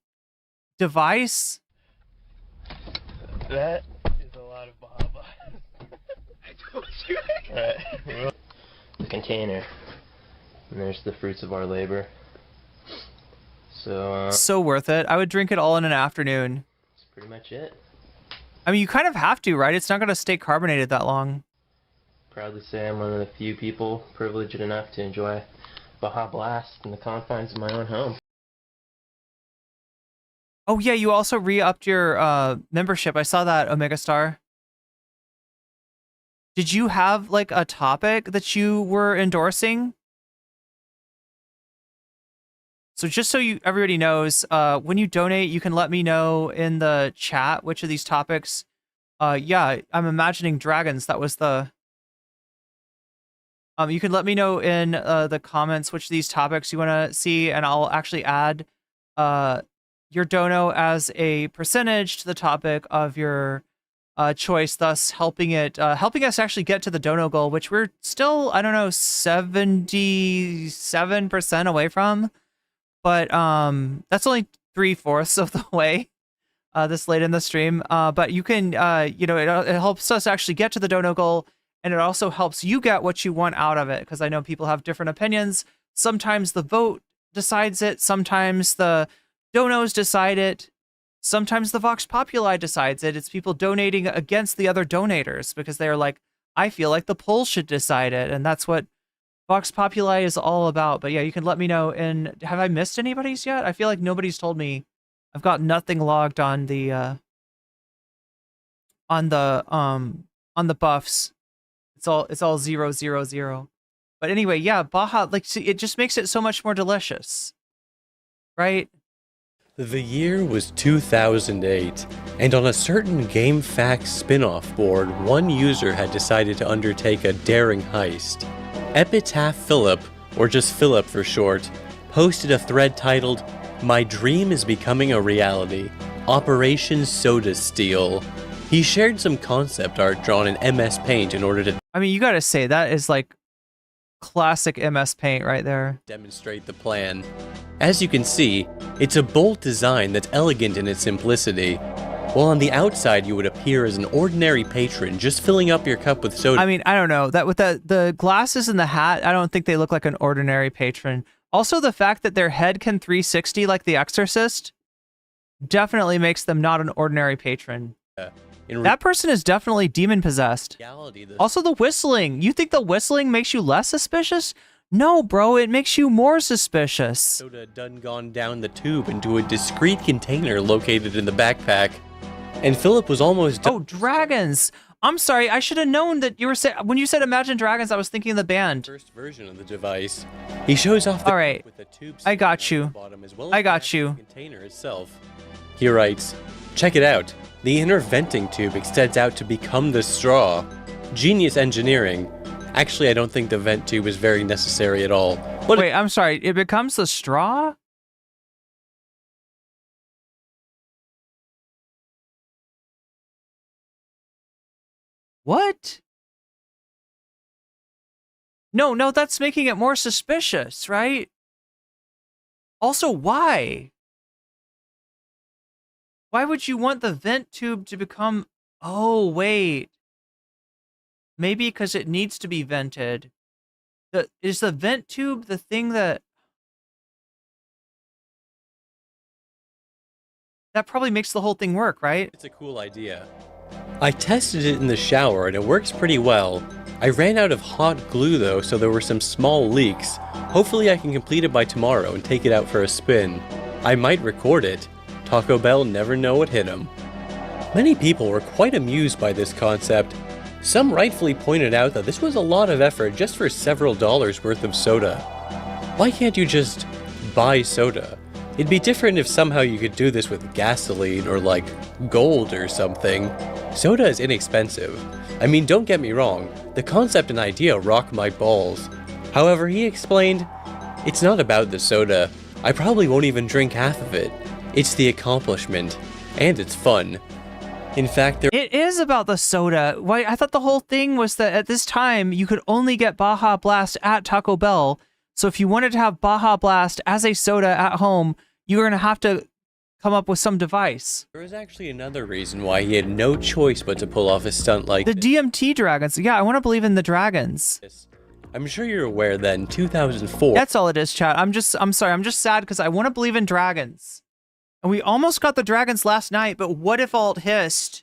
device. That is a lot of Baja Blast. I told you. Alright. The container. And there's the fruits of our labor. So So worth it. I would drink it all in an afternoon. that's pretty much it. I mean, you kind of have to, right? It's not going to stay carbonated that long. Proudly say I'm one of the few people privileged enough to enjoy Baja Blast in the confines of my own home. Oh yeah, you also re-upped your membership. I saw that, Omega Star. Did you have like a topic that you were endorsing? So just so everybody knows, when you donate, you can let me know in the chat which of these topics. Yeah, I'm imagining dragons. That was the. You can let me know in the comments which of these topics you want to see, and I'll actually add your dono as a percentage to the topic of your choice, thus helping us actually get to the dono goal, which we're still, I don't know, 77% away from. But that's only 3/4 of the way this late in the stream. But you can, it helps us actually get to the dono goal, and it also helps you get what you want out of it, because I know people have different opinions. Sometimes the vote decides it. Sometimes the donos decide it. Sometimes the Vox Populi decides it. It's people donating against the other donators because they're like, I feel like the poll should decide it, and that's what Vox Populi is all about. But yeah, you can let me know. And have I missed anybody's yet? I feel like nobody's told me. I've got nothing logged on the buffs. It's all 0, 0, 0. But anyway, yeah, Baja, like, see, it just makes it so much more delicious, right? The year was 2008, and on a certain GameFAQs spin-off board, one user had decided to undertake a daring heist. Epitaph Philip, or just Philip for short, posted a thread titled, "My dream is becoming a reality. Operation Soda Steal." He shared some concept art drawn in MS Paint in order to you gotta say, that is like classic MS Paint right there. Demonstrate the plan. As you can see, it's a bold design that's elegant in its simplicity. While on the outside you would appear as an ordinary patron just filling up your cup with soda. I don't know. That with the glasses and the hat, I don't think they look like an ordinary patron. Also, the fact that their head can 360 like the Exorcist definitely makes them not an ordinary patron. That person is definitely demon possessed. Also, the whistling. You think the whistling makes you less suspicious? No, bro, it makes you more suspicious. Soda done gone down the tube into a discreet container located in the backpack. And Philip was almost done. Oh, dragons! I'm sorry, I should have known that you were when you said Imagine Dragons, I was thinking of the band. First version of the device. He shows off the Alright, with the tube I got you. I got you. Container itself. He writes, "Check it out. The inner venting tube extends out to become the straw. Genius engineering. Actually, I don't think the vent tube is very necessary at all." Wait, I'm sorry, it becomes the straw? What? No, that's making it more suspicious, right? Also, why? Why would you want the vent tube to become... Oh, wait. Maybe because it needs to be vented. Is the vent tube the thing that... That probably makes the whole thing work, right? It's a cool idea. I tested it in the shower and it works pretty well. I ran out of hot glue though, so there were some small leaks. Hopefully I can complete it by tomorrow and take it out for a spin. I might record it. Taco Bell never know what hit him. Many people were quite amused by this concept. Some rightfully pointed out that this was a lot of effort just for several dollars worth of soda. Why can't you just buy soda? It'd be different if somehow you could do this with gasoline or like gold or something. Soda is inexpensive. I mean, don't get me wrong, the concept and idea rock my balls. However, he explained, it's not about the soda. I probably won't even drink half of it. It's the accomplishment, and it's fun. In fact, it is about the soda. Why? I thought the whole thing was that at this time you could only get Baja Blast at Taco Bell. So if you wanted to have Baja Blast as a soda at home, you were going to have to come up with some device. There was actually another reason why he had no choice but to pull off a stunt like the DMT dragons. Yeah, I want to believe in the dragons. I'm sure you're aware that in 2004... That's all it is, chat. I'm sorry. I'm just sad because I want to believe in dragons. And we almost got the dragons last night, but What If Alt Hist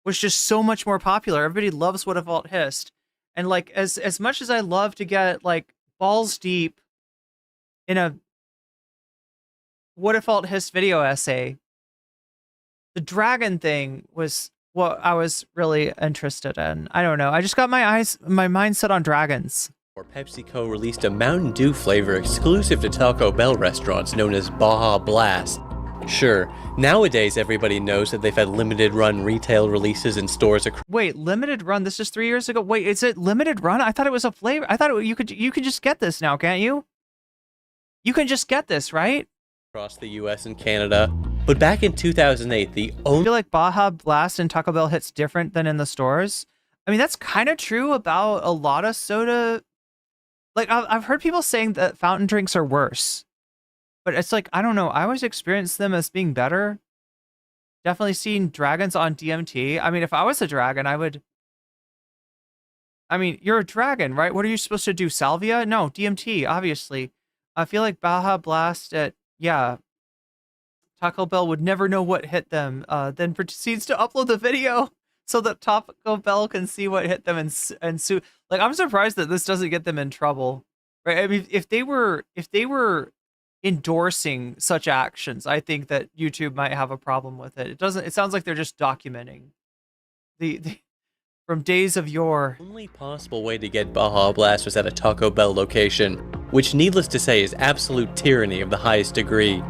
was just so much more popular. Everybody loves What If Alt Hist. And like, as much as I love to get like balls deep in a What If Alt Hist video essay, the dragon thing was what I was really interested in. I don't know. I just got my mind set on dragons. More PepsiCo released a Mountain Dew flavor exclusive to Taco Bell restaurants known as Baja Blast. Sure, nowadays everybody knows that they've had limited run retail releases in stores across. Wait, limited run? This is 3 years ago. Wait, is it limited run? I thought it was a flavor. I thought you could just get this now, can't you? You can just get this, right? Across the US and Canada. But back in 2008, the only... I feel like Baja Blast and Taco Bell hits different than in the stores. I mean, that's kind of true about a lot of soda. Like, I've heard people saying that fountain drinks are worse. But it's like, I don't know. I always experience them as being better. Definitely seen dragons on DMT. I mean, if I was a dragon, I would... I mean, you're a dragon, right? What are you supposed to do? Salvia? No, DMT, obviously. I feel like Baja Blast at... Yeah. Taco Bell would never know what hit them. Then proceeds to upload the video so that Taco Bell can see what hit them and sue. Like, I'm surprised that this doesn't get them in trouble. Right? I mean, if they were endorsing such actions, I think that YouTube might have a problem with it. It sounds like they're just documenting the from days of yore. The only possible way to get Baja Blast was at a Taco Bell location, which needless to say is absolute tyranny of the highest degree.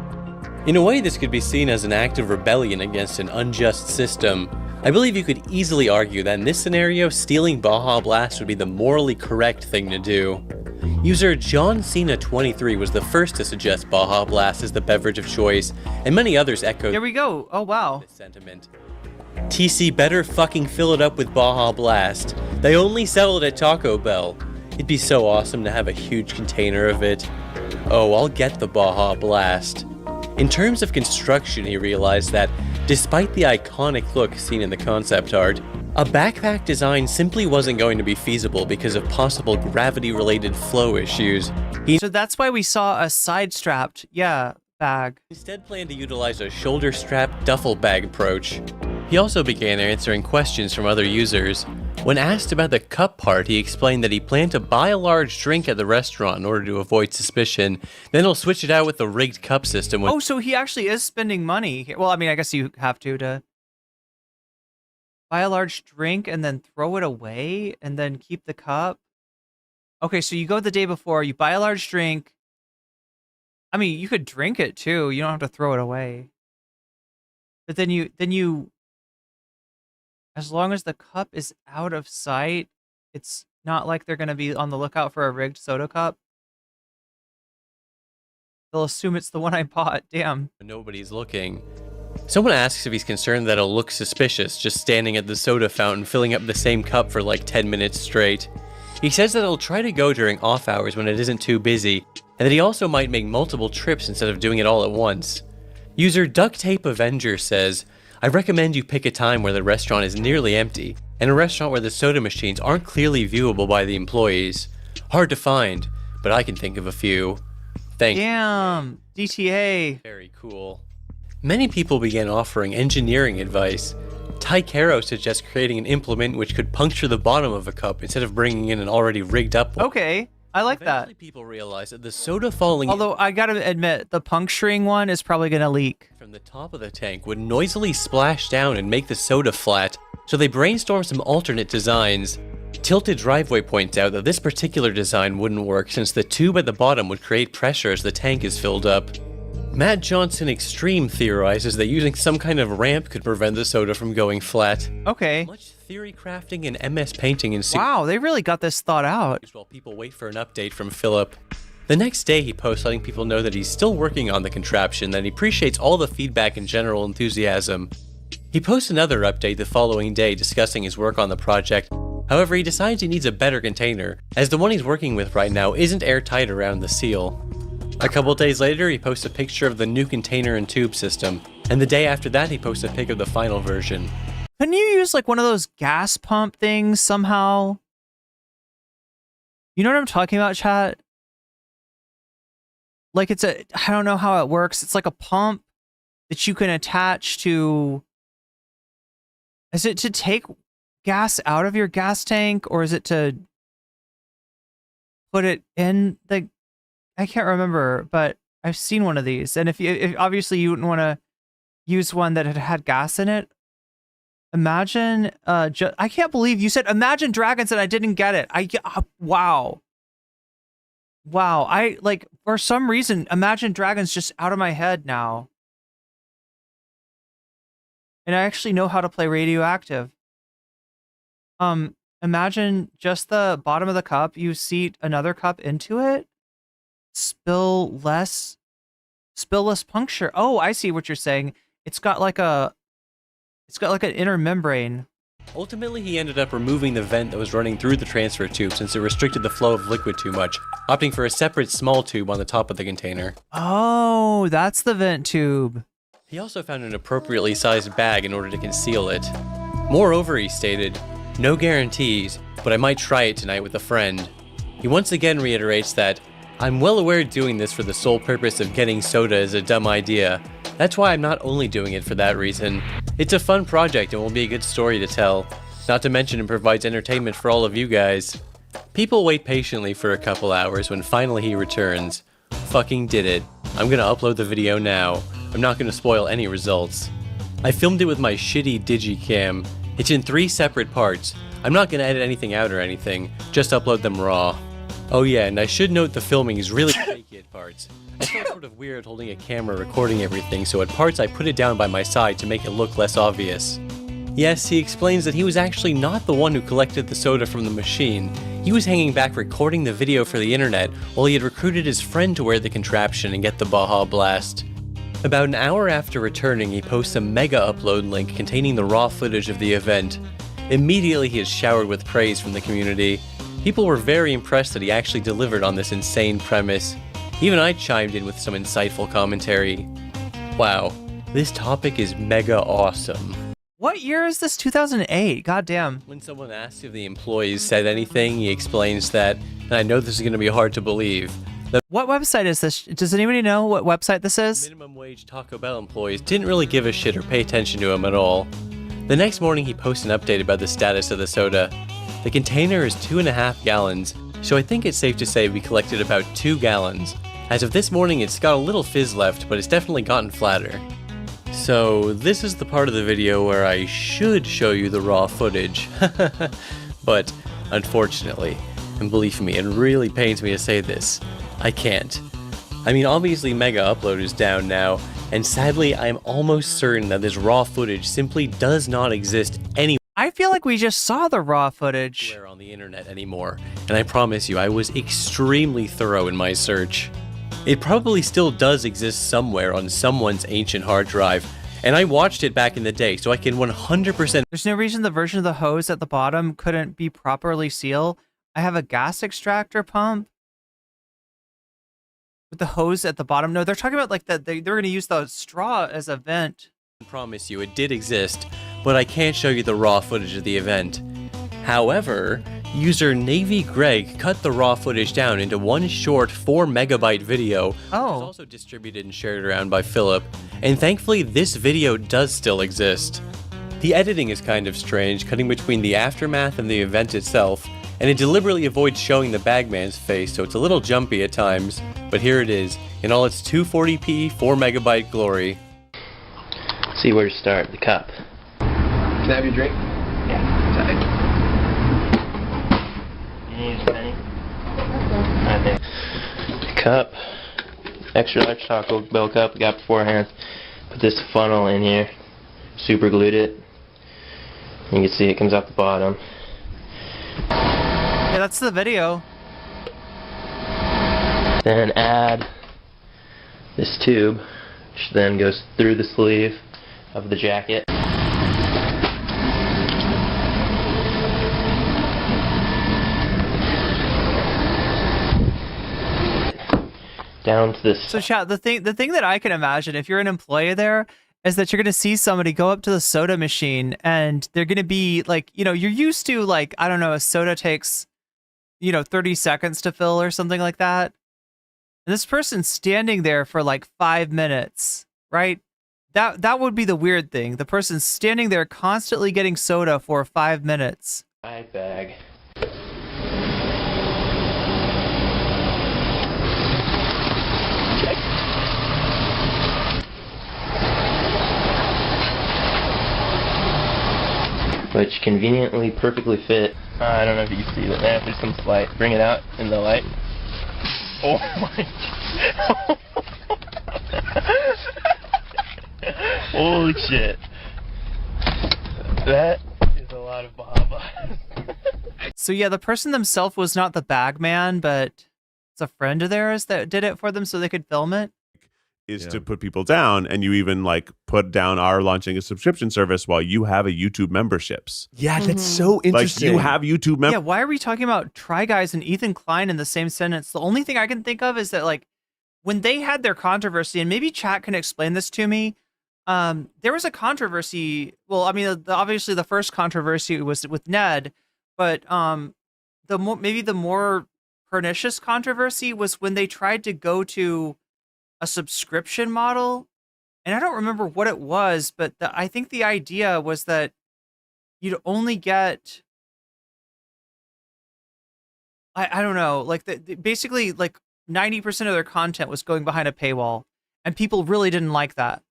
In a way, this could be seen as an act of rebellion against an unjust system. I believe you could easily argue that in this scenario, stealing Baja Blast would be the morally correct thing to do. User John Cena23 was the first to suggest Baja Blast as the beverage of choice, and many others echoed. There we go. Oh, wow. This sentiment. TC better fucking fill it up with Baja Blast. They only sell it at Taco Bell. It'd be so awesome to have a huge container of it. Oh, I'll get the Baja Blast. In terms of construction, he realized that, despite the iconic look seen in the concept art, a backpack design simply wasn't going to be feasible because of possible gravity-related flow issues. So that's why we saw a side-strapped, bag. Instead planned to utilize a shoulder-strapped duffel bag approach. He also began answering questions from other users. When asked about the cup part, he explained that he planned to buy a large drink at the restaurant in order to avoid suspicion, then he'll switch it out with the rigged cup system. Oh, so he actually is spending money. Well, I mean, I guess you have to buy a large drink and then throw it away and then keep the cup. Okay, so you go the day before, you buy a large drink. I mean, you could drink it too. You don't have to throw it away. But then you as long as the cup is out of sight, it's not like they're going to be on the lookout for a rigged soda cup. They'll assume it's the one I bought. Damn. Nobody's looking. Someone asks if he's concerned that it'll look suspicious just standing at the soda fountain filling up the same cup for like 10 minutes straight. He says that he'll try to go during off hours when it isn't too busy, and that he also might make multiple trips instead of doing it all at once. User Duct Tape Avenger says, I recommend you pick a time where the restaurant is nearly empty, and a restaurant where the soda machines aren't clearly viewable by the employees. Hard to find, but I can think of a few. Thank you. Damn, DTA. Very cool. Many people began offering engineering advice. Tycaro suggests creating an implement which could puncture the bottom of a cup instead of bringing in an already rigged up one. Okay, I like Eventually, that. People realize that the soda falling Although I gotta admit, the puncturing one is probably gonna leak. From the top of the tank would noisily splash down and make the soda flat, so they brainstormed some alternate designs. Tilted Driveway points out that this particular design wouldn't work since the tube at the bottom would create pressure as the tank is filled up. Matt Johnson Extreme theorizes that using some kind of ramp could prevent the soda from going flat. Okay. Much theory crafting and MS painting ensues. Wow, they really got this thought out. While people wait for an update from Philip. The next day he posts letting people know that he's still working on the contraption, that he appreciates all the feedback and general enthusiasm. He posts another update the following day discussing his work on the project. However, he decides he needs a better container, as the one he's working with right now isn't airtight around the seal. A couple days later, he posts a picture of the new container and tube system, and the day after that, he posts a pic of the final version. Couldn't you use like one of those gas pump things somehow? You know what I'm talking about, chat? Like I don't know how it works. It's like a pump that you can attach to. Is it to take gas out of your gas tank, or is it to put it in the... I can't remember, but I've seen one of these. And if obviously you wouldn't want to use one that had gas in it. Imagine, I can't believe you said Imagine Dragons and I didn't get it. Wow. Wow, I like for some reason Imagine Dragons just out of my head now. And I actually know how to play Radioactive. Imagine just the bottom of the cup, you seat another cup into it. Spill less puncture. Oh, I see what you're saying. It's got like an inner membrane. Ultimately, he ended up removing the vent that was running through the transfer tube since it restricted the flow of liquid too much, opting for a separate small tube on the top of the container. Oh, that's the vent tube. He also found an appropriately sized bag in order to conceal it. Moreover, he stated, "No guarantees, but I might try it tonight with a friend." He once again reiterates that, "I'm well aware doing this for the sole purpose of getting soda is a dumb idea. That's why I'm not only doing it for that reason. It's a fun project and will be a good story to tell. Not to mention it provides entertainment for all of you guys." People wait patiently for a couple hours when finally he returns. Fucking did it. I'm gonna upload the video now. I'm not gonna spoil any results. I filmed it with my shitty digicam. It's in 3 separate parts. I'm not gonna edit anything out or anything, just upload them raw. Oh yeah, and I should note the filming is really shaky at parts. I felt sort of weird holding a camera recording everything, so at parts I put it down by my side to make it look less obvious. Yes, he explains that he was actually not the one who collected the soda from the machine. He was hanging back recording the video for the internet while he had recruited his friend to wear the contraption and get the Baja Blast. About an hour after returning, he posts a mega upload link containing the raw footage of the event. Immediately he is showered with praise from the community. People were very impressed that he actually delivered on this insane premise. Even I chimed in with some insightful commentary. Wow, this topic is mega awesome. What year is this? 2008. Goddamn. When someone asks if the employees said anything, he explains that, and I know this is going to be hard to believe. What website is this? Does anybody know what website this is? Minimum wage Taco Bell employees didn't really give a shit or pay attention to him at all. The next morning he posts an update about the status of the soda. The container is 2.5 gallons, so I think it's safe to say we collected about 2 gallons. As of this morning it's got a little fizz left, but it's definitely gotten flatter. So this is the part of the video where I should show you the raw footage. But unfortunately, and believe me, it really pains me to say this, I can't. I mean, obviously Mega Upload is down now, and sadly I'm almost certain that this raw footage simply does not exist anywhere. I feel like we just saw the raw footage On the internet anymore, and I promise you I was extremely thorough in my search. It probably still does exist somewhere on someone's ancient hard drive, and I watched it back in the day, so I can 100%. There's no reason the version of the hose at the bottom couldn't be properly sealed. I have a gas extractor pump with the hose at the bottom. No, they're talking about like that they're going to use the straw as a vent. I promise you it did exist, but I can't show you the raw footage of the event. However, user Navy Greg cut the raw footage down into one short 4 megabyte video, which was also distributed and shared around by Philip, and thankfully this video does still exist. The editing is kind of strange, cutting between the aftermath and the event itself, and it deliberately avoids showing the bagman's face, so it's a little jumpy at times, but here it is, in all its 240p, 4 megabyte glory. See where to start, the cup. Can I have your drink? Yeah. Sorry. You need a penny? I think. The cup. Extra large Taco Bell cup, got beforehand. Put this funnel in here. Super glued it. You can see it comes out the bottom. Yeah, that's the video. Then add this tube, which then goes through the sleeve of the jacket. Down to this. So chat, the thing that I can imagine if you're an employee there is that you're going to see somebody go up to the soda machine and they're going to be like, you know, you're used to like, I don't know, a soda takes, 30 seconds to fill or something like that. And this person's standing there for like 5 minutes, right? That would be the weird thing. The person's standing there constantly getting soda for 5 minutes. Bag. Which conveniently perfectly fit. I don't know if you can see, but man, if there's some light, bring it out in the light. Oh my. Holy shit. That is a lot of Baja. So yeah, the person themselves was not the bag man, but it's a friend of theirs that did it for them so they could film it. Is to put people down, and you even like put down our launching a subscription service while you have a YouTube memberships. Yeah, that's so interesting. Like you have YouTube Yeah, why are we talking about Try Guys and Ethan Klein in the same sentence? The only thing I can think of is that like when they had their controversy, and maybe chat can explain this to me. There was a controversy. Well, I mean, obviously the first controversy was with Ned, but maybe the more pernicious controversy was when they tried to go to a subscription model, and I don't remember what it was, but I think the idea was that you'd only get, I don't know, like basically like 90% of their content was going behind a paywall, and people really didn't like that.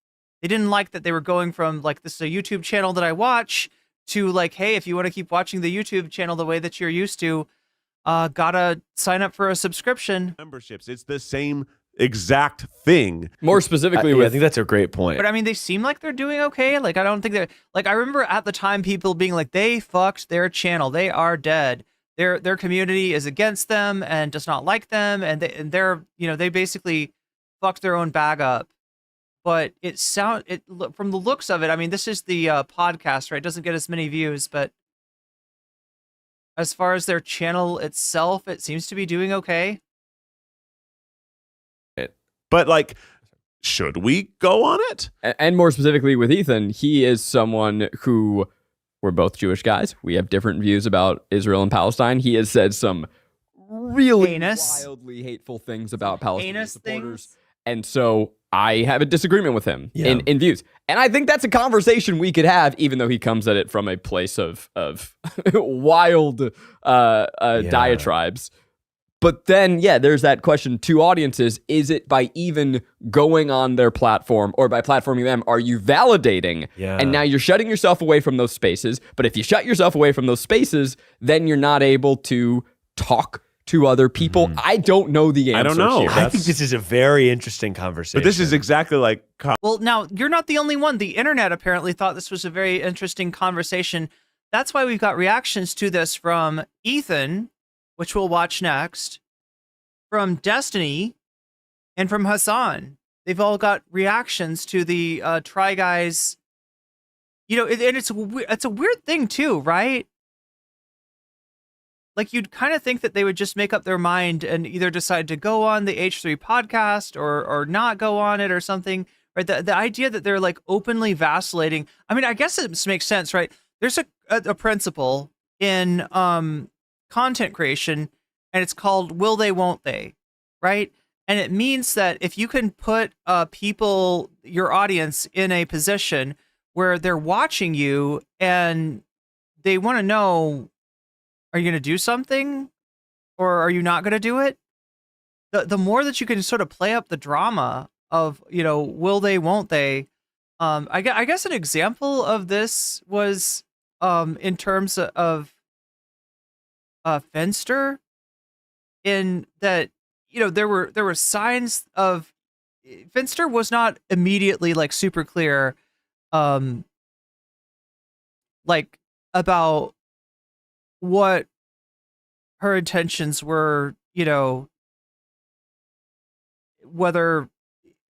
They didn't like that they were going from like, this is a YouTube channel that I watch, to like, hey, if you want to keep watching the YouTube channel the way that you're used to, gotta sign up for a subscription. Memberships, it's the same exact thing. More specifically, I think that's a great point. But I mean, they seem like they're doing okay. Like, I don't think they're like, I remember at the time people being like, they fucked their channel, they are dead. Their community is against them and does not like them, and they're you know, they basically fucked their own bag up. But from the looks of it, I mean, this is the podcast, right? It doesn't get as many views, but as far as their channel itself, it seems to be doing okay. But like, should we go on it? And more specifically with Ethan, he is someone who, we're both Jewish guys. We have different views about Israel and Palestine. He has said some really wildly hateful things about Palestinian supporters. And so I have a disagreement with him in views. And I think that's a conversation we could have, even though he comes at it from a place of wild diatribes. But then, yeah, there's that question to audiences. Is it by even going on their platform or by platforming them, are you validating? Yeah. And now you're shutting yourself away from those spaces. But if you shut yourself away from those spaces, then you're not able to talk to other people. I don't know the answer. I don't know. Here. I think this is a very interesting conversation. But this is exactly like... Well, now, you're not the only one. The internet apparently thought this was a very interesting conversation. That's why we've got reactions to this from Ethan, which we'll watch next, from Destiny, and from Hasan. They've all got reactions to the Try Guys. You know, and it's a weird thing too, right? Like, you'd kind of think that they would just make up their mind and either decide to go on the H3 podcast or not go on it or something, right? The idea that they're like openly vacillating. I mean, I guess it makes sense, right? There's a principle in content creation, and it's called will they, won't they, right? And it means that if you can put people, your audience, in a position where they're watching you and they want to know, are you going to do something or are you not going to do it? The more that you can sort of play up the drama of, you know, will they, won't they? I guess an example of this was in terms of Finster, in that, you know, there were signs of Finster was not immediately like super clear, like about what her intentions were, you know, whether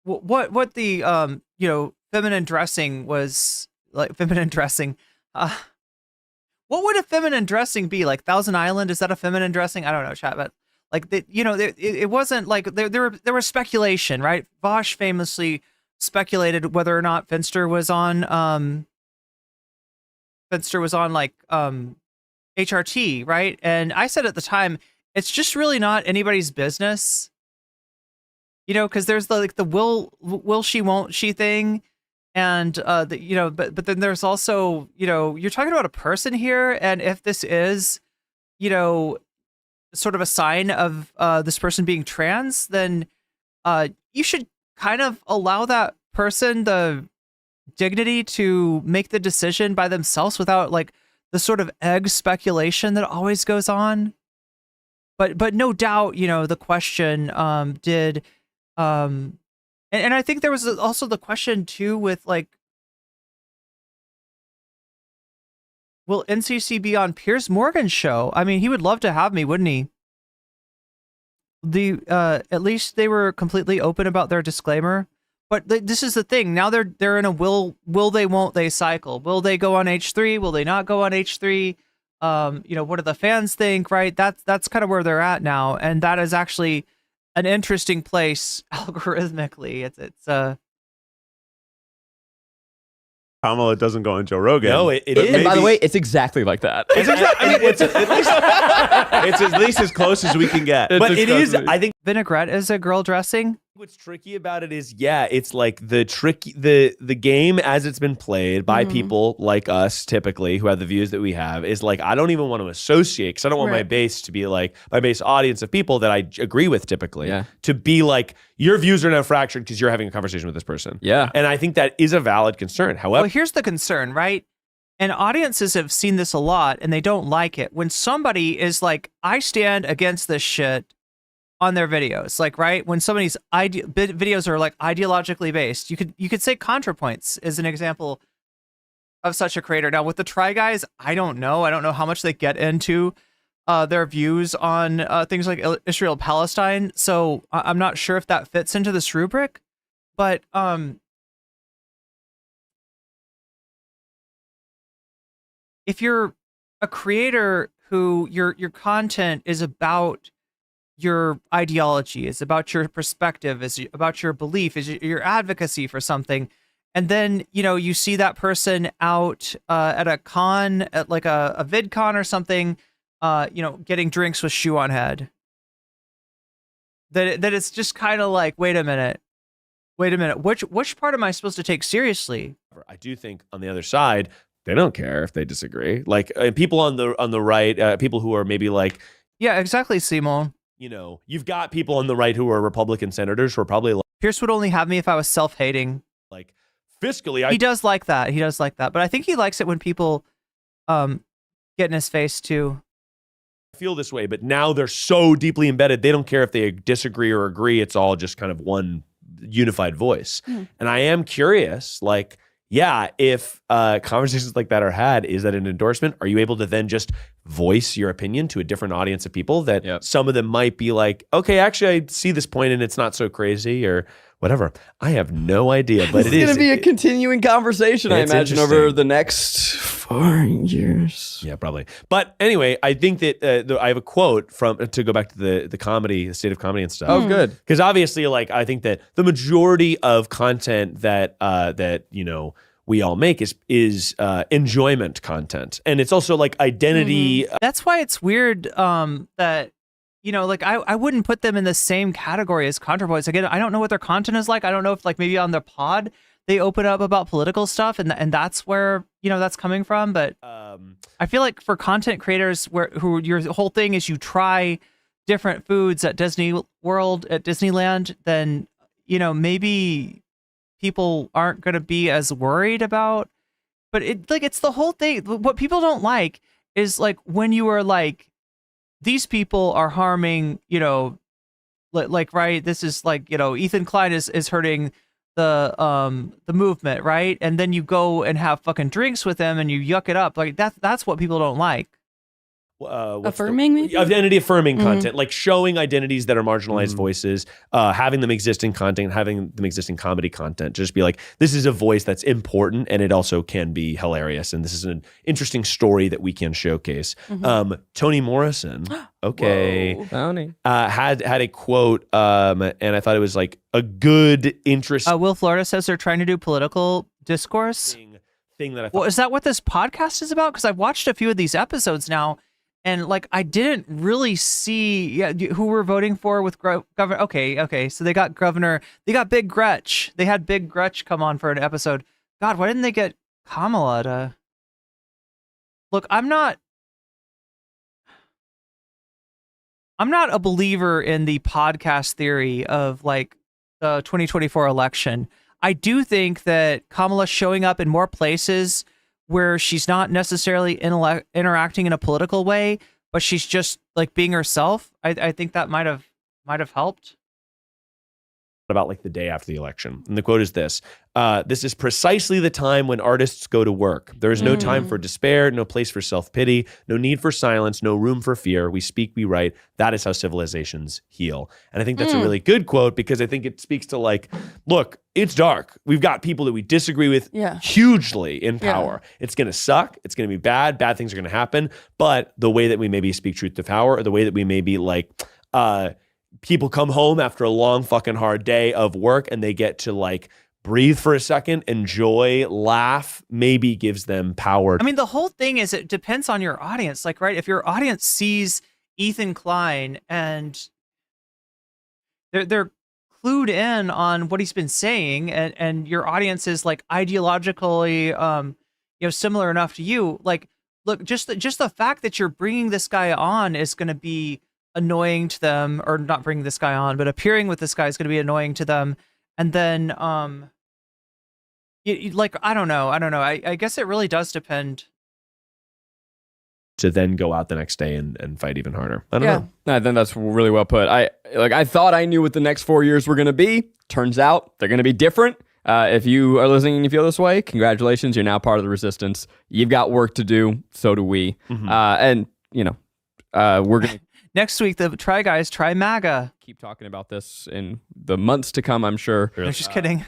what the you know, feminine dressing was like. Feminine dressing, what would a feminine dressing be? Like Thousand Island, is that a feminine dressing? I don't know, chat, but like, you know, it wasn't like there was speculation, right? Vosh famously speculated whether or not Finster was on like HRT, right? And I said at the time, it's just really not anybody's business, you know, because there's the will she, won't she thing, and you know, but then there's also, you know, you're talking about a person here, and if this is, you know, sort of a sign of this person being trans, then you should kind of allow that person the dignity to make the decision by themselves without like the sort of egg speculation that always goes on. but no doubt, the question did, and I think there was also the question too with like, will NCC be on Piers Morgan's show? I mean, he would love to have me, wouldn't he? At least they were completely open about their disclaimer. But this is the thing. Now they're in a will they, won't they cycle. Will they go on H3? Will they not go on H3? What do the fans think, right? That's kind of where they're at now. And that is actually an interesting place algorithmically. It's Kamala doesn't go on Joe Rogan. No, it is. And by the way, it's exactly like that. It's at least as close as we can get. But it is, I think, vinaigrette is a girl dressing. what's tricky about it is, it's like the game as it's been played by people like us, typically, who have the views that we have, is like, I don't even want to associate, because I don't want my base to be like, my base audience of people that I agree with typically, to be like, your views are now fractured because you're having a conversation with this person. Yeah. And I think that is a valid concern. However, well, here's the concern, right? And audiences have seen this a lot and they don't like it. When somebody is like, I stand against this shit on their videos, like, right? When somebody's videos are like ideologically based, you could say ContraPoints is an example of such a creator. Now with the Try Guys, I don't know how much they get into their views on things like Israel Palestine. So I'm not sure if that fits into this rubric, but if you're a creator who your content is about your ideology, is about your perspective, is about your belief, is your advocacy for something, and then you see that person out at a con, at like a VidCon or something, getting drinks with shoe on head, that it's just kind of like, wait a minute, which part am I supposed to take seriously? I do think on the other side, they don't care if they disagree. Like people on the right, people who are maybe like, yeah, exactly, Simon. You've got people on the right who are Republican senators who are probably like, Pierce would only have me if I was self-hating. Like fiscally, he does like that. He does like that, but I think he likes it when people get in his face too. I feel this way, but now they're so deeply embedded, they don't care if they disagree or agree. It's all just kind of one unified voice. And I am curious, like, if conversations like that are had, is that an endorsement? Are you able to then just voice your opinion to a different audience of people that some of them might be like, okay, actually, I see this point and it's not so crazy or whatever. I have no idea, but it's going to be a continuing conversation, I imagine, over the next 4 years. Yeah, probably. But anyway, I think that I have a quote to go back to the comedy, the state of comedy and stuff. Oh, good. Because obviously, like, I think that the majority of content that we all make is enjoyment content, and it's also like identity. That's why it's weird that like I wouldn't put them in the same category as ContraPoints. Again, I don't know what their content is like. I don't know if like maybe on their pod they open up about political stuff, and that's where that's coming from. But I feel like for content creators who your whole thing is you try different foods at Disney World, at Disneyland, then maybe people aren't going to be as worried about. But it's the whole thing. What people don't like is like when you are like, these people are harming, like, right, this is like, Ethan Klein is hurting the movement, right? And then you go and have fucking drinks with him and you yuck it up. Like that's what people don't like. Affirming, maybe? Identity affirming content, like showing identities that are marginalized voices, having them exist in content, having them exist in comedy content. Just be like, this is a voice that's important, and it also can be hilarious, and this is an interesting story that we can showcase. Toni Morrison, had a quote, and I thought it was like a good, interesting. Will Florida says they're trying to do political discourse. Thing that I thought. Well, is that what this podcast is about? Because I've watched a few of these episodes now. And like, I didn't really see who we're voting for with governor. Okay. So they got Big Gretch. They had Big Gretch come on for an episode. God, why didn't they get Kamala to? Look, I'm not a believer in the podcast theory of like the 2024 election. I do think that Kamala showing up in more places where she's not necessarily interacting in a political way but she's just like being herself. I think that might have helped. About like the day after the election. And the quote is this: this is precisely the time when artists go to work. There is no time for despair, no place for self-pity, no need for silence, no room for fear. We speak, we write. That is how civilizations heal. And I think that's a really good quote, because I think it speaks to like, look, it's dark. We've got people that we disagree with hugely in power. It's going to suck. It's going to be bad. Bad things are going to happen. But the way that we maybe speak truth to power, or the way that we maybe like, people come home after a long fucking hard day of work and they get to like breathe for a second, enjoy, laugh, maybe gives them power. I mean, the whole thing is it depends on your audience. Like, right, if your audience sees Ethan Klein and they're clued in on what he's been saying, and your audience is like ideologically similar enough to you, like, look, just the fact that you're bringing this guy on is going to be annoying to them, or not bringing this guy on, but appearing with this guy is going to be annoying to them. And then, like, I don't know. I guess it really does depend. To then go out the next day and fight even harder. I don't know. I think that's really well put. I thought I knew what the next 4 years were going to be. Turns out they're going to be different. If you are listening and you feel this way, congratulations. You're now part of the resistance. You've got work to do. So do we. And, we're going to... Next week, the Try Guys try MAGA. Keep talking about this in the months to come, I'm sure. I'm just kidding.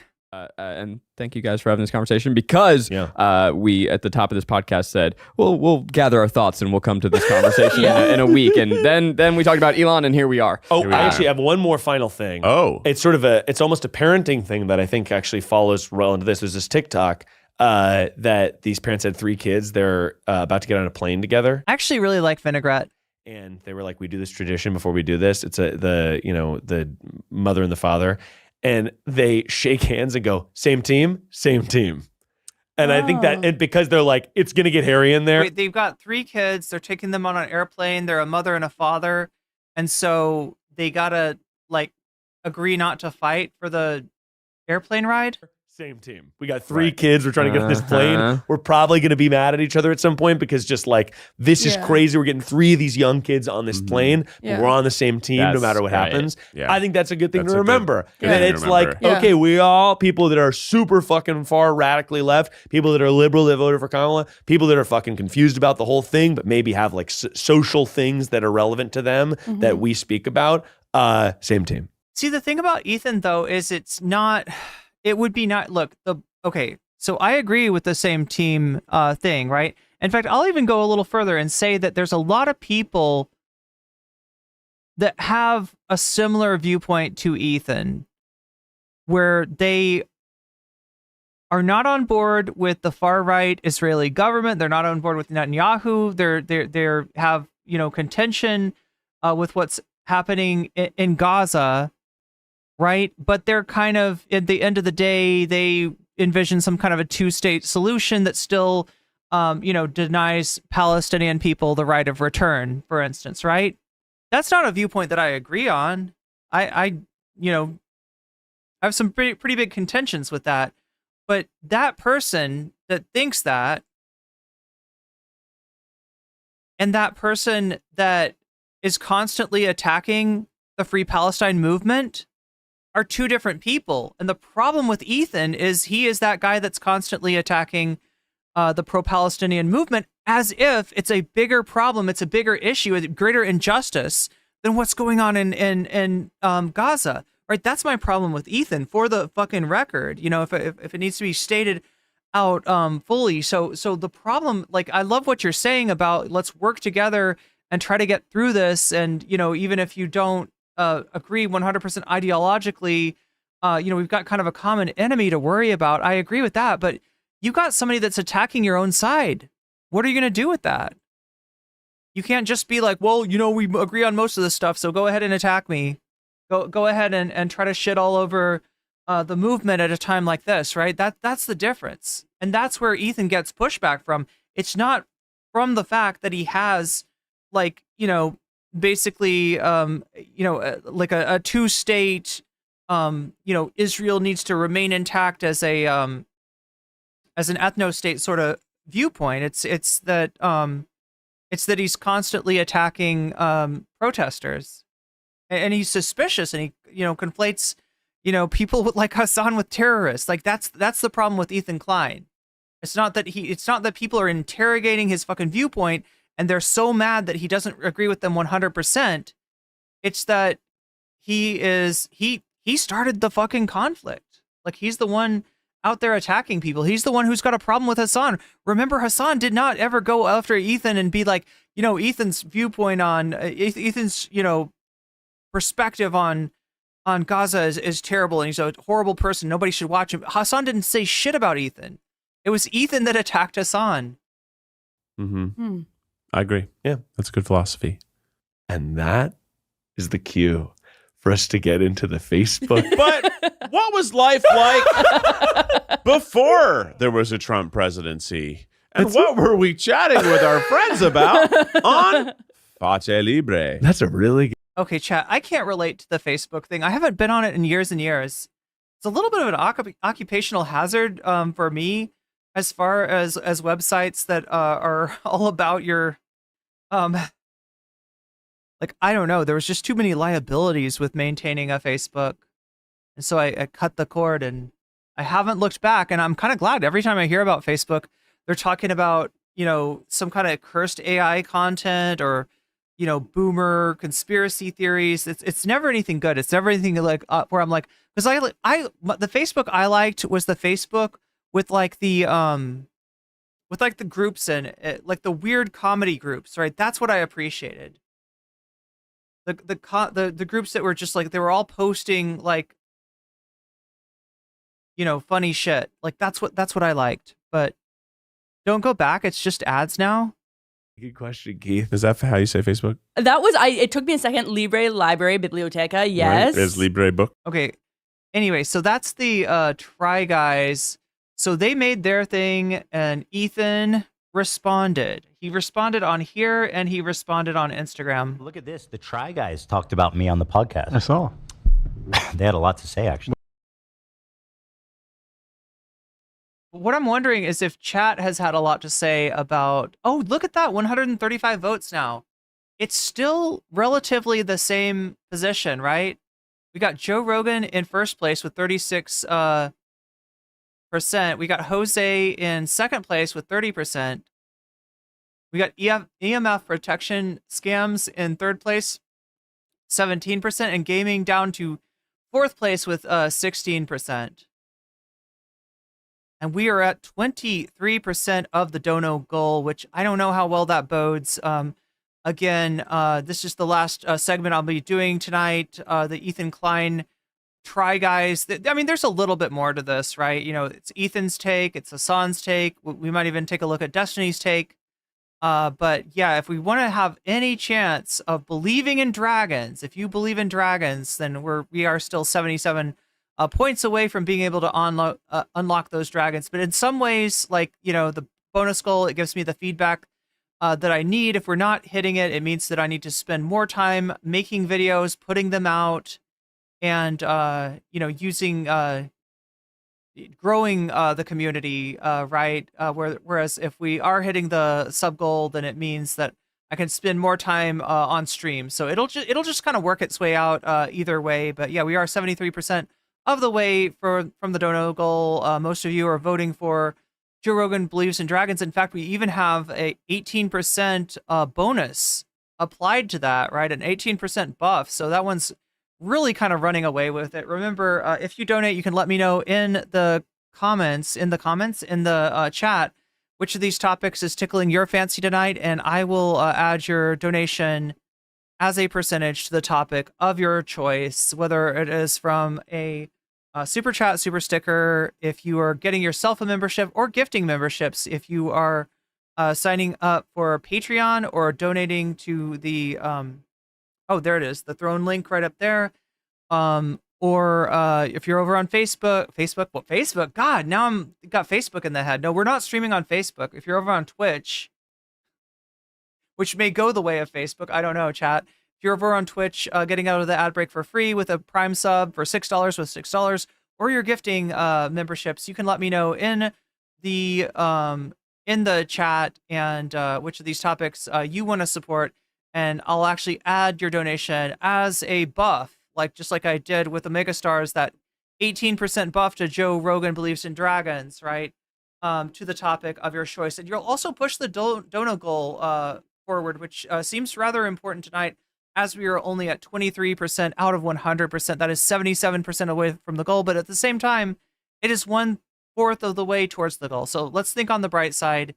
And thank you guys for having this conversation, because we, at the top of this podcast, said, well, we'll gather our thoughts and we'll come to this conversation in a week. And then we talked about Elon, and here we are. I actually have one more final thing. It's sort of it's almost a parenting thing that I think actually follows well into this. There's this TikTok that these parents had 3 kids. They're about to get on a plane together. I actually really like vinaigrette. And they were like, we do this tradition before we do this. It's the mother and the father, and they shake hands and go, same team, same team. And I think that because they're like, it's going to get hairy in there. They've got 3 kids. They're taking them on an airplane. They're a mother and a father. And so they got to like agree not to fight for the airplane ride. Same team. We got 3 kids. We're trying to get on this plane. We're probably going to be mad at each other at some point, because just like, this is crazy. We're getting 3 of these young kids on this plane, but we're on the same team no matter what happens. I think that's a good thing to remember. And it's like, okay, we all, people that are super fucking far radically left, people that are liberal that voted for Kamala, people that are fucking confused about the whole thing, but maybe have like social things that are relevant to them that we speak about. Same team. See, the thing about Ethan, though, is it would be not, look, so I agree with the same team thing, right? In fact, I'll even go a little further and say that there's a lot of people that have a similar viewpoint to Ethan, where they are not on board with the far right Israeli government. They're not on board with Netanyahu. They have contention with what's happening in Gaza. Right. But they're kind of, at the end of the day, they envision some kind of a 2-state solution that still, denies Palestinian people the right of return, for instance. Right. That's not a viewpoint that I agree on. I have some pretty big contentions with that. But that person that thinks that, and that person that is constantly attacking the Free Palestine movement, are 2 different people. And the problem with Ethan is he is that guy that's constantly attacking the pro-Palestinian movement as if it's a bigger problem, it's a bigger issue, a greater injustice than what's going on in Gaza. Right? That's my problem with Ethan, for the fucking record. If it needs to be stated out fully. So the problem, like, I love what you're saying about let's work together and try to get through this. And even if you don't agree 100% ideologically, we've got kind of a common enemy to worry about. I agree with that, but you got somebody that's attacking your own side. What are you going to do with that? You can't just be like, well, we agree on most of this stuff, so go ahead and attack me. Go ahead and try to shit all over the movement at a time like this, right? That's the difference. And that's where Ethan gets pushback from. It's not from the fact that he has, like, basically, like a 2-state, Israel needs to remain intact as an ethno-state sort of viewpoint. It's that It's that he's constantly attacking protesters, and he's suspicious, and he conflates people like Hasan with terrorists. Like that's the problem with Ethan Klein. It's not that people are interrogating his fucking viewpoint and they're so mad that he doesn't agree with them 100%. It's that he started the fucking conflict. Like he's the one out there attacking people. He's the one who's got a problem with Hasan. Remember, Hasan did not ever go after Ethan and be like, Ethan's viewpoint on Ethan's, perspective on Gaza is terrible and he's a horrible person. Nobody should watch him. Hasan didn't say shit about Ethan. It was Ethan that attacked Hasan. Mm-hmm. I agree. Yeah, that's a good philosophy. And that is the cue for us to get into the Facebook. But what was life like before there was a Trump presidency? And what were we chatting with our friends about on Fate Libre? That's a really good. Okay, chat. I can't relate to the Facebook thing. I haven't been on it in years and years. It's a little bit of an occupational hazard for me, as far as websites that are all about your, like, I don't know. There was just too many liabilities with maintaining a Facebook. And so I cut the cord and I haven't looked back. And I'm kind of glad every time I hear about Facebook, they're talking about, some kind of cursed AI content or, boomer conspiracy theories. It's never anything good. It's never anything like where I'm like, because the Facebook I liked was the Facebook with like the groups in it, like the weird comedy groups, right? That's what I appreciated. The groups that were just like, they were all posting like, funny shit. Like that's what I liked. But don't go back. It's just ads now. Good question, Keith. Is that how you say Facebook? That was it took me a second. Libre, library, biblioteca. Yes. Right. Is Libre book? Okay. Anyway, so that's the Try Guys. So they made their thing, and Ethan responded. He responded on here, and he responded on Instagram. Look at this. The Try Guys talked about me on the podcast. I saw. They had a lot to say, actually. What I'm wondering is if chat has had a lot to say about, oh, look at that, 135 votes now. It's still relatively the same position, right? We got Joe Rogan in first place with 36%. We got Jose in second place with 30%. We got EMF protection scams in third place, 17%, and gaming down to fourth place with 16%. And we are at 23% of the dono goal, which I don't know how well that bodes. Again, this is the last segment I'll be doing tonight. The Ethan Klein Try Guys. I mean, there's a little bit more to this, right? It's Ethan's take. It's Hasan's take. We might even take a look at Destiny's take. But yeah, if we want to have any chance of believing in dragons, if you believe in dragons, then we are still 77 points away from being able to unlock those dragons. But in some ways, like, the bonus goal, it gives me the feedback that I need. If we're not hitting it, it means that I need to spend more time making videos, putting them out, and, using, growing the community, right? Whereas if we are hitting the sub goal, then it means that I can spend more time on stream. So it'll just kind of work its way out either way. But yeah, we are 73% of the way from the dono goal. Most of you are voting for Joe Rogan Believes in Dragons. In fact, we even have a 18% bonus applied to that, right? An 18% buff. So that one's really kind of running away with it. Remember, if you donate, you can let me know in the comments, in the chat, which of these topics is tickling your fancy tonight, and I will add your donation as a percentage to the topic of your choice, whether it is from a super chat, super sticker, if you are getting yourself a membership, or gifting memberships, if you are signing up for Patreon or donating to the oh, there it is, the throne link right up there, or if you're over on Facebook, God, now I'm got Facebook in the head. No, we're not streaming on Facebook. If you're over on Twitch, which may go the way of Facebook, I don't know, chat. If you're over on Twitch, getting out of the ad break for free with a Prime sub for $6 with $6, or you're gifting memberships, you can let me know in the in the chat and which of these topics you want to support, and I'll actually add your donation as a buff, just like I did with the megastars, that 18% buff to Joe Rogan Believes in Dragons, right? To the topic of your choice. And you'll also push the dono goal forward, which seems rather important tonight, as we are only at 23% out of 100%. That is 77% away from the goal, but at the same time, it is 1/4 of the way towards the goal. So let's think on the bright side.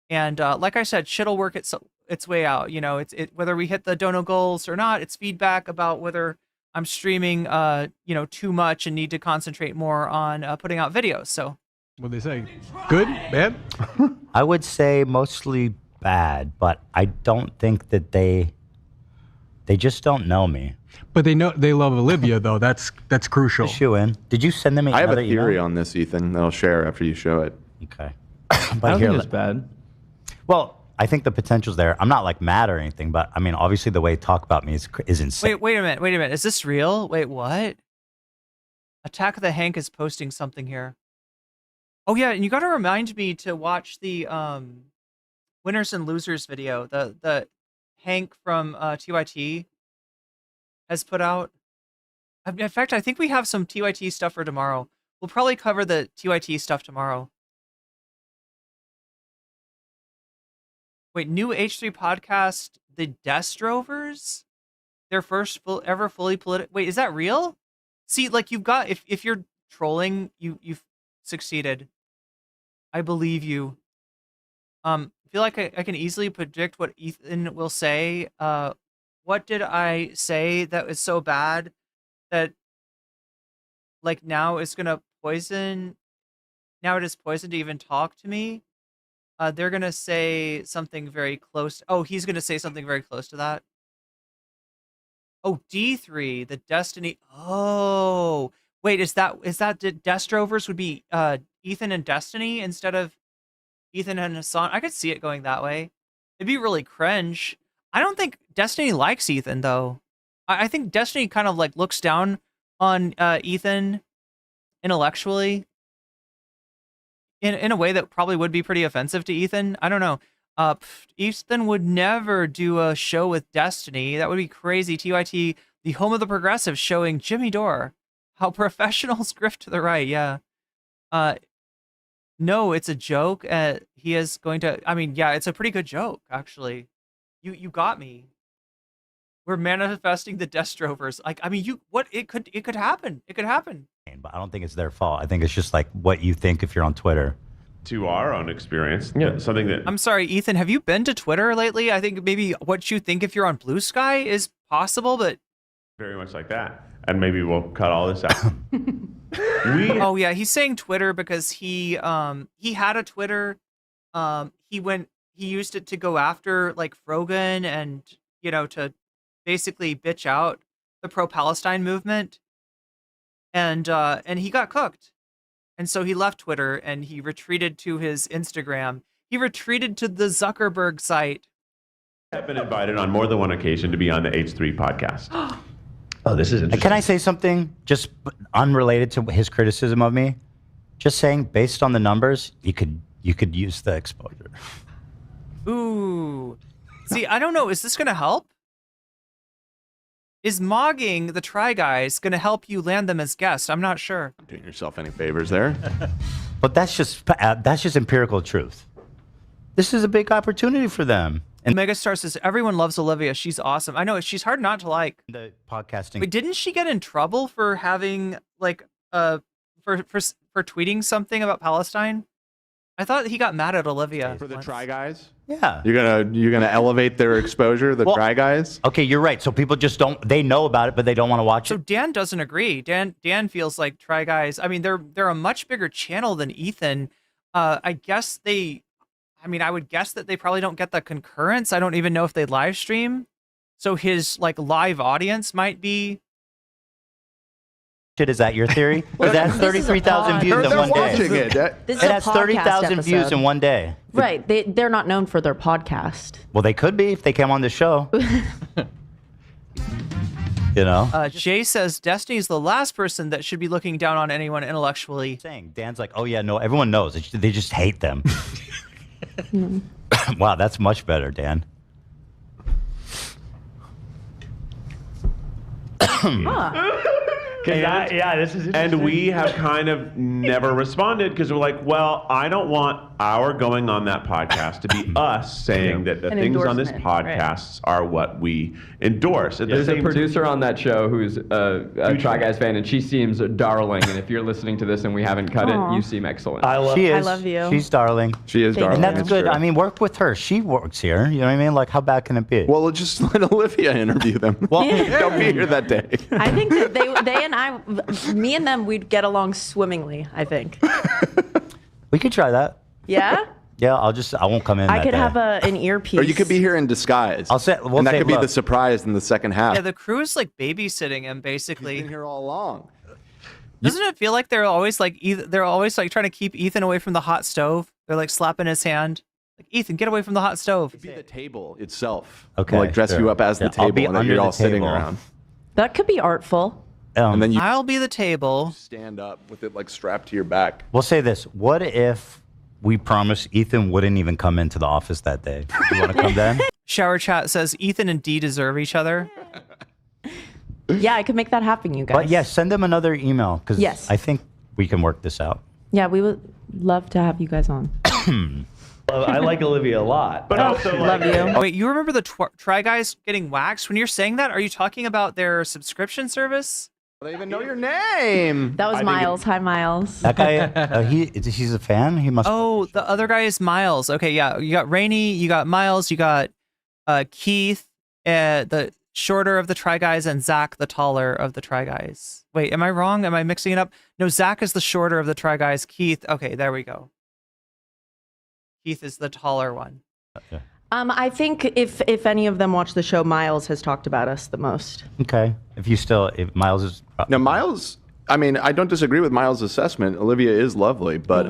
And like I said, shit'll work its way out. You know, whether we hit the dono goals or not, it's feedback about whether I'm streaming, too much and need to concentrate more on putting out videos. So. What they say? Good? Bad? I would say mostly bad, but I don't think that they just don't know me. But they love Olivia though. That's crucial. Shoe in. Did you send them I have a another theory email? on this, Ethan, that I'll share after you show it. Okay. I don't think it's bad. Well, I think the potential's there. I'm not mad or anything, but I mean, obviously the way you talk about me is insane. Wait a minute. Is this real? Wait, what? Attack of the Hank is posting something here. Oh yeah, and you got to remind me to watch the winners and losers video. The Hank from TYT has put out. In fact, I think we have some TYT stuff for tomorrow. We'll probably cover the TYT stuff tomorrow. Wait, new H3 podcast, the Desk Drovers? Their first ever fully political. Wait, is that real? See, you've got, if you're trolling, you've succeeded. I believe you. I feel like I can easily predict what Ethan will say. What did I say that was so bad that now it's gonna poison? Now it is poison to even talk to me. They're gonna say something very close. Oh, he's gonna say something very close to that. Oh, D3, the Destiny. Oh, wait, is that the Desk Drovers would be Ethan and Destiny instead of Ethan and Hasan? I could see it going that way. It'd be really cringe. I don't think Destiny likes Ethan though. I think Destiny kind of looks down on Ethan intellectually in a way that probably would be pretty offensive to Ethan. I don't know. Ethan would never do a show with Destiny. That would be crazy. TYT, the home of the progressives, showing Jimmy Dore. How professionals grift to the right. Yeah. No, it's a joke. He is going to. I mean, yeah, it's a pretty good joke, actually. You got me. We're manifesting the Desk Drovers. It could happen. It could happen. But I don't think it's their fault. I think it's just what you think if you're on Twitter. To our own experience, yeah, something that. I'm sorry, Ethan. Have you been to Twitter lately? I think maybe what you think if you're on Blue Sky is possible, but Very much like that. And maybe we'll cut all this out. Oh yeah, he's saying Twitter because he had a Twitter. He used it to go after Frogan and to basically bitch out the pro-Palestine movement. And he got cooked. And so he left Twitter and he retreated to his Instagram. He retreated to the Zuckerberg site. I've been invited on more than one occasion to be on the H3 podcast. Oh, this is interesting. Can I say something just unrelated to his criticism of me? Just saying, based on the numbers, you could use the exposure. Ooh. See, I don't know. Is this going to help? Is mogging the Try Guys going to help you land them as guests? I'm not sure. Doing yourself any favors there. But that's just empirical truth. This is a big opportunity for them. And Megastar says, everyone loves Olivia. She's awesome. I know, she's hard not to like. The podcasting. Wait, didn't she get in trouble for having, for tweeting something about Palestine? I thought he got mad at Olivia. For the Try Guys? Yeah. You're gonna elevate their exposure, the Try Guys? Okay, you're right. So people just they know about it, but they don't want to watch So it. Dan doesn't agree. Dan feels like Try Guys. I mean, they're a much bigger channel than Ethan. I would guess that they probably don't get the concurrence. I don't even know if they live stream. So his live audience might be. Is that your theory? Because that has 33,000 views in one day. This is It a has podcast 30,000 views episode. in one day. Right. They're not known for their podcast. Well, they could be if they came on the show. Jay says Destiny's the last person that should be looking down on anyone intellectually. Dan's like, oh yeah, no, everyone knows. They just hate them. Wow, that's much better, Dan. This is and we have kind of never responded because we're like, well, I don't want our going on that podcast to be us saying that the things on this podcast are what we endorse. There's a producer on that show who's a Try Guys fan, and she seems darling. And if you're listening to this and we haven't cut it, you seem excellent. I love you. She's darling. She is darling. And that's it's good. true. I mean, work with her. She works here. You know what I mean? Like, how bad can it be? Well, just let Olivia interview them. Well, They'll be here that day. I think that they and I, me and them, we'd get along swimmingly, I think. We could try that. Yeah? Yeah, I won't come in. I that could day. have an earpiece. Or you could be here in disguise. We'll and that say, could be look, the surprise in the second half. Yeah, the crew is like babysitting him basically. He's been here all along. Doesn't it feel like they're always like trying to keep Ethan away from the hot stove? They're like slapping his hand. Like, Ethan, get away from the hot stove. It'd be the table itself. Okay, We'll, like dress sure. you up as the Yeah, I'll be table, and then under you're the all sitting table. around. That could be artful. And then you I'll be the table. stand up with it like strapped to your back. We'll say this. What if we promised Ethan wouldn't even come into the office that day? You want to come then? Shower chat says Ethan and Dee deserve each other. Yeah, I could make that happen, you guys. But yeah, send them another email because Yes. I think we can work this out. Yeah, we would love to have you guys on. I like Olivia a lot. But also, love you. Wait, you remember the Try Guys getting waxed? When you're saying that, are you talking about their subscription service? They even know your name. That was Miles. Hi, Miles. That guy, he's a fan. He must. Oh, the other guy is Miles. Okay, yeah, you got Rainey, you got Miles, you got Keith, the shorter of the Try Guys, and Zach, the taller of the Try Guys. Wait, am I wrong? Am I mixing it up? No, Zach is the shorter of the Try Guys. Keith, okay, there we go. Keith is the taller one. Okay. I think if any of them watch the show, Miles has talked about us the most. Okay. If Miles is Now, Miles, I mean, I don't disagree with Miles' assessment. Olivia is lovely, but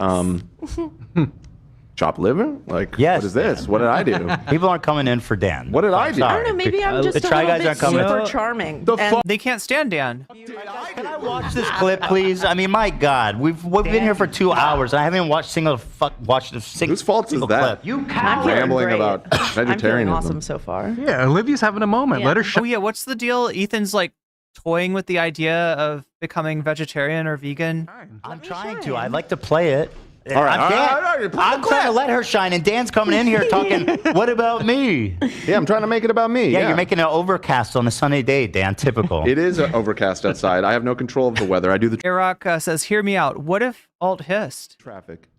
chopped liver? Like, Yes. what is this? What did I do? People aren't coming in for Dan. What did I do? I don't know. Maybe I'm just the a Try little Guys bit aren't coming. super charming. They can't stand Dan. Can I watch this clip, please? I mean, my God, we've been here for 2 hours. I haven't watched a single Whose fault is that? clip. You I'm coward. feeling Rambling great. about I'm feeling vegetarianism. awesome so far. Yeah, Olivia's having a moment. Yeah. Let her Oh show. yeah, what's the deal? Ethan's like toying with the idea of becoming vegetarian or vegan. I'm trying to. I'd like to play it. All right, I'm trying to let her shine, and Dan's coming in here talking, what about me? Yeah, I'm trying to make it about me. Yeah, you're making an overcast on a sunny day, Dan. Typical. It is overcast outside. I have no control of the weather. I do the Iraq says, "Hear me out. What if alt hissed?" traffic.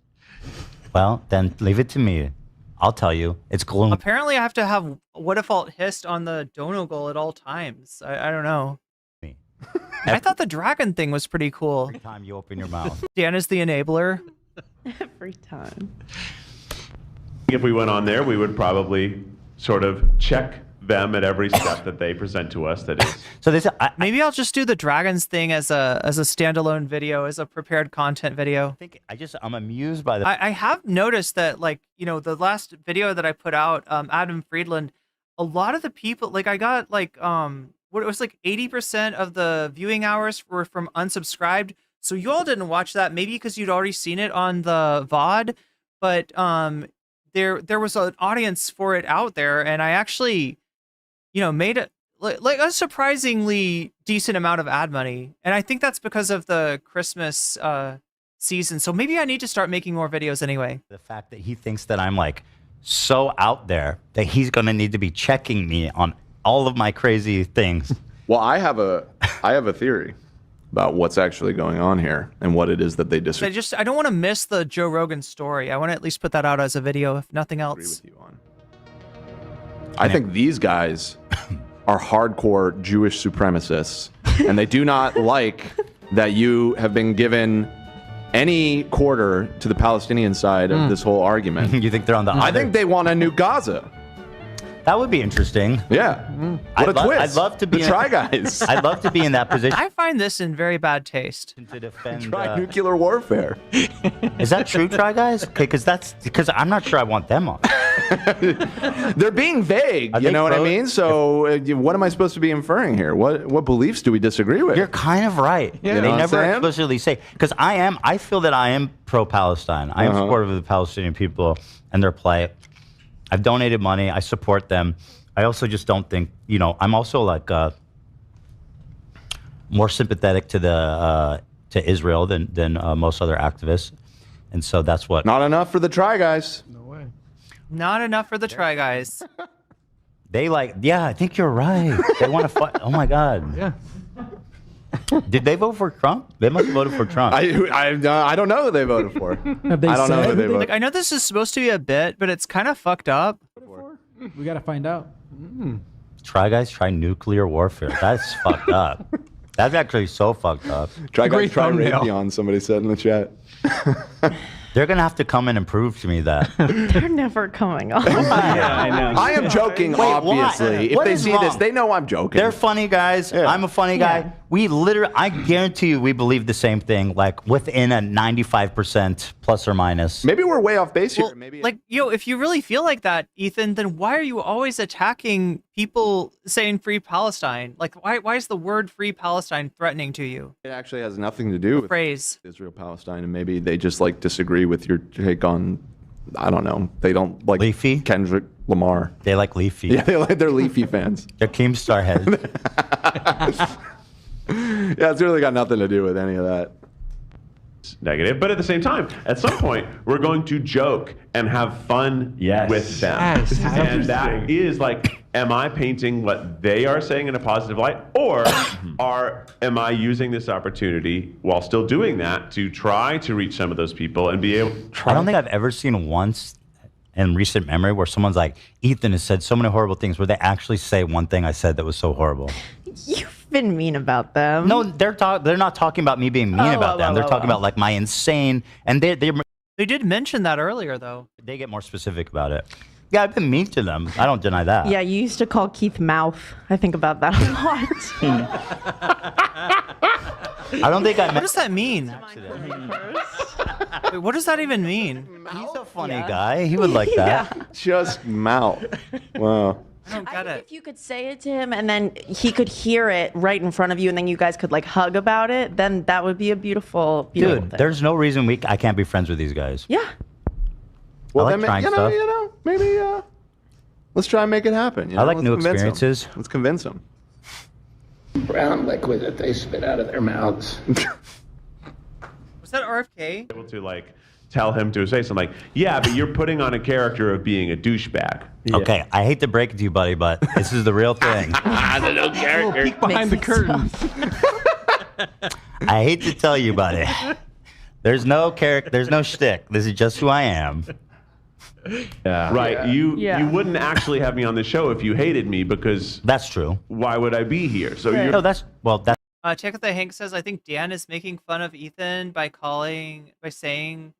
Well, then leave it to me. I'll tell you. It's gloom. Apparently, I have to have what if alt hissed on the dono goal at all times. I don't know. I thought the dragon thing was pretty cool. Every time you open your mouth. Dan is the enabler. Every time. If we went on there, we would probably sort of check them at every step that they present to us. That is. So this, Maybe I'll just do the dragons thing as a standalone video, as a prepared content video. I'm amused by the. I have noticed that, like, you know, the last video that I put out, Adam Friedland, a lot of the people, like, I got like what it was like 80% of the viewing hours were from unsubscribed. So you all didn't watch that, maybe because you'd already seen it on the VOD, but there was an audience for it out there, and I actually, you know, made it like a surprisingly decent amount of ad money, and I think that's because of the Christmas season. So maybe I need to start making more videos anyway. The fact that he thinks that I'm like so out there that he's gonna need to be checking me on all of my crazy things. Well, I have a theory about what's actually going on here and what it is that they disagree. I don't want to miss the Joe Rogan story. I want to at least put that out as a video, if nothing else. I think these guys are hardcore Jewish supremacists, and they do not like that you have been given any quarter to the Palestinian side of this whole argument. You think they're on the I think they want a new Gaza. That would be interesting. Yeah. What a twist. I'd love to be the Try Guys. I'd love to be in that position. I find this in very bad taste. To defend Try nuclear warfare. Is that true, Try Guys? Okay, because I'm not sure I want them on. They're being vague. You know what I mean? So what am I supposed to be inferring here? What beliefs do we disagree with? You're kind of right. Yeah. They You know what I'm never saying? explicitly say, because I feel that I am pro-Palestine. I am supportive of the Palestinian people and their plight. I've donated money. I support them. I also just don't think, I'm also like more sympathetic to Israel than most other activists. And so that's what. Not enough for the Try Guys. Not enough for the Try Guys. They I think you're right. They want to fight. Oh my God. Yeah. Did they vote for Trump? They must have voted for Trump. I don't know who they voted for. Have they I don't know said who they who voted Like, I know this is supposed to be a bit, but it's kind of fucked up. We got to find out. Try Guys try nuclear warfare. That's fucked up. That's actually so fucked up. Try Guys try Raytheon, somebody said in the chat. They're going to have to come in and prove to me that. They're never coming on. Yeah, I know. I am joking, Wait, obviously. If what they is see wrong? this, they know I'm joking. They're funny guys. Yeah. I'm a funny guy. Yeah. We literally, I guarantee you, we believe the same thing, like within a 95% plus or minus. Maybe we're way off base here. Well, Maybe like, if you really feel like that, Ethan, then why are you always attacking people saying free Palestine? Like, why is the word free Palestine threatening to you? it actually has nothing to do with Phrase. Israel Palestine, and maybe they just disagree with your take on. I don't know. They don't like Leafy? Kendrick Lamar. They like Leafy. Yeah, they're Leafy fans. They're Keemstar heads. Yeah, it's really got nothing to do with any of that. Negative, but at the same time, at some point, we're going to joke and have fun with them. Yes, and that is am I painting what they are saying in a positive light, or am I using this opportunity while still doing that to try to reach some of those people and be able? I don't think I've ever seen once in recent memory where someone's like, Ethan has said so many horrible things, where they actually say one thing I said that was so horrible. You've been mean about them. No, they're not talking about me being mean about them. They're talking about my insane, and they did mention that earlier, though. They get more specific about it. Yeah, I've been mean to them. I don't deny that. Yeah, you used to call Keith Mouth. I think about that a lot. I don't think I. What does that mean? Wait, what does that even mean? He's a funny guy. He would like that. Yeah. Just mouth. Wow. I don't get it. If you could say it to him and then he could hear it right in front of you and then you guys could hug about it, then that would be a beautiful Dude, thing. there's no reason I can't be friends with these guys. Yeah. Well, I like then, trying stuff. maybe let's try and make it happen. I like Let's new convince 'em. experiences. Let's convince them. Brown liquid that they spit out of their mouths. Was that RFK? Able to tell him to say something yeah, but you're putting on a character of being a douchebag. Okay, I hate to break it to you, buddy, but this is the real thing. The little character. Peek behind the curtain. I hate to tell you, buddy. There's no character. There's no shtick. This is just who I am. Yeah. Right. You wouldn't actually have me on the show if you hated me, because that's true. Why would I be here? So No, that's Check out the Hank says, I think Dan is making fun of Ethan by saying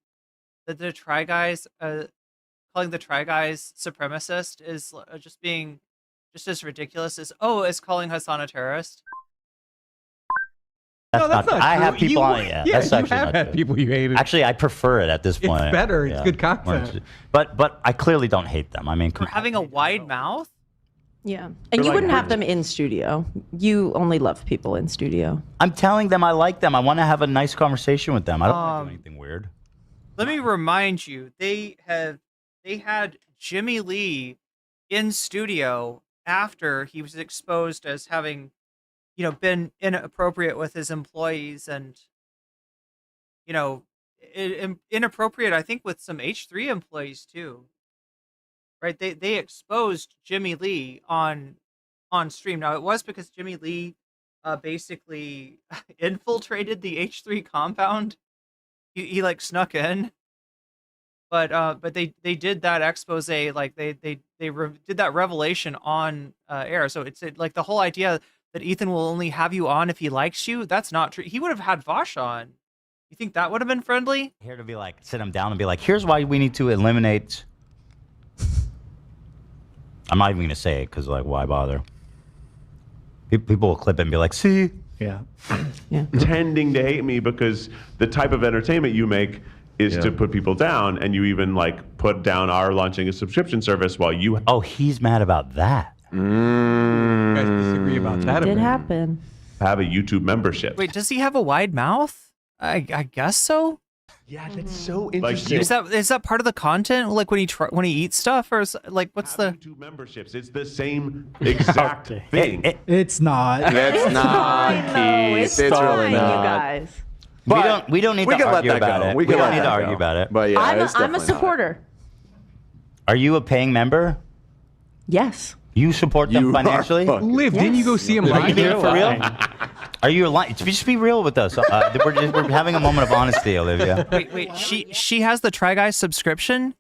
that the Try Guys, calling the Try Guys supremacist is just as ridiculous as calling Hasan a terrorist. That's not. I have people on. Yeah, that's you actually have not had true. people you hated. Actually, I prefer it at this point. It's better. It's good content. But I clearly don't hate them. I mean, For having a wide mouth? Yeah. And you wouldn't have them in studio. You only love people in studio. I'm telling them I like them. I want to have a nice conversation with them. I don't want to do anything weird. Let me remind you, they had Jimmy Lee in studio after he was exposed as having, been inappropriate with his employees and, inappropriate, I think, with some H3 employees too. Right? They exposed Jimmy Lee on stream. Now it was because Jimmy Lee basically infiltrated the H3 compound. He snuck in. But they did that expose, they did that revelation on air. So it's the whole idea that Ethan will only have you on if he likes you. That's not true. He would have had Vosh on. You think that would have been friendly? Here to be sit him down and be like, here's why we need to eliminate I'm not even going to say it because, like, why bother? People will clip it and be like, see? Yeah. Tending to hate me because the type of entertainment you make is to put people down, and you even like put down our launching a subscription service while you. Oh, he's mad about that. You guys disagree about that? Did happen. Have a YouTube membership. Wait, does he have a wide mouth? I guess so. Yeah, that's so interesting. Is that part of the content? Like when he eats stuff, or is, like what's the YouTube memberships? It's the same exact thing. It's not. It's not, Keith. It's really not. You guys. We don't need to argue about it. We don't need to argue about it. But yeah, I'm it's a definitely supporter. Are you a paying member? Yes. You support them financially? Liv, didn't you go see him Are live? you being for real? Are you lying? Just be real with us. We're having a moment of honesty, Olivia. Wait. She has the Try Guys subscription.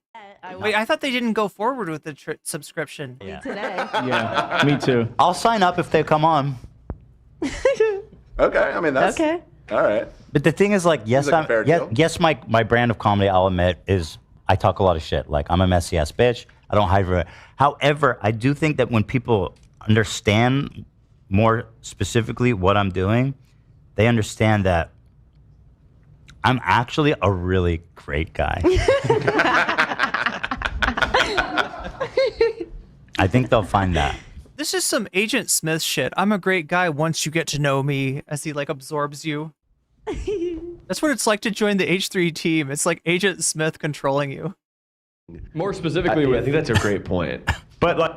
Wait, I thought they didn't go forward with the subscription. Yeah. Today. Yeah, me too. I'll sign up if they come on. Okay, I mean that's okay. All right. But the thing is, like, yes, Seems like a fair deal. yes, my brand of comedy, I'll admit, is I talk a lot of shit. Like, I'm a messy ass bitch. I don't hide from it. However, I do think that when people understand more specifically what I'm doing, they understand that I'm actually a really great guy. I think they'll find that. This is some Agent Smith shit. I'm a great guy once you get to know me, as he like absorbs you. That's what it's like to join the H3 team. It's like Agent Smith controlling you. More specifically, I think that's a great point. But like,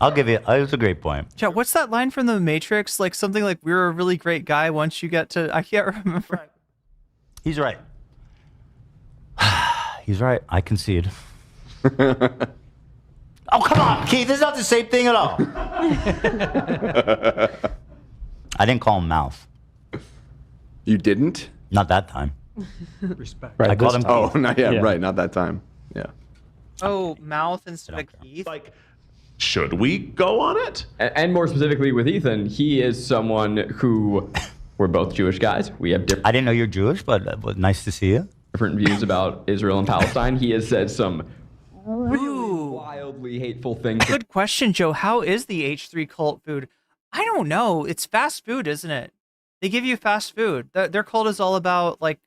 I'll give you. It was a great point. Yeah, what's that line from The Matrix? Like something like, "We're a really great guy once you get to." I can't remember. He's right. He's right. I concede. Oh, come on, Keith. It's not the same thing at all. I didn't call him mouth. You didn't? Not that time. Respect. I called him. Oh, Keith. not yet. Right, not that time. Yeah. Oh, mouth instead of Keith. Like, should we go on it? And more specifically with Ethan, he is someone who we're both Jewish guys. We have I didn't know you're Jewish, but nice to see you. different views about Israel and Palestine. He has said some Ooh. wildly hateful things. Good question, Joe. How is the H3 cult food? I don't know. It's fast food, isn't it? They give you fast food. Their cult is all about like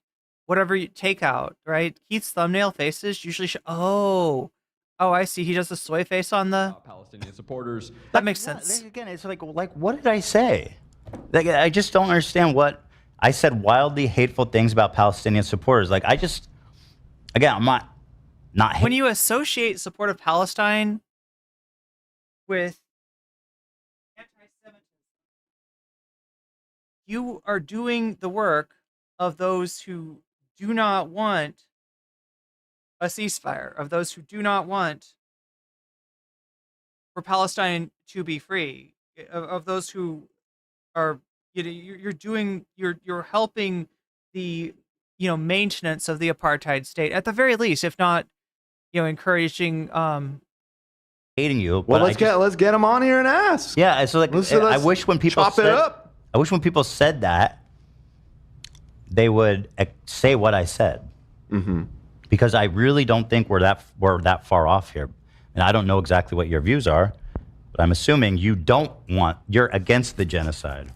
whatever you take out, right? Keith's thumbnail faces usually oh, I see. He does the soy face on the Palestinian supporters. That makes sense. Again, it's like what did I say? Like, I just don't understand what I said. Wildly hateful things about Palestinian supporters. Like, I just, again, I'm not when you associate support of Palestine with anti-Semitism, you are doing the work of those who do not want a ceasefire, of those who do not want for Palestine to be free, of those who are, you're helping the maintenance of the apartheid state at the very least, if not encouraging hating you. Well, but let's get him on here and ask. Yeah, so like I wish when people chop it up. I wish when people said that they would say what I said, because I really don't think we're that far off here, and I don't know exactly what your views are, but I'm assuming you're against the genocide.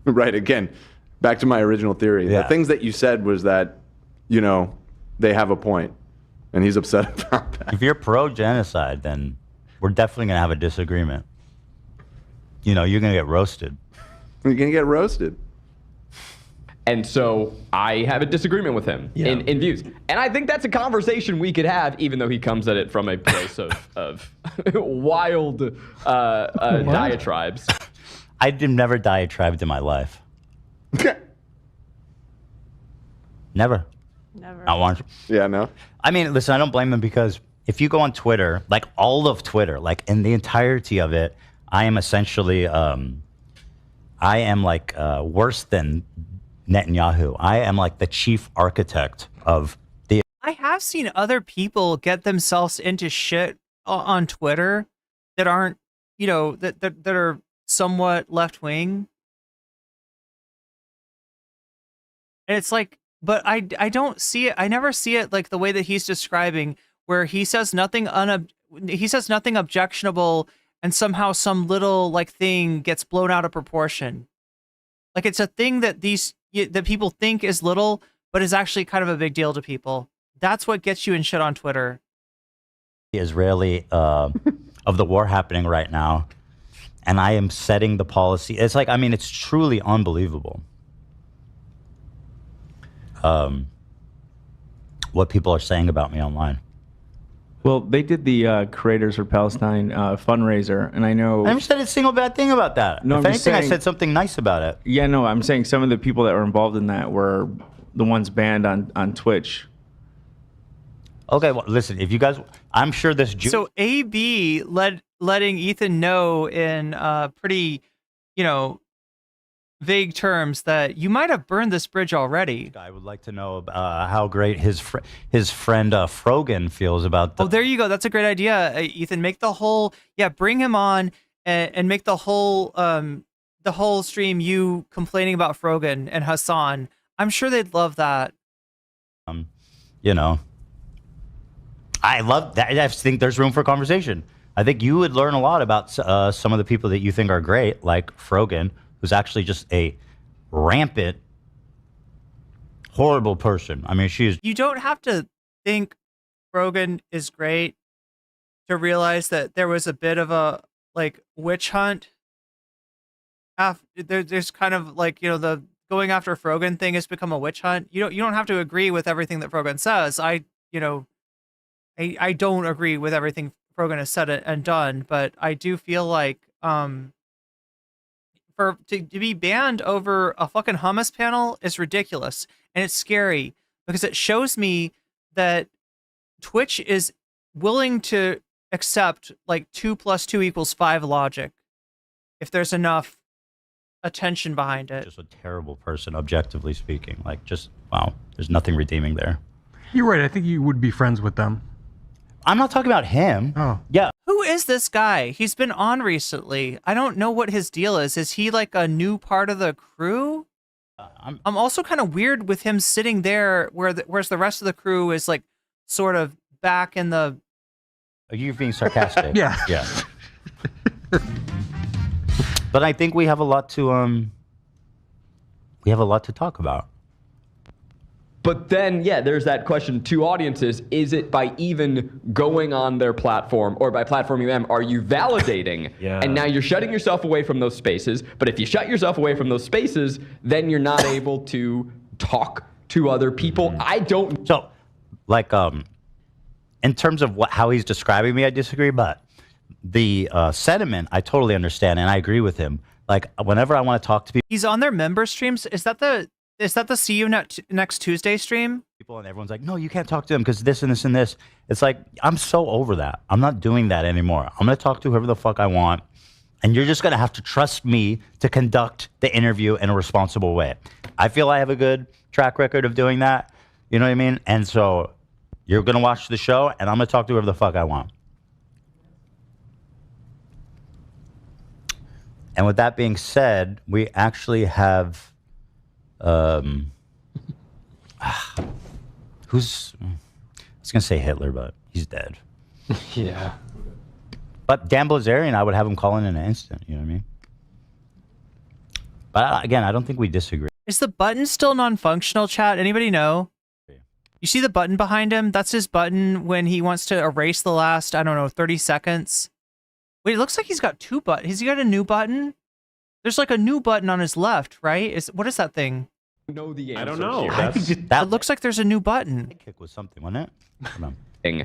Right. Again, back to my original theory. Yeah. The things that you said was that, they have a point, and he's upset about that. If you're pro-genocide, then we're definitely going to have a disagreement. You're going to get roasted. You're going to get roasted. And so I have a disagreement with him in views. And I think that's a conversation we could have, even though he comes at it from a place of wild diatribes. I've never diatribed in my life. Never. Not once. Yeah, no. I mean, listen, I don't blame them, because if you go on Twitter, like all of Twitter, like in the entirety of it, I am essentially, worse than Netanyahu. I am like the chief architect of the. I have seen other people get themselves into shit on Twitter that aren't, that are somewhat left wing. And it's like, but I don't see it. I never see it like the way that he's describing, where he says nothing he says nothing objectionable, and somehow some little like thing gets blown out of proportion. Like it's a thing that that people think is little, but is actually kind of a big deal to people. That's what gets you in shit on Twitter. Israeli of the war happening right now, and I am setting the policy. It's like, I mean, it's truly unbelievable what people are saying about me online. Well, they did the Creators for Palestine fundraiser, and I know... I never said a single bad thing about that. No, if I'm just anything, I saying- said something nice about it. Yeah, no, I'm saying some of the people that were involved in that were the ones banned on Twitch. Okay, well, listen, if you guys... I'm sure this... So AB letting Ethan know in pretty, vague terms that you might have burned this bridge already. I would like to know how great his friend Frogan feels about the... Oh, there you go. That's a great idea, Ethan. Make the whole... Yeah, bring him on and make the whole stream you complaining about Frogan and Hasan. I'm sure they'd love that. I love that. I think there's room for conversation. I think you would learn a lot about some of the people that you think are great, like Frogan, who's actually just a rampant, horrible person. I mean, she's... You don't have to think Frogan is great to realize that there was a bit of a, witch hunt. There's kind of, the going after Frogan thing has become a witch hunt. You don't have to agree with everything that Frogan says. I don't agree with everything Frogan has said and done, but I do feel like to be banned over a fucking hummus panel is ridiculous, and it's scary because it shows me that Twitch is willing to accept 2 + 2 = 5 logic if there's enough attention behind it. Just a terrible person, objectively speaking. Wow, there's nothing redeeming there. You're right. I think you would be friends with them. I'm not talking about him. Oh. Yeah. Who is this guy? He's been on recently. I don't know what his deal is. Is he like a new part of the crew? I'm also kind of weird with him sitting there whereas the rest of the crew is sort of back in the... Are you being sarcastic? Yeah. Yeah. But I think we have a lot to talk about. But then, there's that question to audiences. Is it by even going on their platform or by platforming them, are you validating? Yeah. And now you're shutting yourself away from those spaces. But if you shut yourself away from those spaces, then you're not able to talk to other people. I don't... So, in terms of how he's describing me, I disagree. But the sentiment, I totally understand, and I agree with him. Whenever I want to talk to people... He's on their member streams. Is that the See You Next Tuesday stream? People and everyone's like, no, you can't talk to them because this and this and this. It's like, I'm so over that. I'm not doing that anymore. I'm going to talk to whoever the fuck I want. And you're just going to have to trust me to conduct the interview in a responsible way. I feel I have a good track record of doing that. You know what I mean? And so you're going to watch the show and I'm going to talk to whoever the fuck I want. And with that being said, we actually have... I was gonna say Hitler, but he's dead. Yeah. But Dan Blazarian, I would have him call in an instant. You know what I mean? But again, I don't think we disagree. Is the button still non-functional, chat? Anybody know? You see the button behind him? That's his button when he wants to erase the last, 30 seconds. Wait, it looks like he's got two buttons. Has he got a new button? There's a new button on his left, right? What is that thing? Know the answer. I don't know. It looks like there's a new button. Kick was something, wasn't it? Come on.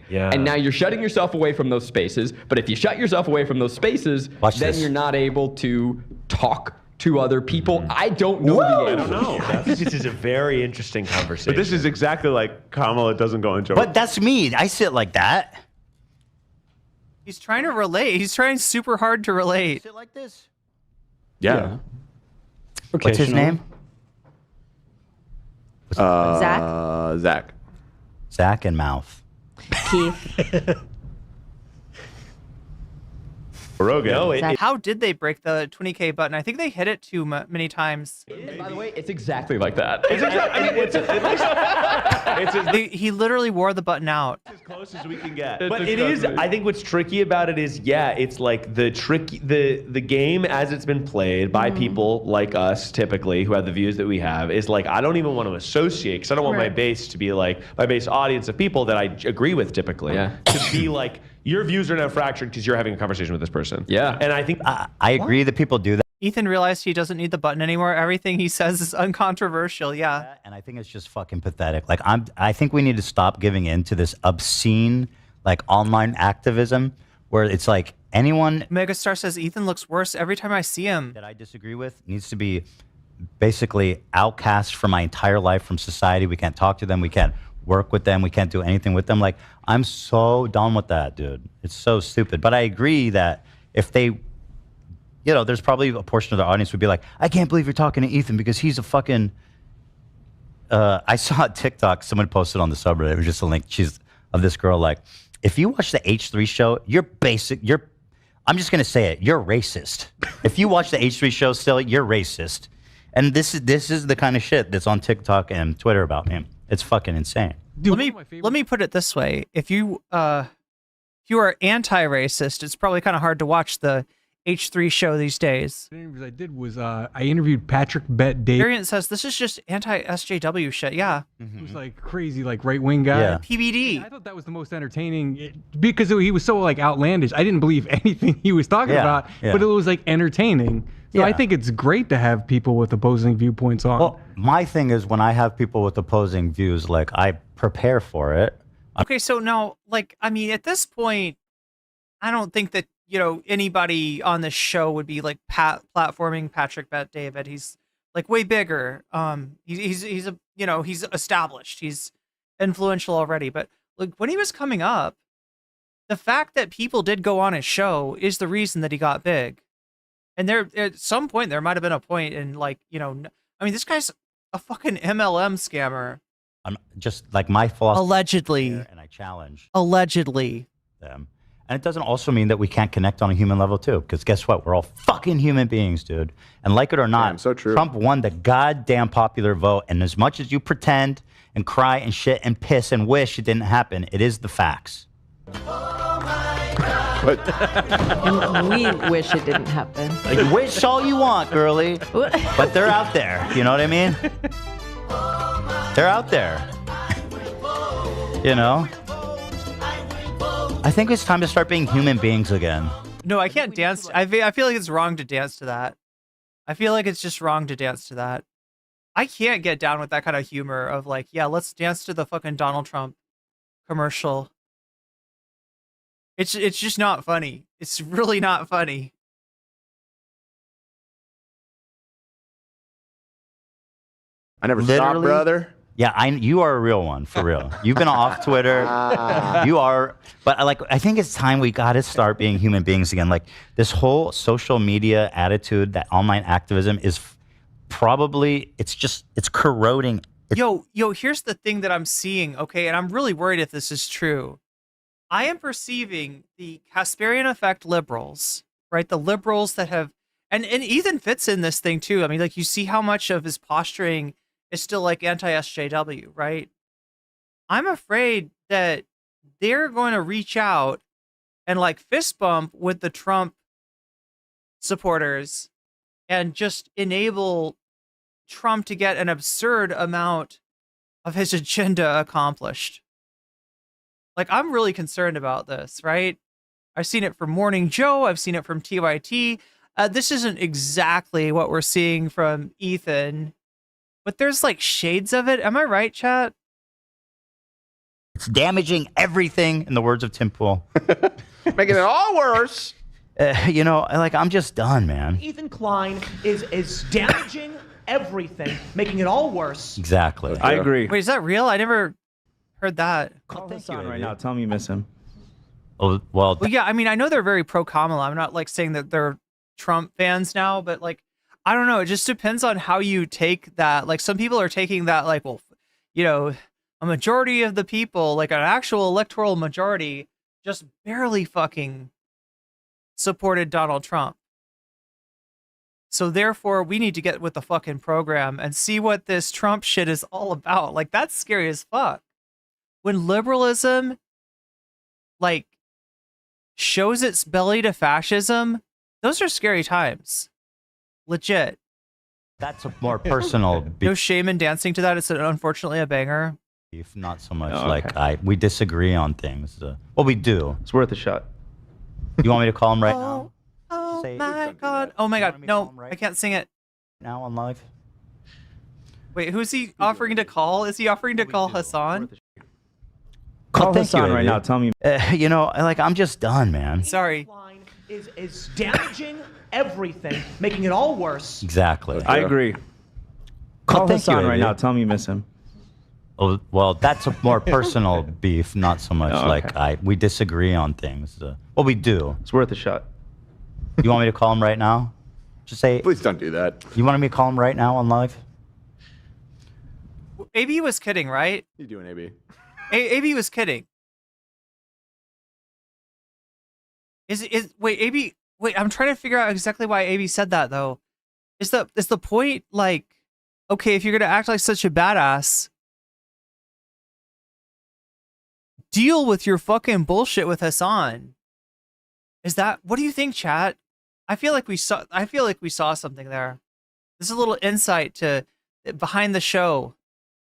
Yeah. And now you're shutting yourself away from those spaces. But if you shut yourself away from those spaces, then you're not able to talk to other people. I don't know the answer. I don't know. This is a very interesting conversation. But this is exactly like Kamala doesn't go into. But that's me. I sit like that. He's trying to relate. He's trying super hard to relate. Sit like this. Yeah. What's his name? Zach. Zach and Mouth. Keith. Rogan. No, How did they break the 20K button? I think they hit it too many times. And by the way, it's exactly like that. He literally wore the button out. As close as we can get. But it is. I think what's tricky about it is, it's like the game as it's been played by people like us, typically, who have the views that we have, is like I don't even want to associate because I don't want my base to be like my base audience of people that I agree with typically to be like your views are now fractured because you're having a conversation with this person. Yeah, and I think I agree that people do that. Ethan realized he doesn't need the button anymore. Everything he says is uncontroversial. Yeah. And I think it's just fucking pathetic. Like I think we need to stop giving in to this obscene like online activism where it's like anyone. Megastar says Ethan looks worse every time I see him. That I disagree with needs to be basically outcast for my entire life from society. We can't talk to them. We can't work with them. We can't do anything with them. Like, I'm so done with that, dude. It's so stupid. But I agree that if they, there's probably a portion of the audience would be like, I can't believe you're talking to Ethan because he's a fucking, I saw a TikTok, someone posted on the subreddit, it was just a link, of this girl, like, if you watch the H3 show, I'm just going to say it, you're racist. If you watch the H3 show still, you're racist. And this is the kind of shit that's on TikTok and Twitter about me. It's fucking insane. Dude, let me put it this way: if you are anti-racist, it's probably kind of hard to watch the H3 show these days. The interviews I did was I interviewed Patrick Bet David. Variant says this is just anti-SJW shit. Yeah, He was like crazy, like right-wing guy. Yeah. PBD. I thought that was the most entertaining because he was so like outlandish. I didn't believe anything he was talking about, but it was like entertaining. So I think it's great to have people with opposing viewpoints on. Well, my thing is when I have people with opposing views, like I prepare for it. Okay, so now, like, I mean, at this point, I don't think that anybody on this show would be like platforming Patrick Bet David. He's like way bigger. He's established. He's influential already. But like when he was coming up, the fact that people did go on his show is the reason that he got big. And there, at some point, there might have been a point in like, I mean, this guy's a fucking MLM scammer. I'm just like my philosophy. Allegedly. And I challenge. Allegedly. Them. And it doesn't also mean that we can't connect on a human level too. Because guess what? We're all fucking human beings, dude. And like it or not, so true. Trump won the goddamn popular vote. And as much as you pretend and cry and shit and piss and wish it didn't happen, it is the facts. And we wish it didn't happen. Like, wish all you want, girly. But they're out there. You know what I mean? They're out there. I think it's time to start being human beings again. No, I can't dance. I feel like it's wrong to dance to that. I feel like it's just wrong to dance to that. I can't get down with that kind of humor of like, yeah, let's dance to the fucking Donald Trump commercial. It's just not funny. It's really not funny. I never stopped, brother. Yeah, you are a real one, for real. You've been off Twitter. You are, but like, I think it's time we got to start being human beings again. Like this whole social media attitude, that online activism is probably, it's corroding. Yo, here's the thing that I'm seeing, okay? And I'm really worried if this is true. I am perceiving the Kasperian effect liberals, right? The liberals that have, and Ethan fits in this thing too. I mean, like you see how much of his posturing is still like anti-SJW, right? I'm afraid that they're going to reach out and like fist bump with the Trump supporters and just enable Trump to get an absurd amount of his agenda accomplished. Like, I'm really concerned about this, right? I've seen it from Morning Joe. I've seen it from TYT. This isn't exactly what we're seeing from Ethan, but there's like shades of it. Am I right, chat? It's damaging everything, in the words of Tim Pool. Making it all worse. I'm just done, man. Ethan Klein is damaging everything, making it all worse. Exactly. I agree. Wait, is that real? I never heard that. Call Hasan right now. Tell him you miss him. Oh, well, yeah, I mean, I know they're very pro-Kamala. I'm not like saying that they're Trump fans now, but like, I don't know. It just depends on how you take that. Like, some people are taking that like, well, a majority of the people, like an actual electoral majority, just barely fucking supported Donald Trump. So therefore, we need to get with the fucking program and see what this Trump shit is all about. Like, that's scary as fuck. When liberalism, like, shows its belly to fascism, those are scary times. Legit. That's a more personal No shame in dancing to that. It's unfortunately a banger. beef, not so much Oh, like okay. we disagree on things. Well, we do. It's worth a shot. You want me to call him right now? Oh Say- my god. Oh my god. No, I can't sing it. Now on live? Wait, who's he offering to call? Is he offering to call Hasan? Call thank Hasan you, right Amy. now. Tell me. You know, like I'm just done, man. Sorry. Is damaging everything, making it all worse. Exactly. I agree. Call thank you, Hasan right Amy. now. Tell me you miss him. Oh, well, that's a more personal beef, not so much Oh, like okay. we disagree on things. Well, we do. It's worth a shot. You want me to call him right now? Just say. Please don't do that. You want me to call him right now on live? AB was kidding, right? You doing, AB? AB was kidding. Wait, AB, wait, I'm trying to figure out exactly why AB said that though. Is the point like, okay, if you're gonna act like such a badass, deal with your fucking bullshit with Hasan. Is that, what do you think, chat? I feel like we saw something there. This is a little insight to behind the show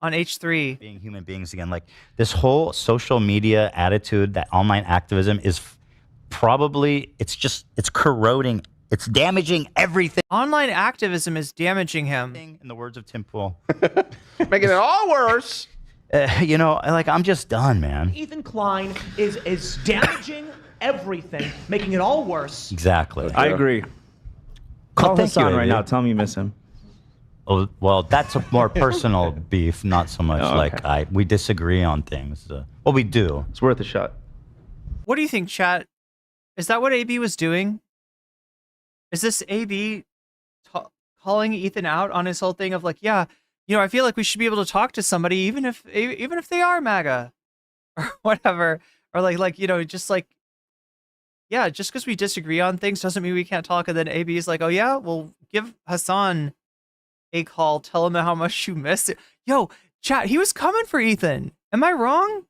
on H3. Being human beings again, like this whole social media attitude, that online activism is probably, it's corroding, it's damaging everything. Online activism is damaging him. In the words of Tim Pool. Making it all worse. You know, like I'm just done, man. Ethan Klein is damaging everything, making it all worse. Exactly. I agree. Call thank you, Hasan right Amy. now. Tell me you miss him. Oh, well, that's a more personal beef, not so much Oh, like okay. we disagree on things. Well, we do. It's worth a shot. What do you think, chat? Is that what AB was doing? Is this AB calling Ethan out on his whole thing of like, yeah, you know, I feel like we should be able to talk to somebody even if they are MAGA or whatever, or like you know, just like, yeah, just because we disagree on things doesn't mean we can't talk. And then AB is like, oh yeah, well, give Hasan a call, tell him how much you missed it. Yo, chat, he was coming for Ethan. Am I wrong?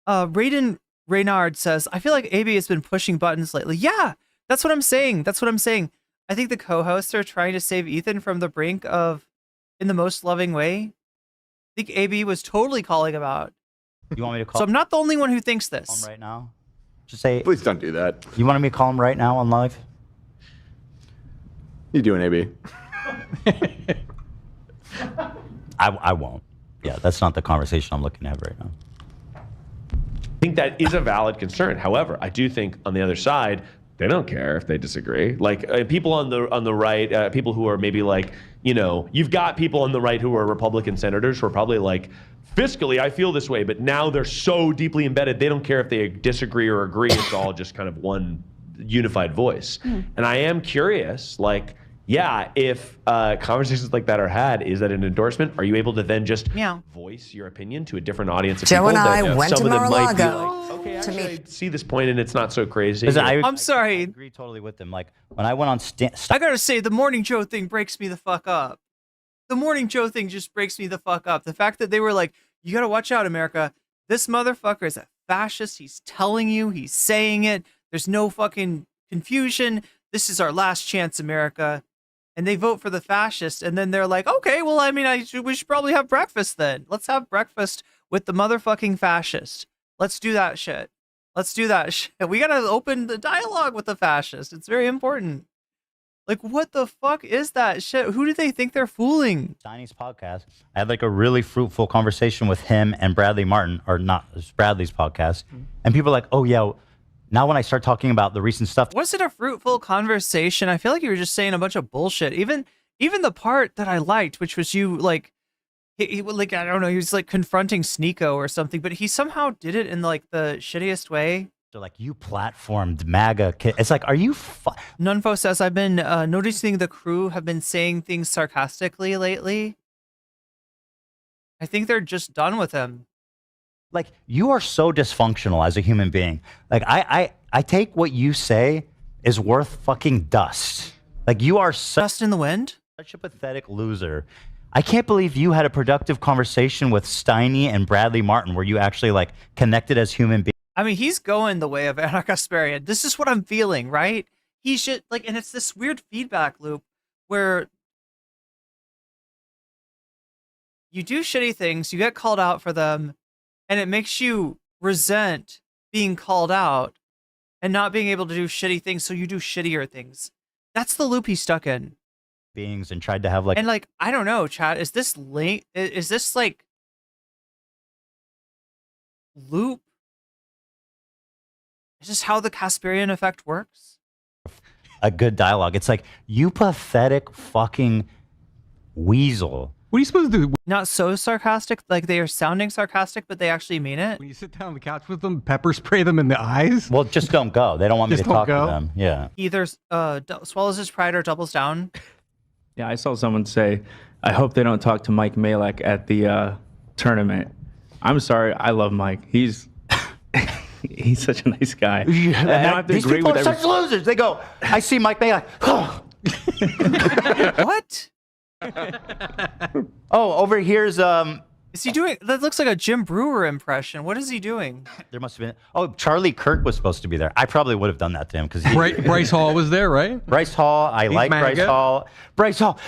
Raiden Reynard says, I feel like AB has been pushing buttons lately. Yeah, that's what I'm saying. I think the co-hosts are trying to save Ethan from the brink of, in the most loving way. I think AB was totally calling him out. You want me to call So I'm not the only one who thinks him this. right now? Just say. Please don't do that. You want me to call him right now on live? You doing, AB? I won't. Yeah, that's not the conversation I'm looking at right now. I think that is a valid concern. However, I do think on the other side, they don't care if they disagree. Like people on the right, people who are maybe like, you know, you've got people on the right who are Republican senators who are probably like, fiscally, I feel this way, but now they're so deeply embedded, they don't care if they disagree or agree. It's all just kind of one unified voice. And I am curious, like, yeah, if conversations like that are had, is that an endorsement? Are you able to then just voice your opinion to a different audience of Joe people? and I that went some to of them might be Mar-a-Lago like, okay, to actually, meet. I see this point and it's not so crazy. Listen, I'm sorry. I agree totally with them. Like when I went on I gotta say, the Morning Joe thing breaks me the fuck up. The Morning Joe thing just breaks me the fuck up. The fact that they were like, you gotta watch out, America. This motherfucker is a fascist. He's telling you, he's saying it. There's no fucking confusion. This is our last chance, America. And they vote for the fascist. And then they're like, okay, well, I mean, we should probably have breakfast then. Let's have breakfast with the motherfucking fascist. Let's do that shit. Let's do that shit. We gotta open the dialogue with the fascist. It's very important. Like, what the fuck is that shit? Who do they think they're fooling? Chinese podcast. I had like a really fruitful conversation with him and Bradley Martin, or not, it's Bradley's podcast. And people are like, oh yeah, now when I start talking about the recent stuff. Was it a fruitful conversation? I feel like you were just saying a bunch of bullshit. Even the part that I liked, which was you like, he like, I don't know, he was like confronting Sneeko or something, but he somehow did it in like the shittiest way. They're like, you platformed MAGA kid. It's like, are you? Nunfo says, I've been noticing the crew have been saying things sarcastically lately. I think they're just done with him. Like, you are so dysfunctional as a human being. Like, I I take what you say is worth fucking dust. Like, you are dust in the wind? Such a pathetic loser. I can't believe you had a productive conversation with Steiny and Bradley Martin where you actually, like, connected as human beings. I mean, he's going the way of Anarchasperian. This is what I'm feeling, right? He should, like, and it's this weird feedback loop where you do shitty things, you get called out for them, and it makes you resent being called out and not being able to do shitty things, so you do shittier things. That's the loop he's stuck in. Beings and tried to have, like... And, like, I don't know, chat, is this late? Is this, like, loop? Is this how the Casperian effect works? A good dialogue. It's like, you pathetic fucking weasel. What are you supposed to do? Not so sarcastic, like they are sounding sarcastic, but they actually mean it. When you sit down on the couch with them, pepper spray them in the eyes? Well, just don't go. They don't want me to talk go? to them. Yeah. Either swallows his pride or doubles down. Yeah, I saw someone say, I hope they don't talk to Mike Malek at the tournament. I'm sorry. I love Mike. He's such a nice guy. Yeah, and I don't have to these agree people with are such losers. They go, I see Mike Malek. What? Oh, over here's Is he doing? That looks like a Jim Brewer impression. What is he doing? There must have been. Oh, Charlie Kirk was supposed to be there. I probably would have done that to him because Bryce Hall was there, right? Bryce Hall. I like Bryce MAGA. Hall. Bryce Hall.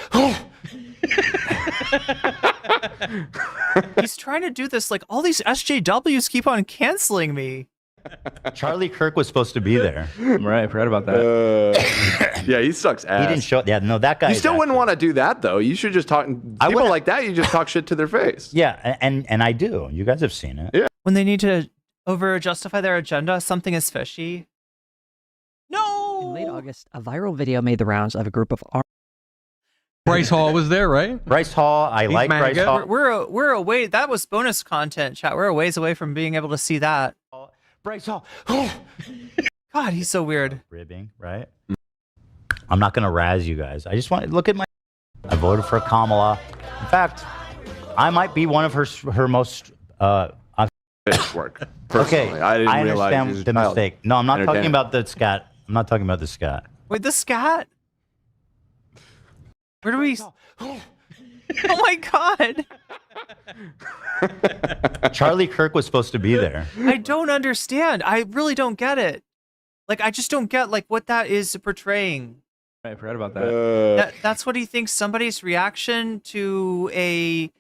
He's trying to do this. Like, all these SJWs keep on canceling me. Charlie Kirk was supposed to be there. Right, I forgot about that. Yeah, he sucks ass. He didn't show. Yeah, no, that guy. You still wouldn't want to do that though. You should just talk. People like that, you just talk shit to their face. Yeah, and I do. You guys have seen it. Yeah. When they need to over justify their agenda, something is fishy. No. In late August, a viral video made the rounds of a group of Bryce Hall was there, right? Bryce Hall. I like MAGA. Bryce Hall. We're away. That was bonus content, chat. We're a ways away from being able to see that. Bryce Hall. God, he's so weird. Ribbing, right? I'm not gonna razz you guys. I just want to look at my. I voted for Kamala. In fact, I might be one of her most. Work. Personally, Okay, I didn't realize he was understand a the child. mistake. No, I'm not talking Entertainer. about the scat. I'm not talking about the scat. Wait, the scat? Where do we? Oh my God! Charlie Kirk was supposed to be there. I don't understand. I really don't get it. Like, I just don't get like what that is portraying. I forgot about that. That's what he thinks somebody's reaction to a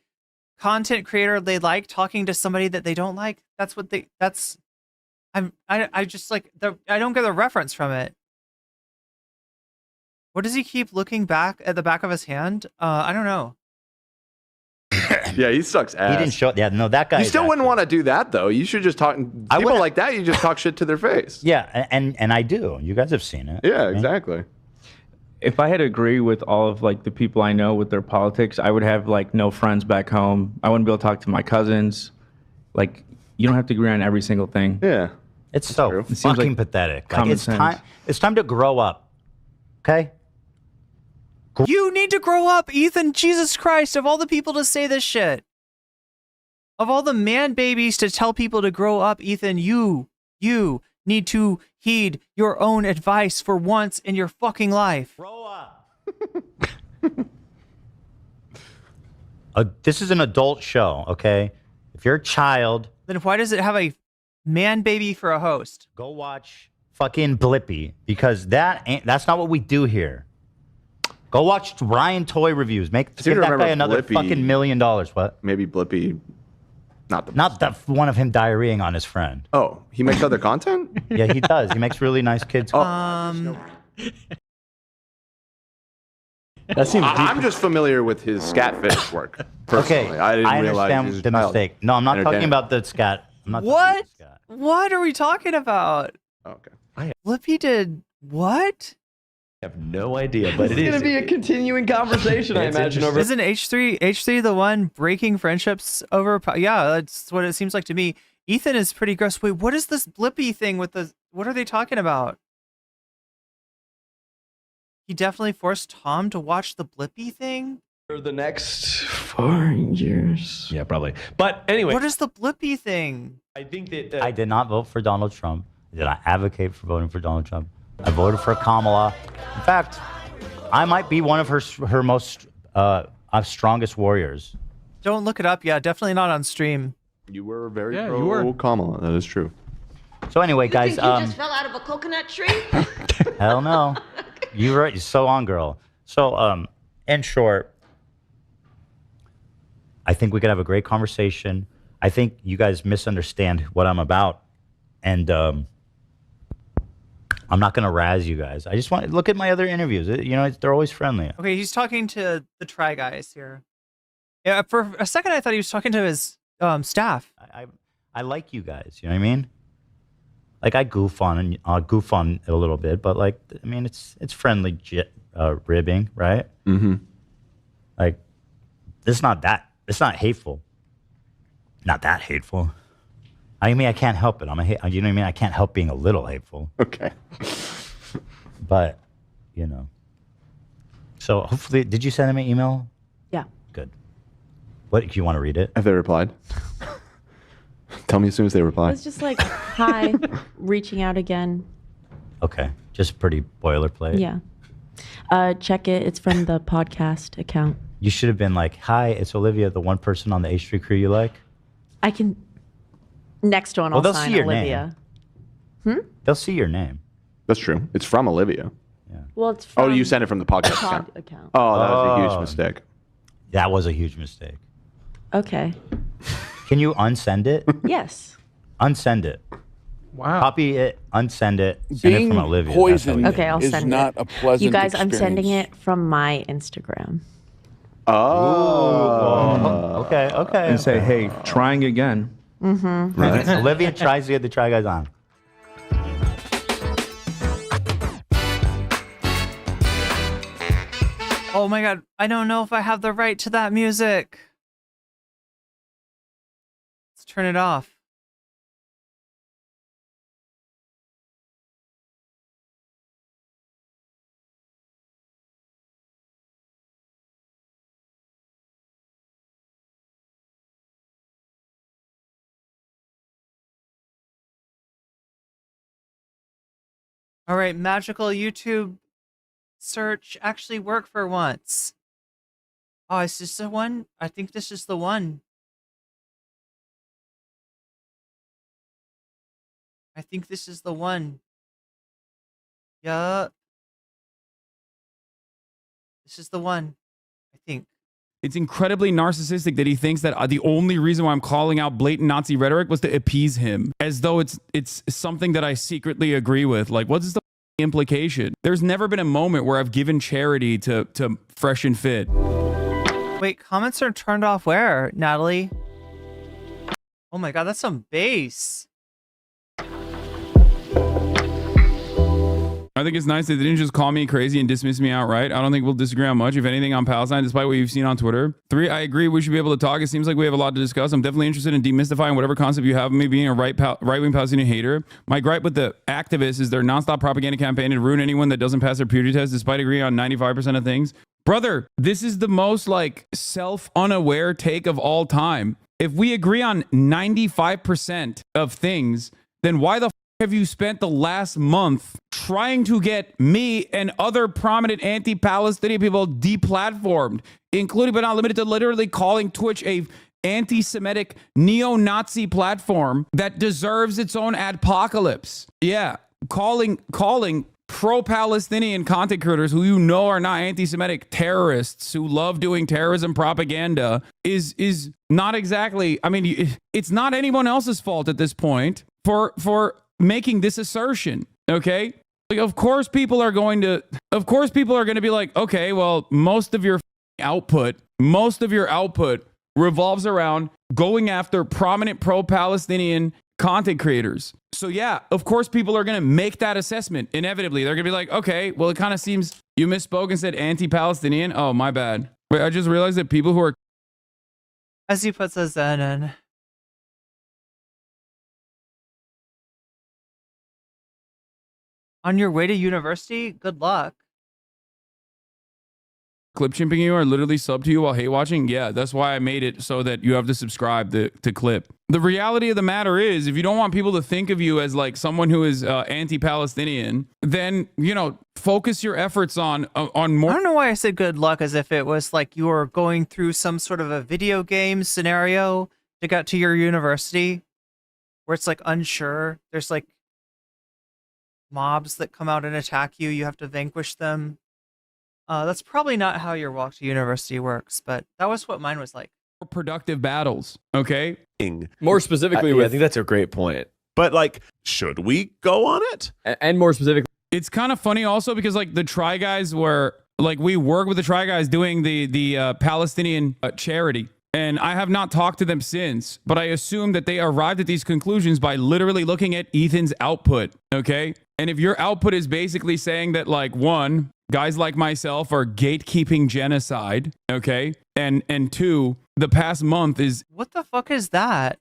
content creator they like talking to somebody that they don't like. That's what they. That's. I just like I don't get the reference from it. What does he keep looking back at the back of his hand? I don't know. Yeah, he sucks ass. He didn't show. Yeah, no, that guy. You is still wouldn't want to do that though. You should just talk. People like that, you just talk shit to their face. Yeah, and I do. You guys have seen it. Yeah, exactly. If I had to agree with all of like the people I know with their politics, I would have like no friends back home. I wouldn't be able to talk to my cousins. Like, you don't have to agree on every single thing. Yeah, It's so It seems fucking like pathetic. Like, common it's sense. time. It's time to grow up. Okay. You need to grow up, Ethan. Jesus Christ! Of all the people to say this shit, of all the man babies to tell people to grow up, Ethan, you need to heed your own advice for once in your fucking life. Grow up. This is an adult show, okay? If you're a child, Then why does it have a man baby for a host? go watch fucking Blippi because that's not what we do here. Go watch Ryan Toy reviews. I Give seem to that remember guy another Blippi- fucking $1 million. What? Maybe Blippi. Not the one of him diarrheaing on his friend. Oh, he makes other content? Yeah, he does. He makes really nice kids. That seems. I'm just familiar with his Scatfish work. Personally. Okay, I didn't realize he understand was a the child. mistake. No, I'm not talking Entertainer. about the scat. I'm not. What? What are we talking about? Okay. Blippi did what? I have no idea, but It's going to be a continuing conversation, I imagine. Over Isn't H3 the one breaking friendships over? Yeah, that's what it seems like to me. Ethan is pretty gross. Wait, what is this Blippi thing with the? What are they talking about? He definitely forced Tom to watch the Blippi thing. for the next 4 years. Yeah, probably. But anyway, What is the Blippi thing? I think that I did not vote for Donald Trump. Did I advocate for voting for Donald Trump? I voted for Kamala. In fact, I might be one of her most strongest warriors. Don't look it up. Yeah, definitely not on stream. You were very pro Kamala. That is true. So anyway, guys, You just fell out of a coconut tree? hell no. You're right. You're so on, girl. So, in short, I think we could have a great conversation. I think you guys misunderstand what I'm about. And I'm not going to razz you guys. I just want to look at my other interviews. They're always friendly. Okay, he's talking to the Try Guys here. Yeah, for a second I thought he was talking to his staff. I like you guys. You know what I mean? Like I goof on it a little bit, but like I mean it's friendly ribbing, right? Mm-hmm. Like it's not hateful. Not that hateful. I mean I can't help it. You know what I mean? I can't help being a little hateful. Okay. But so hopefully, did you send him an email? Yeah. Good. What do you want to read it? Have they replied? Tell me as soon as they reply. It's just like, hi, reaching out again. Okay, just pretty boilerplate. Yeah. Check it. It's from the podcast account. You should have been like, hi, it's Olivia, the one person on the H3 crew you like. I can. Next one, I'll they'll sign see your Olivia. name. They'll see your name. That's true. It's from Olivia. Well, it's Oh, from you sent it from the podcast account. Oh, that was a huge mistake. That was a huge mistake. Okay. Can you unsend it? Yes. Unsend it. Wow. Copy it, unsend it, send it from Olivia. Poisoned Okay, I'll send not it. a pleasant You guys, I'm sending experience. it from my Instagram. Oh. Okay. And say, hey, trying again. Mm-hmm. Right. Olivia tries to get the Try Guys on. Oh my god, I don't know if I have the right to that music. Let's turn it off. All right, magical YouTube search actually work for once. Oh, is this the one? I think this is the one. I think this is the one. Yup. This is the one. I think. It's incredibly narcissistic that he thinks that the only reason why I'm calling out blatant Nazi rhetoric was to appease him, as though it's something that I secretly agree with. Like, what's the implication? There's never been a moment where I've given charity to Fresh and Fit. Wait, comments are turned off where, Natalie? Oh my god, that's some bass. I think it's nice that they didn't just call me crazy and dismiss me outright. I don't think we'll disagree on much, if anything, on Palestine, despite what you've seen on Twitter. 3, I agree we should be able to talk. It seems like we have a lot to discuss. I'm definitely interested in demystifying whatever concept you have of me being a right-wing Palestinian hater. My gripe with the activists is their nonstop propaganda campaign to ruin anyone that doesn't pass their purity test, despite agreeing on 95% of things. Brother, this is the most self-unaware take of all time. If we agree on 95% of things, then why the have you spent the last month trying to get me and other prominent anti-Palestinian people deplatformed, including but not limited to literally calling Twitch a anti-Semitic neo-Nazi platform that deserves its own adpocalypse? Yeah, calling pro-Palestinian content creators who are not anti-Semitic terrorists who love doing terrorism propaganda is not exactly, I mean, it's not anyone else's fault at this point for making this assertion, okay? Like, of course people are going to be like, okay, well, most of your output revolves around going after prominent pro-Palestinian content creators. So yeah, of course people are going to make that assessment inevitably. They're going to be like, okay, well, it kind of seems you misspoke and said anti-Palestinian. Oh, my bad. Wait, I just realized that people who are, As he puts us in. On your way to university? Good luck. clip chimping you are literally sub to you while hate watching. Yeah, that's why I made it so that you have to subscribe to clip. The reality of the matter is, if you don't want people to think of you as like someone who is anti-Palestinian, then, you know, focus your efforts on more. I don't know why I said good luck, as if it was like you were going through some sort of a video game scenario to get to your university where it's like unsure. There's like mobs that come out and attack you. You have to vanquish them. That's probably not how your walk to university works, but that was what mine was like. Productive battles, okay? More specifically, I think that's a great point. But like, should we go on it? And more specifically, it's kind of funny also because like the Try Guys were like, we work with the Try Guys doing the Palestinian charity. And I have not talked to them since, but I assume that they arrived at these conclusions by literally looking at Ethan's output, okay? And if your output is basically saying that, like, one, guys like myself are gatekeeping genocide, okay? And two, the past month is... What the fuck is that?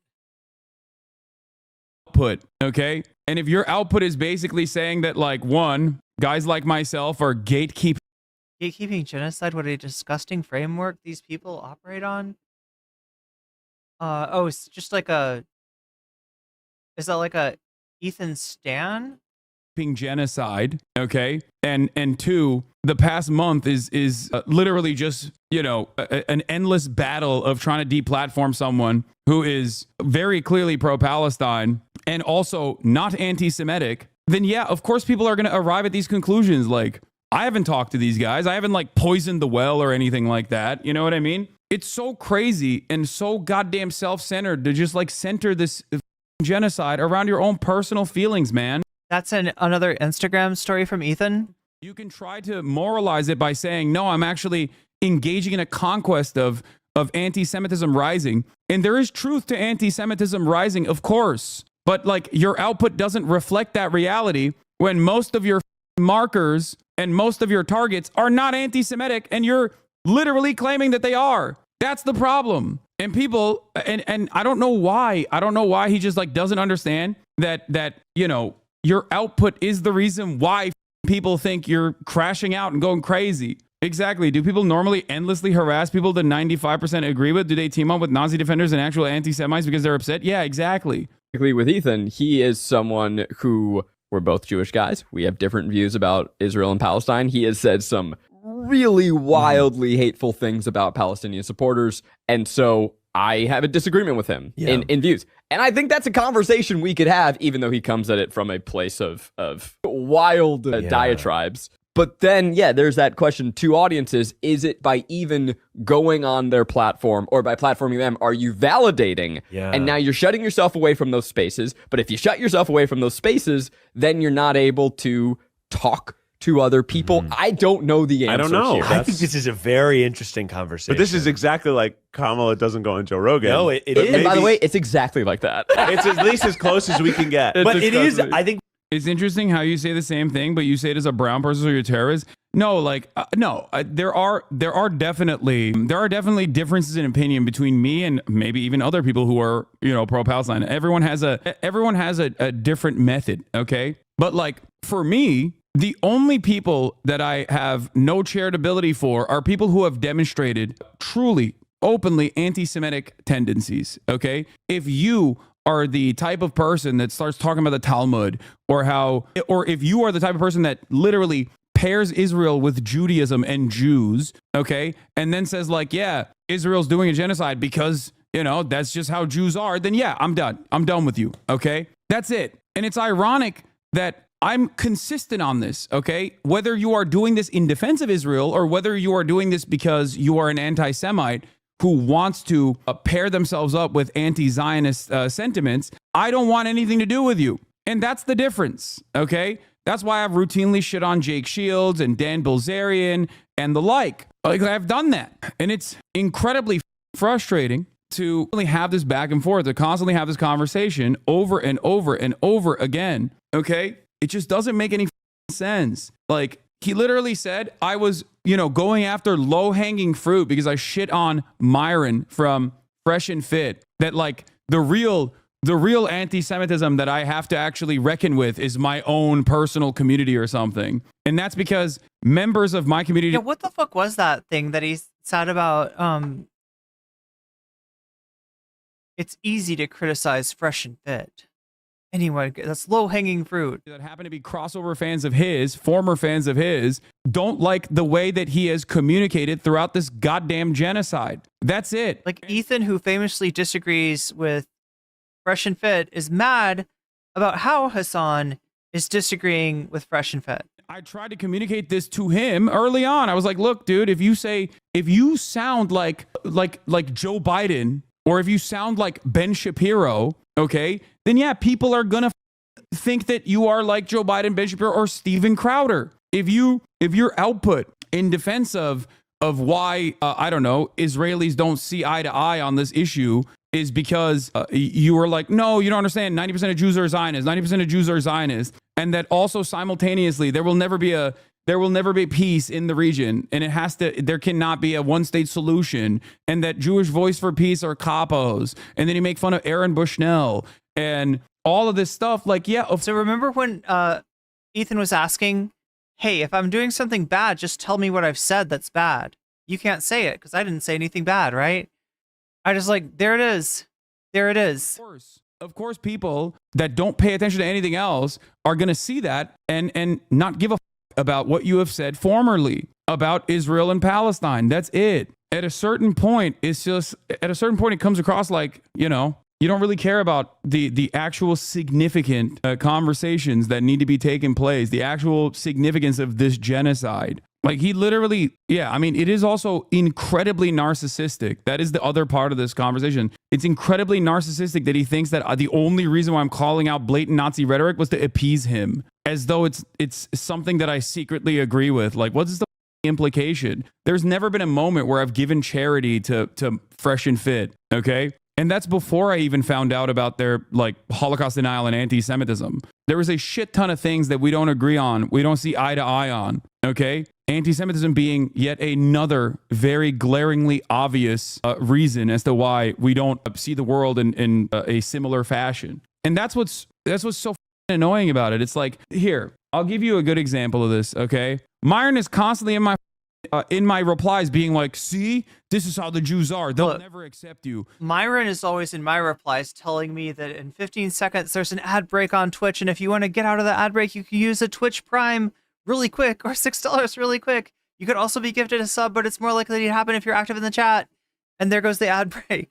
Output, okay? And if your output is basically saying that, like, one, guys like myself are gatekeeping... Gatekeeping genocide? What a disgusting framework these people operate on? Oh, it's just like a... Is that like a Ethan Stan? Genocide, okay? And two, the past month is literally just, you know, an endless battle of trying to deplatform someone who is very clearly pro-Palestine and also not anti-Semitic. Then yeah, of course people are going to arrive at these conclusions. Like, I haven't talked to these guys. I haven't like poisoned the well or anything like that. You know what I mean? It's so crazy and so goddamn self-centered to just like center this genocide around your own personal feelings, man. That's another Instagram story from Ethan. You can try to moralize it by saying, no, I'm actually engaging in a conquest of anti-Semitism rising. And there is truth to anti-Semitism rising, of course. But like your output doesn't reflect that reality when most of your markers and most of your targets are not anti-Semitic and you're literally claiming that they are. That's the problem. And people, and I don't know why. I don't know why he just like doesn't understand that, you know, your output is the reason why people think you're crashing out and going crazy. Exactly. Do people normally endlessly harass people that 95% agree with? Do they team up with Nazi defenders and actual anti-Semites because they're upset? Yeah, exactly. With Ethan, he is someone who, we're both Jewish guys. We have different views about Israel and Palestine. He has said some really wildly hateful things about Palestinian supporters. And so I have a disagreement with him in views. And I think that's a conversation we could have, even though he comes at it from a place of wild diatribes. But then, yeah, there's that question to audiences. Is it by even going on their platform or by platforming them, are you validating? Yeah. And now you're shutting yourself away from those spaces. But if you shut yourself away from those spaces, then you're not able to talk to other people. I don't know the answer. I don't know. Here. I think this is a very interesting conversation. But this is exactly like Kamala doesn't go on Joe Rogan. No, it is. And by the way, it's exactly like that. It's at least as close as we can get. But it is, I think. It's interesting how you say the same thing, but you say it as a brown person, so you're a terrorist. No, like no. There are definitely differences in opinion between me and maybe even other people who are, you know, pro-Palestine. Everyone has a different method, okay? But like for me, the only people that I have no charitability for are people who have demonstrated truly, openly anti-Semitic tendencies, okay? If you are the type of person that starts talking about the Talmud or if you are the type of person that literally pairs Israel with Judaism and Jews, okay, and then says like, yeah, Israel's doing a genocide because, you know, that's just how Jews are, then yeah, I'm done. I'm done with you, okay? That's it. And it's ironic that I'm consistent on this, okay? Whether you are doing this in defense of Israel or whether you are doing this because you are an anti-Semite who wants to pair themselves up with anti-Zionist sentiments, I don't want anything to do with you. And that's the difference, okay? That's why I've routinely shit on Jake Shields and Dan Bilzerian and the like. Like, I've done that. And it's incredibly frustrating to really have this back and forth, to constantly have this conversation over and over and over again, okay? It just doesn't make any sense. Like, he literally said I was, you know, going after low-hanging fruit because I shit on Myron from Fresh and Fit. That like the real anti-Semitism that I have to actually reckon with is my own personal community or something. And that's because members of my community... Yeah, what the fuck was that thing that he said about it's easy to criticize Fresh and Fit. Anyone, that's low-hanging fruit. That happen to be crossover fans of his, former fans of his, don't like the way that he has communicated throughout this goddamn genocide. That's it. Like Ethan, who famously disagrees with Fresh and Fit, is mad about how Hasan is disagreeing with Fresh and Fit. I tried to communicate this to him early on. I was like, look, dude, if you sound like Joe Biden, or if you sound like Ben Shapiro, okay, then yeah, people are gonna think that you are like Joe Biden, Ben Shapiro, or Steven Crowder. If your output in defense of why I don't know, Israelis don't see eye to eye on this issue is because you were like, no, you don't understand. 90% of Jews are Zionists. 90% of Jews are Zionists, and that also simultaneously there will never be peace in the region, and there cannot be a one-state solution, and that Jewish Voice for Peace are capos, and then you make fun of Aaron Bushnell and all of this stuff. Like, yeah. So remember when Ethan was asking, hey, if I'm doing something bad, just tell me what I've said that's bad. You can't say it because I didn't say anything bad, right? I just like, there it is. There it is. Of course, people that don't pay attention to anything else are going to see that and not give a about what you have said formerly about Israel and Palestine. That's it. At a certain point, it comes across like, you know, you don't really care about the actual significant conversations that need to be taking place, the actual significance of this genocide. Like, he literally, yeah, I mean, it is also incredibly narcissistic. That is the other part of this conversation. It's incredibly narcissistic that he thinks that the only reason why I'm calling out blatant Nazi rhetoric was to appease him, as though it's something that I secretly agree with. Like, what's the implication? There's never been a moment where I've given charity to Fresh and Fit, okay? And that's before I even found out about their like Holocaust denial and anti-Semitism. There was a shit ton of things that we don't agree on, we don't see eye to eye on, okay? Anti-Semitism being yet another very glaringly obvious reason as to why we don't see the world in a similar fashion. And that's what's so annoying about it. It's like, here, I'll give you a good example of this, okay? Myron is constantly in my replies being like, see, this is how the Jews are. They'll never accept you. Myron is always in my replies telling me that in 15 seconds there's an ad break on Twitch, and if you want to get out of the ad break, you can use a Twitch Prime really quick, or $6 really quick. You could also be gifted a sub, but it's more likely to happen if you're active in the chat. And there goes the ad break.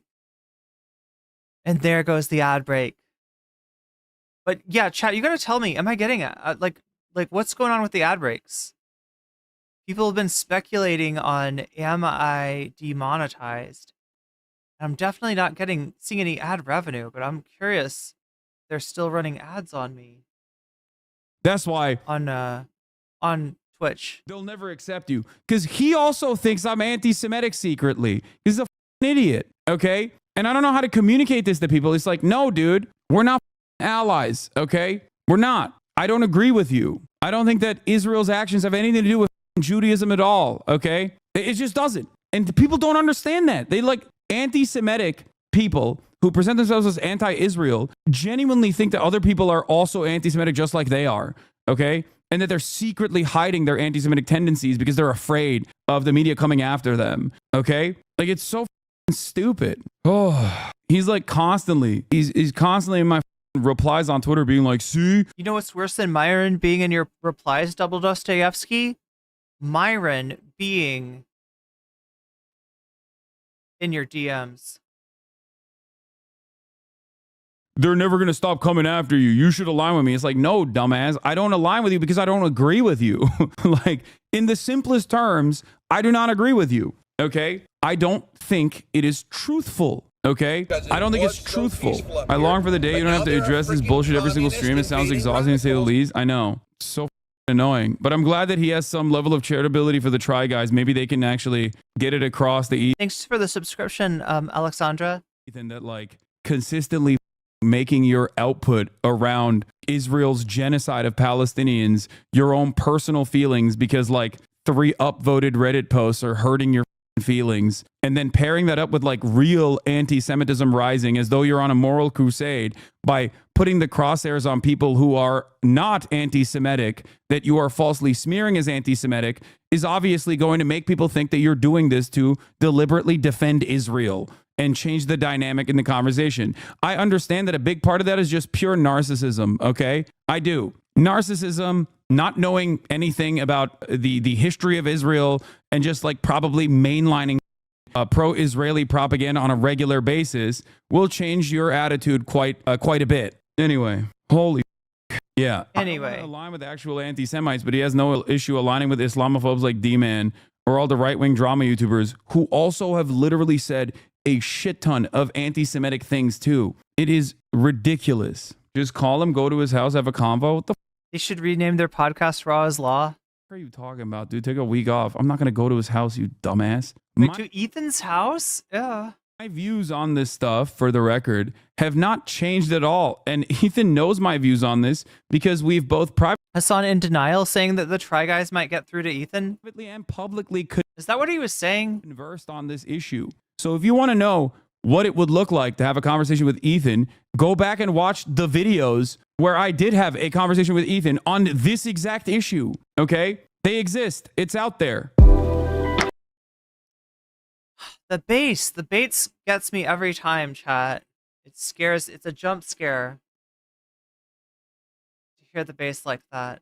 And there goes the ad break. But yeah, chat, you gotta tell me, am I getting it? Like what's going on with the ad breaks? People have been speculating on, am I demonetized? I'm definitely not seeing any ad revenue, but I'm curious. They're still running ads on me. That's why on Twitch. They'll never accept you. Because he also thinks I'm anti-Semitic secretly. He's a idiot, okay? And I don't know how to communicate this to people. It's like, no, dude, we're not allies, okay? We're not. I don't agree with you. I don't think that Israel's actions have anything to do with Judaism at all, okay? It just doesn't. And people don't understand that. They like anti-Semitic people who present themselves as anti-Israel genuinely think that other people are also anti-Semitic just like they are, okay? And that they're secretly hiding their anti-Semitic tendencies because they're afraid of the media coming after them, okay? Like, it's so stupid. Oh, he's like constantly, he's constantly in my replies on Twitter being like, see? You know what's worse than Myron being in your replies, Double Dostoevsky? Myron being in your DMs. They're never going to stop coming after you. You should align with me. It's like, no, dumbass. I don't align with you because I don't agree with you. Like, in the simplest terms, I do not agree with you. Okay? I don't think it is truthful. Okay? I don't think it's truthful. I long for the day you don't have to address this bullshit every single stream. It sounds exhausting to say the least. I know. So annoying. But I'm glad that he has some level of charitability for the Try Guys. Maybe they can actually get it across the Thanks for the subscription, Alexandra. Ethan, that like consistently making your output around Israel's genocide of Palestinians your own personal feelings because like 3 upvoted Reddit posts are hurting your feelings, and then pairing that up with like real anti-Semitism rising as though you're on a moral crusade by putting the crosshairs on people who are not anti-Semitic that you are falsely smearing as anti-Semitic is obviously going to make people think that you're doing this to deliberately defend Israel. and change the dynamic in the conversation. I understand that a big part of that is just pure narcissism, okay? I do. Narcissism, not knowing anything about the history of Israel, and just like probably mainlining pro-Israeli propaganda on a regular basis will change your attitude quite a bit. Anyway, holy yeah. Anyway, align with actual anti-Semites, but he has no issue aligning with Islamophobes like D-Man or all the right-wing drama YouTubers who also have literally said a shit ton of anti-Semitic things too. It is ridiculous. Just call him, go to his house, have a convo. What the they should rename their podcast Raw as Law. What are you talking about, dude? Take a week off. I'm not going to go to his house, you dumbass. Wait, to Ethan's house? Yeah. My views on this stuff, for the record, have not changed at all. And Ethan knows my views on this because we've both Hasan in denial, saying that the Try Guys might get through to Ethan? privately and publicly Is that what he was saying? conversed on this issue. So if you want to know what it would look like to have a conversation with Ethan, go back and watch the videos where I did have a conversation with Ethan on this exact issue. Okay? They exist. It's out there. The bass gets me every time, chat. It scares, it's a jump scare to hear the bass like that.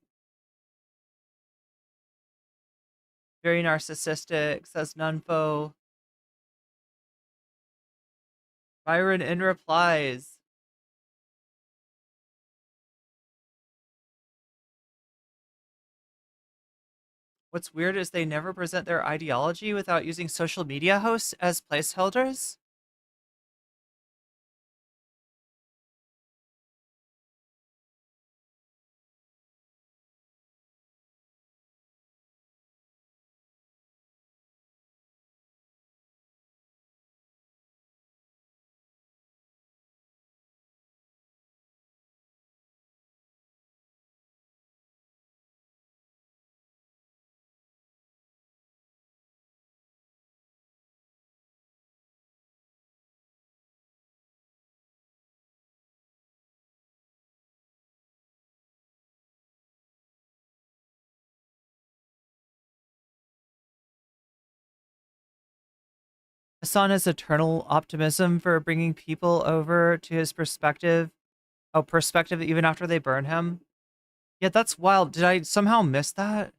Very narcissistic, says Nunfo. Byron in replies. What's weird is they never present their ideology without using social media hosts as placeholders. Hasan has eternal optimism for bringing people over to his perspective even after they burn him. Yeah, that's wild. Did I somehow miss that?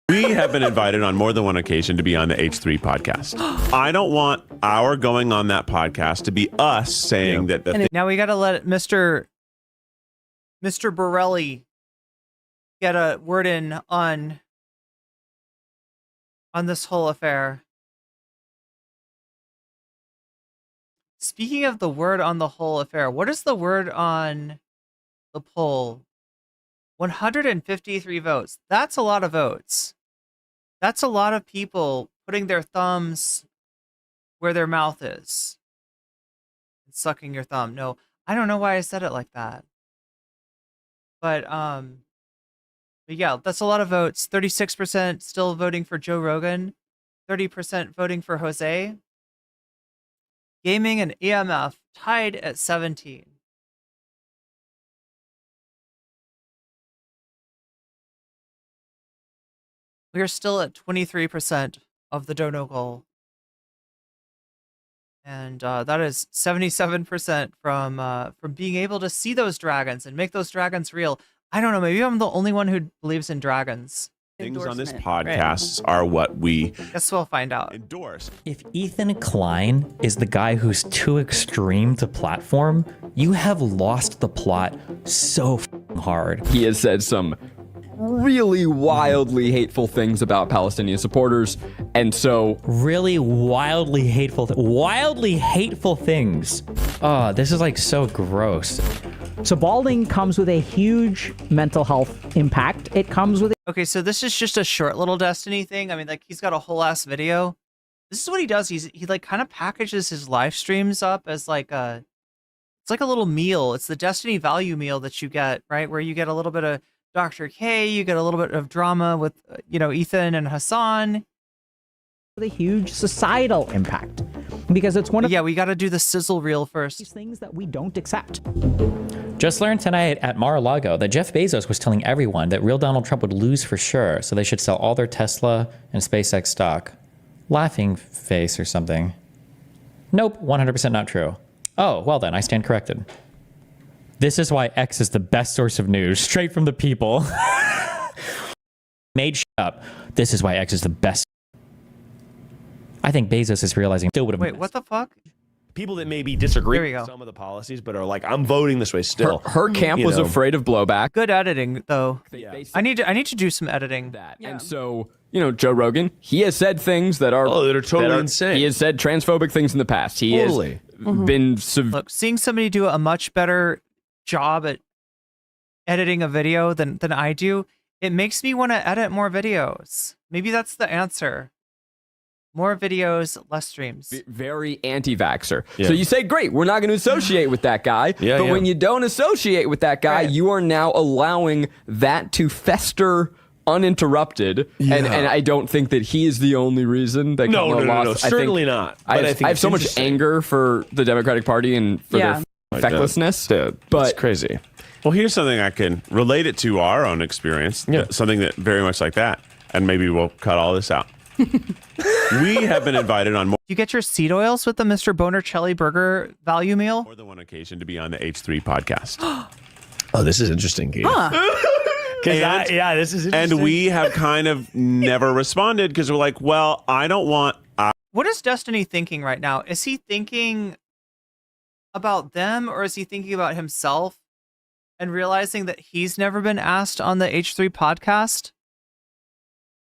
We have been invited on more than one occasion to be on the H3 podcast. I don't want our going on that podcast to be us saying that the Now we gotta let Mr. Borelli get a word in on this whole affair. Speaking of the word on the whole affair, what is the word on the poll? 153 votes. That's a lot of votes. That's a lot of people putting their thumbs where their mouth is. And sucking your thumb. No, I don't know why I said it like that. But yeah, that's a lot of votes. 36% still voting for Joe Rogan. 30% voting for Jose. Gaming and EMF tied at 17. We are still at 23% of the dono goal. And that is 77% from being able to see those dragons and make those dragons real. I don't know, maybe I'm the only one who believes in dragons. things on this podcast are what we guess we'll find out. Endorse. If Ethan Klein is the guy who's too extreme to platform, you have lost the plot so hard. He has said some really wildly hateful things about Palestinian supporters, and so really wildly hateful things. Oh, this is like so gross. So balding comes with a huge mental health impact. It comes with Okay, so this is just a short little Destiny thing. I mean, like, he's got a whole ass video. This is what he does. He like kind of packages his live streams up as like it's like a little meal. It's the Destiny value meal that you get, right? Where you get a little bit of Dr. K, you get a little bit of drama with, Ethan and Hasan. a huge societal impact. because it's one of we got to do the sizzle reel first. these things that we don't accept. Just learned tonight at Mar-a-Lago that Jeff Bezos was telling everyone that real Donald Trump would lose for sure, so they should sell all their Tesla and SpaceX stock. Laughing face or something. Nope, 100% not true. Oh, well then, I stand corrected. This is why X is the best source of news, straight from the people. Made shit up. This is why X is the best. I think Bezos is realizing still would have. Wait, what the fuck? People that maybe disagree There we go. with some of the policies, but are like, I'm voting this way still. Her camp You was know. afraid of blowback. Good editing though. Yeah. I need to do some editing. That. And so, Joe Rogan, he has said things that are that are totally insane. He has said transphobic things in the past. He has been Look, seeing somebody do a much better job at editing a video than I do, it makes me want to edit more videos. Maybe that's the answer. More videos, less streams. very anti-vaxxer. Yeah. So you say, great, we're not going to associate with that guy. But when you don't associate with that guy, you are now allowing that to fester uninterrupted. And I don't think that he is the only reason that No, Kamala no, no, lost. certainly not. But I have so much anger for the Democratic Party and for their fecklessness. But it's crazy. Well, here's something I can relate it to our own experience. Something that very much like that. And maybe we'll cut all this out. We have been invited on more You get your seed oils with the Mr. Bonercelli burger value meal? than one occasion to be on the H3 podcast. Oh, this is interesting, Katie. This is interesting. And we have kind of never responded because we're like, well, I don't want. What is Destiny thinking right now? Is he thinking about them or is he thinking about himself and realizing that he's never been asked on the H3 podcast?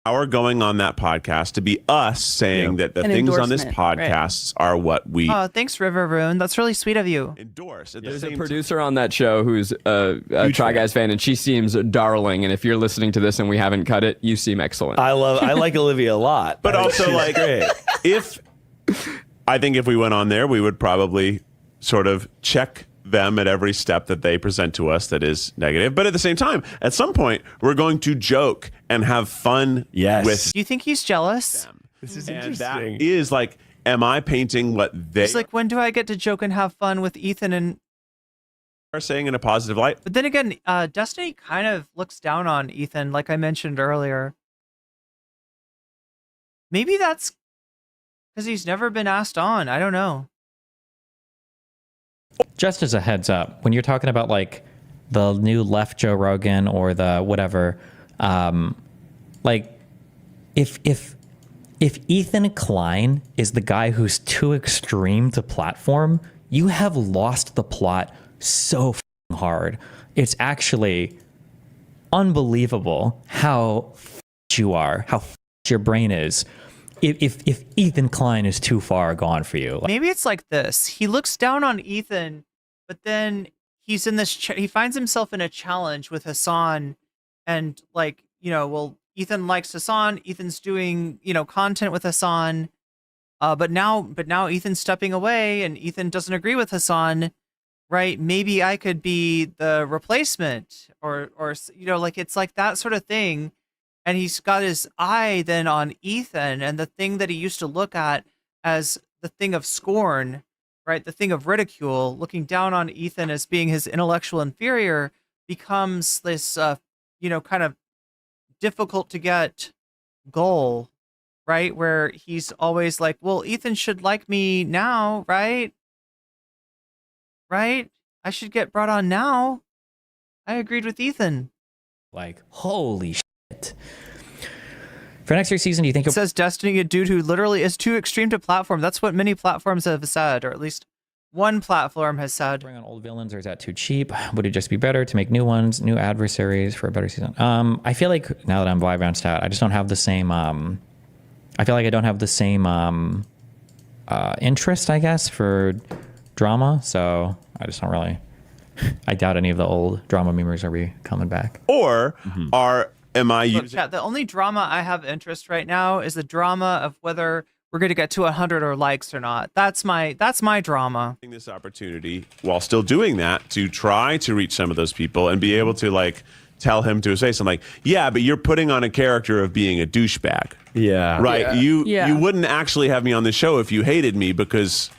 Our going on that podcast to be us saying that the An things on this endorsement, podcast are what we Oh, thanks, River Rune. That's really sweet of you. endorse. There's a producer on that show who's a Try Guys fan, and she seems darling. And if you're listening to this and we haven't cut it, you seem excellent. I like Olivia a lot. But also, she's like, great. I think if we went on there, we would probably sort of check them at every step that they present to us that is negative. But at the same time, at some point, we're going to joke and have fun with Do you think he's jealous? This is and interesting. that is like, am I painting what they It's like, when do I get to joke and have fun with Ethan? And are saying in a positive light? But then again, Destiny kind of looks down on Ethan, like I mentioned earlier. Maybe that's because he's never been asked on. I don't know. Just as a heads up, when you're talking about like the new left Joe Rogan or the whatever, like if Ethan Klein is the guy who's too extreme to platform, you have lost the plot so hard. It's actually unbelievable how you are, how your brain is. If Ethan Klein is too far gone for you. Maybe it's like this. He looks down on Ethan, but then he's in this, he finds himself in a challenge with Hasan, and like, well, Ethan likes Hasan. Ethan's doing, content with Hasan. But now Ethan's stepping away and Ethan doesn't agree with Hasan, right? Maybe I could be the replacement or, like, it's like that sort of thing. And he's got his eye then on Ethan, and the thing that he used to look at as the thing of scorn, right? The thing of ridicule, looking down on Ethan as being his intellectual inferior, becomes this, kind of difficult to get goal, right? Where he's always like, well, Ethan should like me now, right? Right? I should get brought on now. I agreed with Ethan. Like, holy shit. For next year's season, do you think it says Destiny, a dude who literally is too extreme to platform? That's what many platforms have said, or at least one platform has said. Bring on old villains, or is that too cheap? Would it just be better to make new ones, new adversaries for a better season? I feel like now that I'm Vibrant Stat, I just don't have the same. I feel like I don't have the same interest, I guess, for drama. So I just don't really. I doubt any of the old drama memers are coming back. Or am I Look, using? chat, the only drama I have interest right now is the drama of whether we're going to get to 100 or likes or not. That's my drama. This opportunity while still doing that to try to reach some of those people and be able to like tell him to his face. I'm like, yeah, but you're putting on a character of being a douchebag. Yeah. Right. Yeah. You wouldn't actually have me on the show if you hated me, because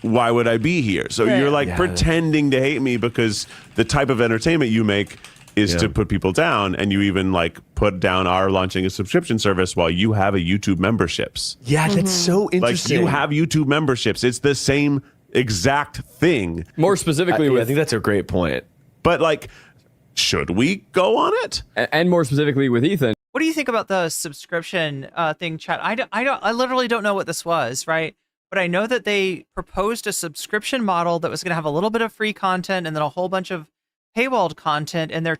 why would I be here? So you're like pretending to hate me because the type of entertainment you make is to put people down, and you even like put down our launching a subscription service while you have a YouTube memberships. Yeah, that's so interesting. Like, you have YouTube memberships. It's the same exact thing. More specifically, I think that's a great point. But like, should we go on it? And more specifically with Ethan. What do you think about the subscription thing, chat? I literally don't know what this was, right? But I know that they proposed a subscription model that was going to have a little bit of free content and then a whole bunch of paywalled content, and their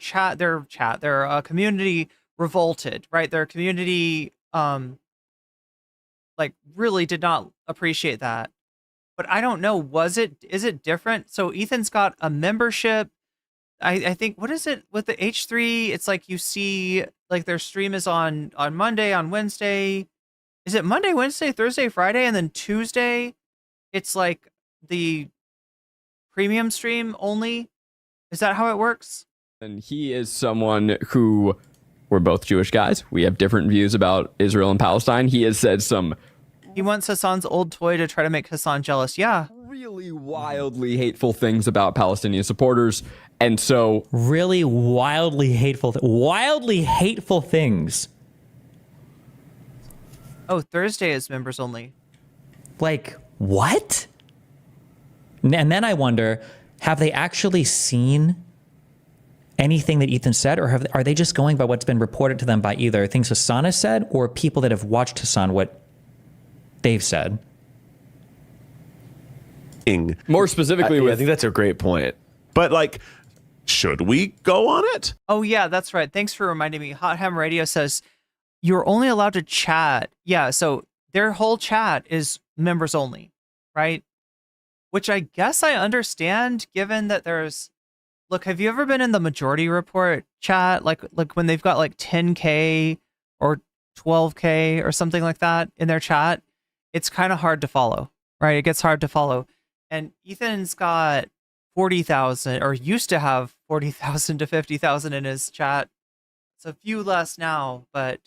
community revolted, right? Their community like really did not appreciate that. But I don't know, is it different? So Ethan's got a membership. I think, what is it with the H3? It's like you see like their stream is on Monday, on Wednesday. Is it Monday, Wednesday, Thursday, Friday, and then Tuesday it's like the premium stream only? Is that how it works? And he is someone who, we're both Jewish guys. We have different views about Israel and Palestine. He has said some He wants Hasan's old toy to try to make Hasan jealous. Yeah. really wildly hateful things about Palestinian supporters. And so really wildly hateful things. Oh, Thursday is members only. Like, what? And then I wonder, have they actually seen anything that Ethan said, or are they just going by what's been reported to them by either things Hasan has said or people that have watched Hasan, what they've said? More specifically, I think that's a great point. But like, should we go on it? Oh yeah, that's right. Thanks for reminding me. Hot Ham Radio says you're only allowed to chat. Yeah, so their whole chat is members only, right? Which I guess I understand, given that there's... Look, have you ever been in the Majority Report chat? Like when they've got like 10K or 12K or something like that in their chat? It's kind of hard to follow, right? It gets hard to follow. And Ethan's got 40,000, or used to have 40,000 to 50,000 in his chat. It's a few less now, but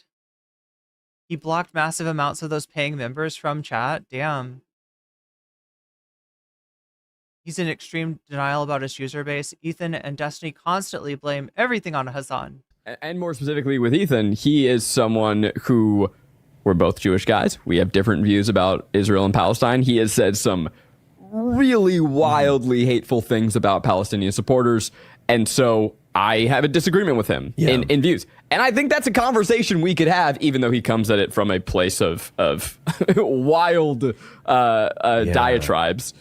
he blocked massive amounts of those paying members from chat. Damn. He's in extreme denial about his user base. Ethan and Destiny constantly blame everything on Hasan. And more specifically with Ethan, he is someone who, we're both Jewish guys. We have different views about Israel and Palestine. He has said some really wildly hateful things about Palestinian supporters. And so I have a disagreement with him in views. And I think that's a conversation we could have, even though he comes at it from a place of wild diatribes.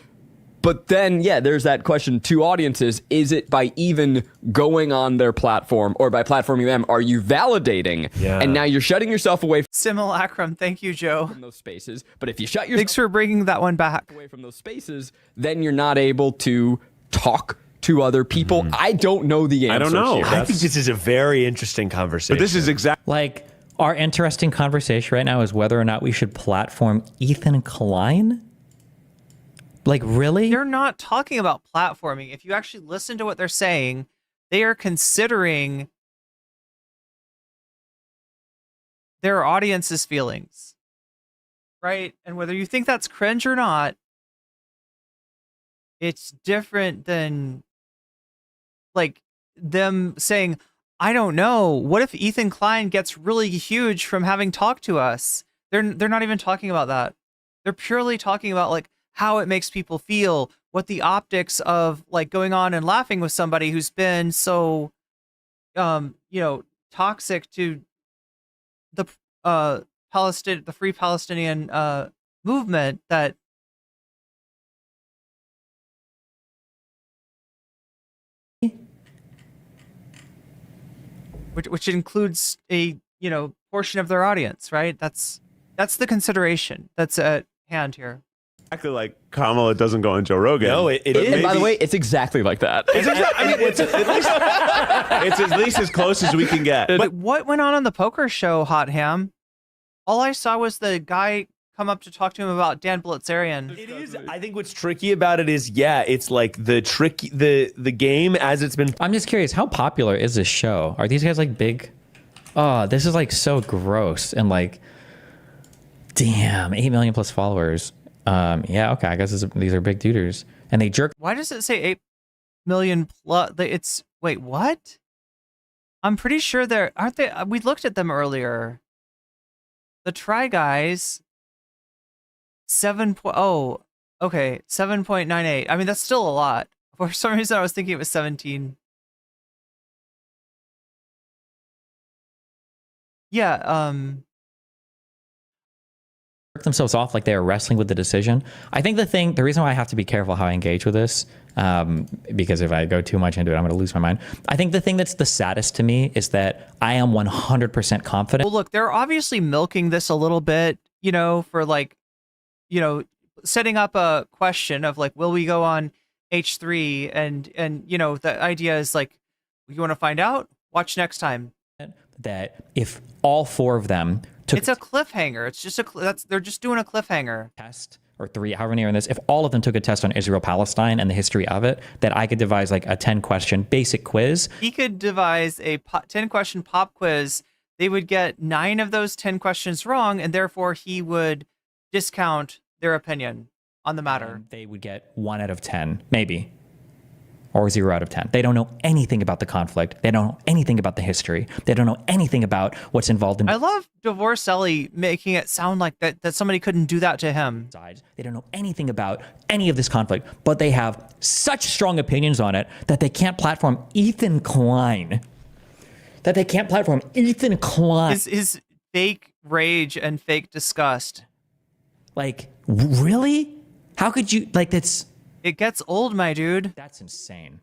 But then, there's that question to audiences. Is it by even going on their platform or by platforming them, are you validating? Yeah. And now you're shutting yourself away Simulacrum. Thank you, Joe. From those spaces. But if you shut yourself Thanks for bringing that one back away from those spaces, then you're not able to talk to other people. I don't know the answer. I don't know. Here. I think this is a very interesting conversation. But this is exactly like our interesting conversation right now is whether or not we should platform Ethan Klein. Like, really? They're not talking about platforming. If you actually listen to what they're saying, they are considering their audience's feelings, right? And whether you think that's cringe or not, it's different than like them saying, I don't know, what if Ethan Klein gets really huge from having talked to us? They're not even talking about that. They're purely talking about like how it makes people feel, what the optics of like going on and laughing with somebody who's been so, toxic to the the Free Palestinian movement that which includes a portion of their audience, right? That's the consideration that's at hand here. Exactly like Kamala doesn't go on Joe Rogan. No, it is. And by the way, it's exactly like that. It's at least as close as we can get. But what went on the poker show, Hot Ham? All I saw was the guy come up to talk to him about Dan Blitzerian. It is. I think what's tricky about it is, it's like the game as it's been. I'm just curious, how popular is this show? Are these guys like big? Oh, this is like so gross and like, damn, 8 million plus followers. Yeah, okay, I guess these are big duders, and they jerk. Why does it say 8 million plus? Wait, what? I'm pretty sure aren't they? We looked at them earlier. The Try Guys. 7.0. Okay, 7.98. I mean, that's still a lot. For some reason, I was thinking it was 17. Yeah. Themselves off like they are wrestling with the decision. I think the reason why I have to be careful how I engage with this, because if I go too much into it, I'm going to lose my mind. I think the thing that's the saddest to me is that I am 100% confident. Well, look, they're obviously milking this a little bit, for like, setting up a question of like, will we go on H3? And the idea is like, you want to find out? Watch next time. That if all four of them took it's a cliffhanger. It's just they're just doing a cliffhanger. Test or 3, however many are in this. If all of them took a test on Israel Palestine and the history of it, that I could devise like a 10-question basic quiz. He could devise a 10-question pop quiz. They would get 9 of those 10 questions wrong, and therefore he would discount their opinion on the matter. They would get 1 out of 10, maybe. Or 0 out of 10. They don't know anything about the conflict. They don't know anything about the history. They don't know anything about what's involved in. I love Dvorsely making it sound like that somebody couldn't do that to him. They don't know anything about any of this conflict, but they have such strong opinions on it that they can't platform Ethan Klein. His fake rage and fake disgust. Like, really? How could you, like, that's... It gets old, my dude. That's insane.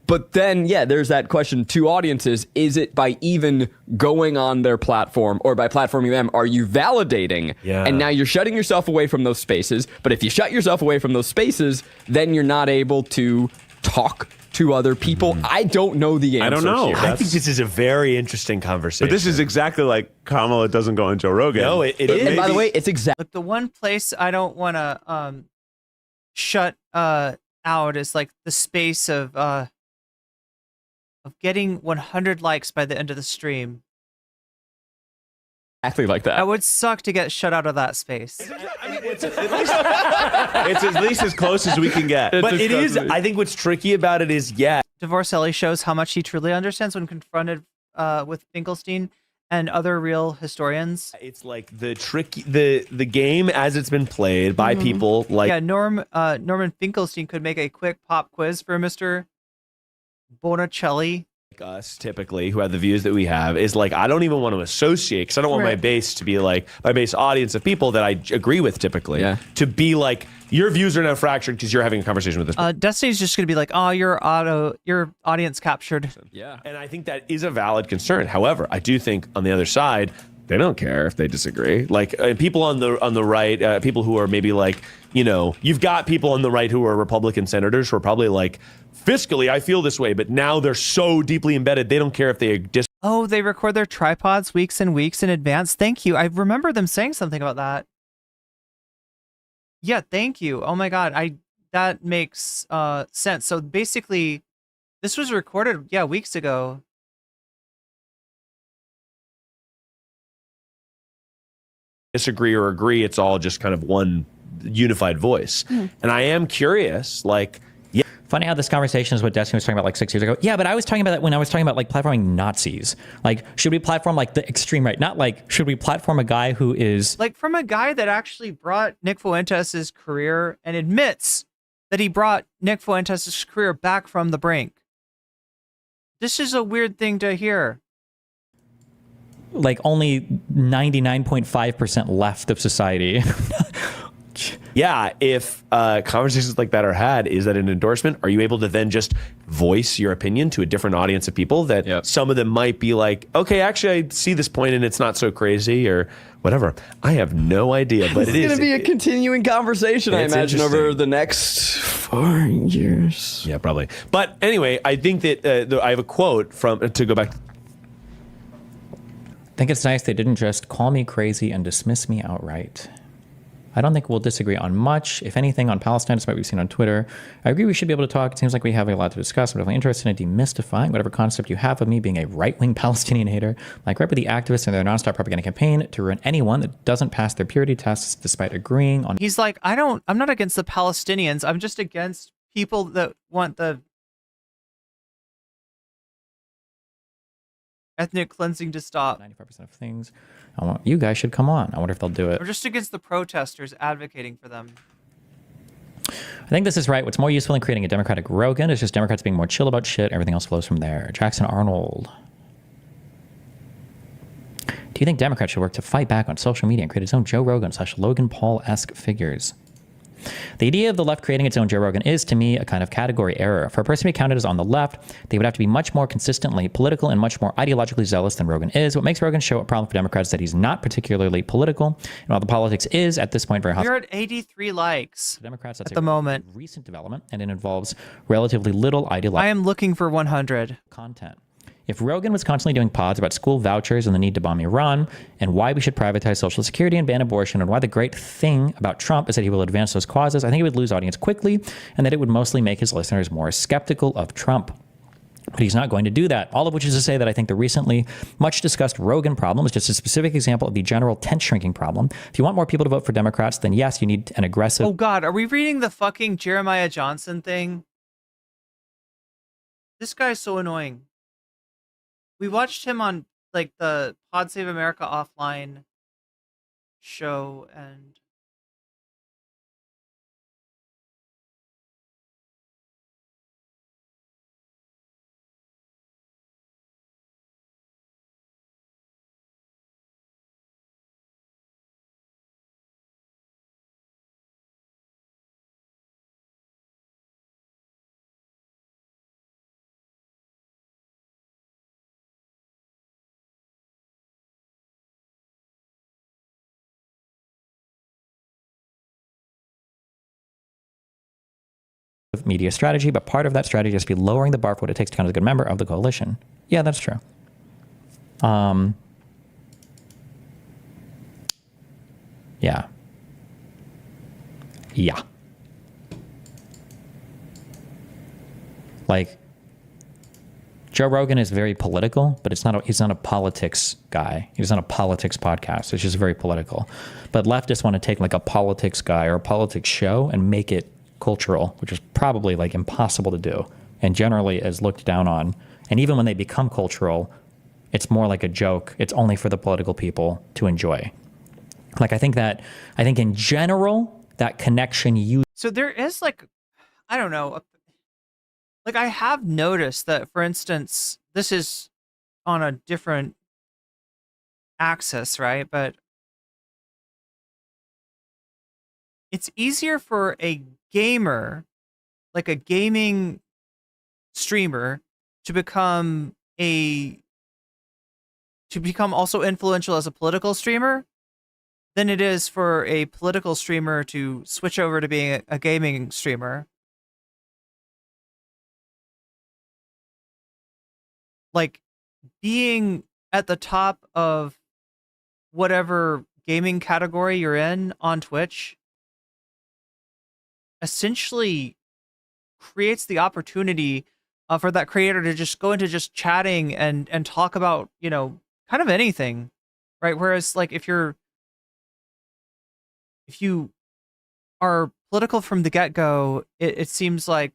But then, there's that question to audiences. Is it by even going on their platform or by platforming them, are you validating? Yeah. And now you're shutting yourself away from those spaces. But if you shut yourself away from those spaces, then you're not able to talk to other people. I don't know the answer. I don't know. Here. I think this is a very interesting conversation. But this is exactly like Kamala doesn't go on Joe Rogan. No, it is. And by the way, it's exactly. Like the one place I don't want to shut out is like the space of getting 100 likes by the end of the stream. Exactly like that. I would suck to get shut out of that space. I mean, it's at least as close as we can get. But it is. I think what's tricky about it is, Dvorsely shows how much he truly understands when confronted with Finkelstein and other real historians. It's like the game as it's been played by people like Norman Finkelstein could make a quick pop quiz for Mr. Bonicelli. Us typically who have the views that we have is like, I don't even want to associate because I don't want my base to be like my base audience of people that I agree with typically to be like, your views are now fractured because you're having a conversation with this. Destiny's just going to be like, oh, your audience captured. Yeah. And I think that is a valid concern. However, I do think on the other side, they don't care if they disagree. Like people on the right, people who are maybe like, you've got people on the right who are Republican senators who are probably like, fiscally, I feel this way, but now they're so deeply embedded, they don't care if they Oh, they record their tripods weeks and weeks in advance. Thank you. I remember them saying something about that. Yeah, thank you. Oh my God, that makes sense. So basically, this was recorded, weeks ago. disagree or agree. It's all just kind of one unified voice. And I am curious, like, Funny how this conversation is what Destiny was talking about like 6 years ago. Yeah, but I was talking about that when I was talking about like platforming Nazis. Like, should we platform like the extreme right? Not like, should we platform a guy who is... Like from a guy that actually brought Nick Fuentes' career and admits that he brought Nick Fuentes' career back from the brink. This is a weird thing to hear. Like only 99.5% left of society. Yeah, if conversations like that are had, is that an endorsement? Are you able to then just voice your opinion to a different audience of people that some of them might be like, okay, actually, I see this point and it's not so crazy or whatever. I have no idea, but it's going to be a continuing conversation, I imagine, over the next 4 years. Yeah, probably. But anyway, I think that I have a quote from, to go back. I think it's nice they didn't just call me crazy and dismiss me outright. I don't think we'll disagree on much, if anything, on Palestine, despite what we've seen on Twitter. I agree we should be able to talk. It seems like we have a lot to discuss. I'm definitely interested in demystifying whatever concept you have of me being a right-wing Palestinian hater. My gripe with the activists and their nonstop propaganda campaign to ruin anyone that doesn't pass their purity tests despite agreeing on... He's like, I'm not against the Palestinians. I'm just against people that want the ethnic cleansing to stop. 95% of things. You guys should come on. I wonder if they'll do it. We're just against the protesters advocating for them. I think this is right. What's more useful than creating a Democratic Rogan is just Democrats being more chill about shit. Everything else flows from there. Jackson Arnold. Do you think Democrats should work to fight back on social media and create its own Joe Rogan / Logan Paul-esque figures? The idea of the left creating its own Joe Rogan is, to me, a kind of category error. For a person to be counted as on the left, they would have to be much more consistently political and much more ideologically zealous than Rogan is. What makes Rogan's show a problem for Democrats is that he's not particularly political, and while the politics is, at this point, very hostile. You're at 83 likes Democrats, at the moment. Recent development, and it involves relatively little ideology. I am looking for 100. Content. If Rogan was constantly doing pods about school vouchers and the need to bomb Iran, and why we should privatize Social Security and ban abortion, and why the great thing about Trump is that he will advance those causes, I think he would lose audience quickly, and that it would mostly make his listeners more skeptical of Trump. But he's not going to do that. All of which is to say that I think the recently much discussed Rogan problem is just a specific example of the general tent shrinking problem. If you want more people to vote for Democrats, then yes, you need an aggressive... Oh God, are we reading the fucking Jeremiah Johnson thing? This guy's so annoying. We watched him on like the Pod Save America Offline show, and media strategy, but part of that strategy is to be lowering the bar for what it takes to count as a good member of the coalition. Yeah, that's true. Yeah. Yeah. Like, Joe Rogan is very political, but he's not a politics guy. He's not a politics podcast. It's just very political. But leftists want to take like a politics guy or a politics show and make it cultural, which is probably like impossible to do and generally is looked down on. And even when they become cultural, it's more like a joke. It's only for the political people to enjoy. Like, I think in general, that connection so there is like, I don't know, like I have noticed that, for instance, this is on a different axis, right? But it's easier for a gamer, like a gaming streamer, to become also influential as a political streamer than it is for a political streamer to switch over to being a gaming streamer. Like, being at the top of whatever gaming category you're in on Twitch essentially creates the opportunity for that creator to just go into just chatting and talk about, you know, kind of anything, right? Whereas, like, if you are political from the get-go, it seems like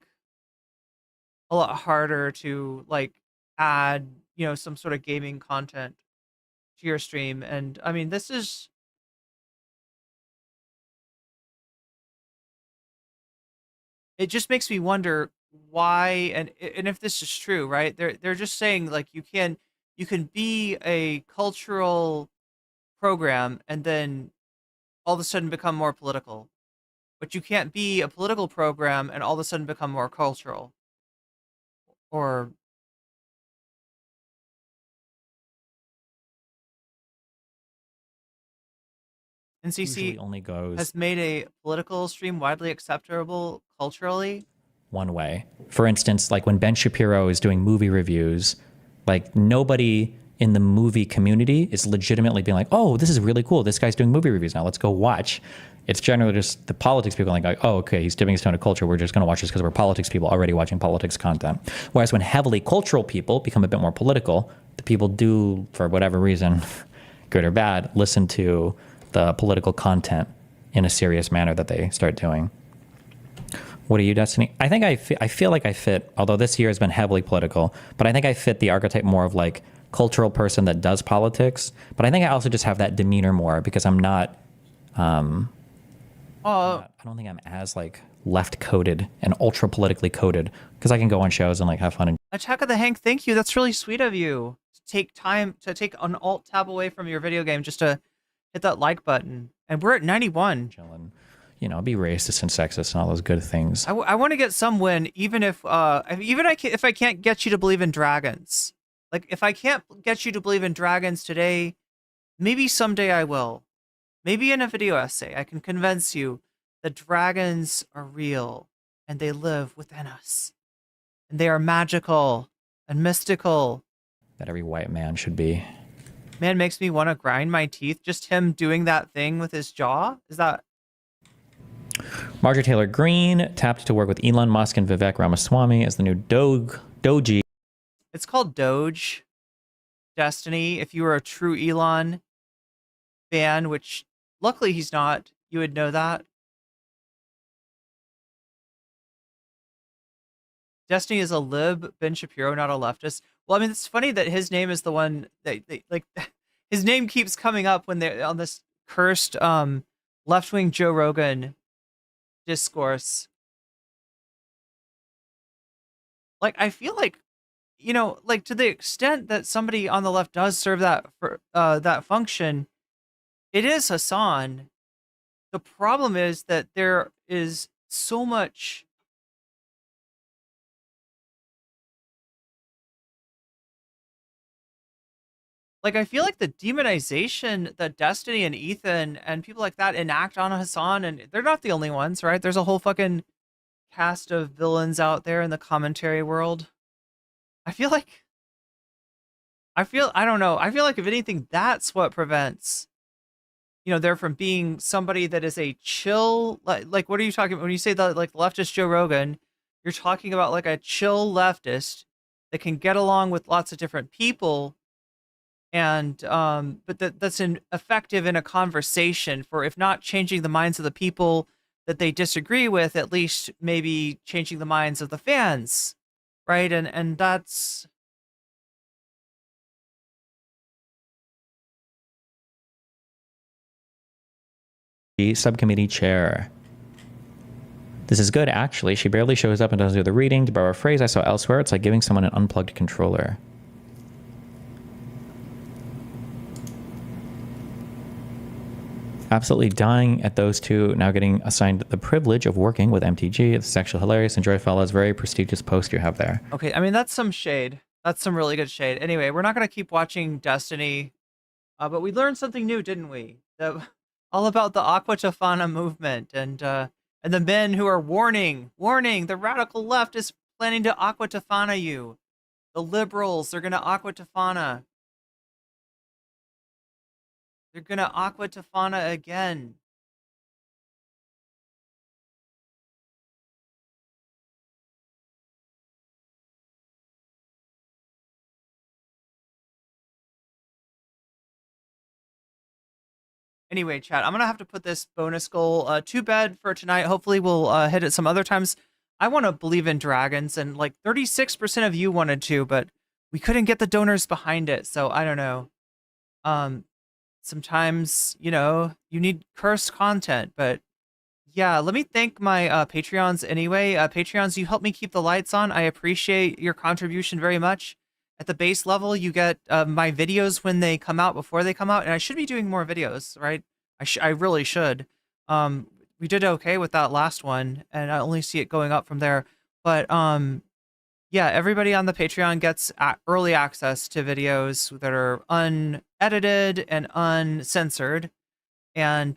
a lot harder to like add, you know, some sort of gaming content to your stream. And I mean, this is it just makes me wonder why, and if this is true, right? They're just saying like you can be a cultural program and then all of a sudden become more political, but you can't be a political program and all of a sudden become more cultural. Or NCC only goes has made a political stream widely acceptable culturally. one way. For instance, like when Ben Shapiro is doing movie reviews, like nobody in the movie community is legitimately being like, oh, this is really cool. This guy's doing movie reviews now. Let's go watch. It's generally just the politics people like, oh, okay, he's dipping his toe into culture. We're just going to watch this because we're politics people already watching politics content. Whereas when heavily cultural people become a bit more political, the people do, for whatever reason, good or bad, listen to the political content in a serious manner that they start doing. What are you, Destiny? I think I feel like I fit, although this year has been heavily political, but I think I fit the archetype more of like cultural person that does politics. But I think I also just have that demeanor more because I'm not, I don't think I'm as like left coded and ultra politically coded because I can go on shows and like have fun. And Attack of the Hank, thank you. That's really sweet of you. To take time to take an alt tab away from your video game just to hit that like button. And we're at 91. you know, be racist and sexist and all those good things. I want to get some win, even if if I can't get you to believe in dragons. Like if I can't get you to believe in dragons today, maybe someday I will. Maybe in a video essay, I can convince you that dragons are real and they live within us, and they are magical and mystical. That every white man should be. Man, makes me want to grind my teeth. Just him doing that thing with his jaw. Is that? Marjorie Taylor Greene tapped to work with Elon Musk and Vivek Ramaswamy as the new Doji. It's called Doge. Destiny. If you were a true Elon fan, which luckily he's not, you would know that. Destiny is a lib, Ben Shapiro, not a leftist. Well, I mean, it's funny that his name is the one that they like. His name keeps coming up when they're on this cursed left-wing Joe Rogan discourse. Like, I feel like, you know, like to the extent that somebody on the left does serve that for that function, it is Hasan. The problem is that there is so much. Like, I feel like the demonization that Destiny and Ethan and people like that enact on Hasan, and they're not the only ones, right? There's a whole fucking cast of villains out there in the commentary world. I feel like, I don't know. I feel like if anything, that's what prevents, you know, they're from being somebody that is a chill, like what are you talking about? When you say the like leftist Joe Rogan, you're talking about like a chill leftist that can get along with lots of different people. And but that's effective in a conversation for, if not changing the minds of the people that they disagree with, at least maybe changing the minds of the fans, right? And that's the subcommittee chair. This is good, actually. She barely shows up and doesn't do the reading. To borrow a phrase I saw elsewhere, it's like giving someone an unplugged controller. Absolutely dying at those two now getting assigned the privilege of working with MTG. It's actually hilarious. Enjoy, fellas. Very prestigious post you have there. okay. I mean, that's some shade. That's some really good shade. Anyway, we're not going to keep watching Destiny, but we learned something new, didn't we? All about the Aqua Tofana movement and the men who are warning the radical left is planning to Aqua Tofana you. The liberals, they're going to Aqua Tofana. They're going to Aqua Tofana again. Anyway, chat, I'm going to have to put this bonus goal to bed for tonight. Hopefully we'll hit it some other times. I want to believe in dragons, and like 36% of you wanted to, but we couldn't get the donors behind it. So I don't know. Sometimes, you know, you need cursed content, but yeah, let me thank my Patreons anyway. Patreons, you help me keep the lights on. I appreciate your contribution very much. At the base level, you get my videos when they come out, before they come out, and I should be doing more videos, right? I really should. We did okay with that last one, and I only see it going up from there. But yeah, everybody on the Patreon gets early access to videos that are unedited and uncensored, and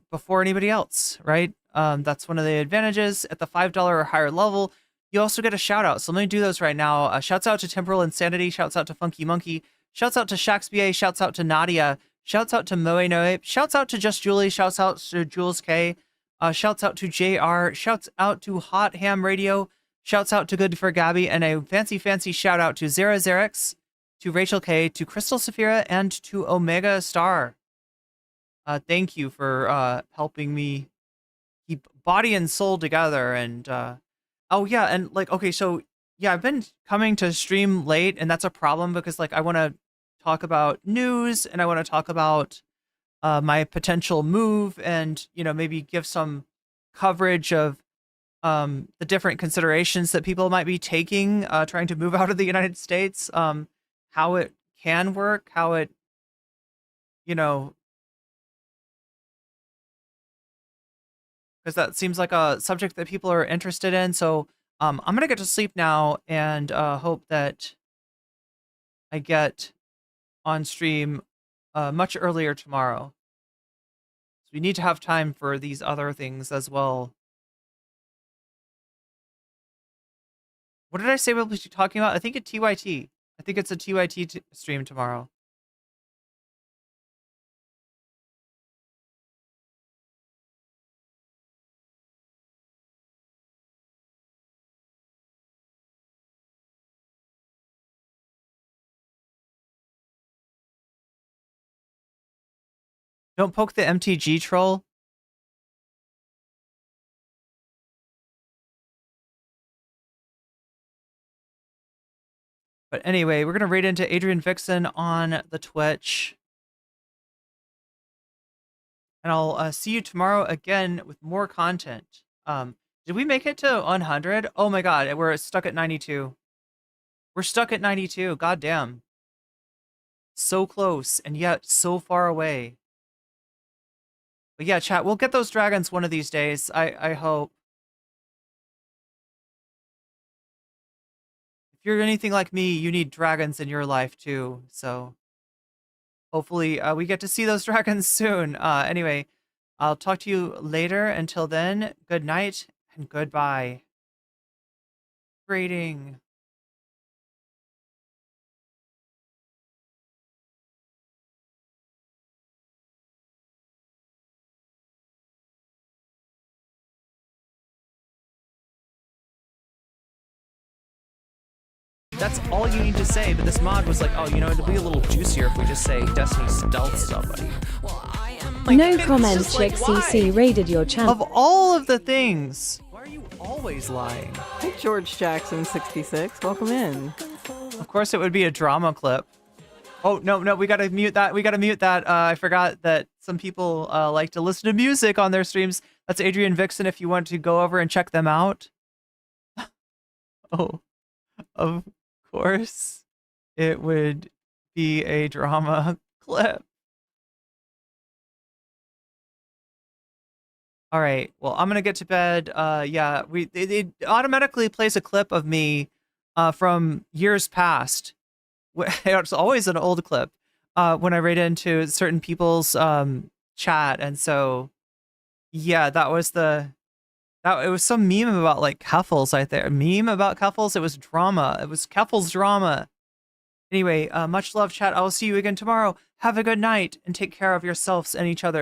before anybody else, right? That's one of the advantages. At the $5 or higher level, you also get a shout out. So let me do those right now. Shouts out to Temporal Insanity. Shouts out to Funky Monkey. Shouts out to Shaxba. Shouts out to Nadia. Shouts out to Moe Noe. Shouts out to Just Julie. Shouts out to Jules K. Shouts out to JR. Shouts out to Hot Ham Radio. Shouts out to Good for Gabby. And a fancy shout out to Zara Xerix, to Rachel K, to Crystal Saphira, and to Omega Star. Thank you for helping me keep body and soul together. And oh yeah, and like, okay, so yeah, I've been coming to stream late, and that's a problem because like I want to talk about news and I want to talk about my potential move, and you know, maybe give some coverage of the different considerations that people might be taking trying to move out of the United States, how it can work, how it, you know, because that seems like a subject that people are interested in. So I'm gonna get to sleep now and hope that I get on stream much earlier tomorrow. So we need to have time for these other things as well. What did I say we'll be talking about? I think it's TYT. I think it's a TYT stream tomorrow. Don't poke the MTG troll. But anyway, we're going to raid into Adrian Vixen on the Twitch. And I'll see you tomorrow again with more content. Did we make it to 100? Oh my god, we're stuck at 92. We're stuck at 92. God damn. So close and yet so far away. But yeah, chat, we'll get those dragons one of these days. I hope. If you're anything like me, you need dragons in your life too. So hopefully we get to see those dragons soon. Anyway, I'll talk to you later. Until then, good night and goodbye. Rating. That's all you need to say, but this mod was like, oh, you know, it'd be a little juicier if we just say Destiny stealth somebody. Like, no comment, Chick CC raided your channel. Of all of the things, why are you always lying? Hey, George Jackson 66, welcome in. Of course, it would be a drama clip. Oh no, we gotta mute that. We gotta mute that. I forgot that some people like to listen to music on their streams. That's Adrian Vixen. If you want to go over and check them out. Oh, of course, it would be a drama clip. All right. Well, I'm gonna get to bed. Yeah, it automatically plays a clip of me from years past. It's always an old clip when I raid into certain people's chat, and so yeah, that was it was some meme about like Keffels right there. Meme about Keffels. It was drama. It was Keffels drama. Anyway, much love, chat. I will see you again tomorrow. Have a good night and take care of yourselves and each other.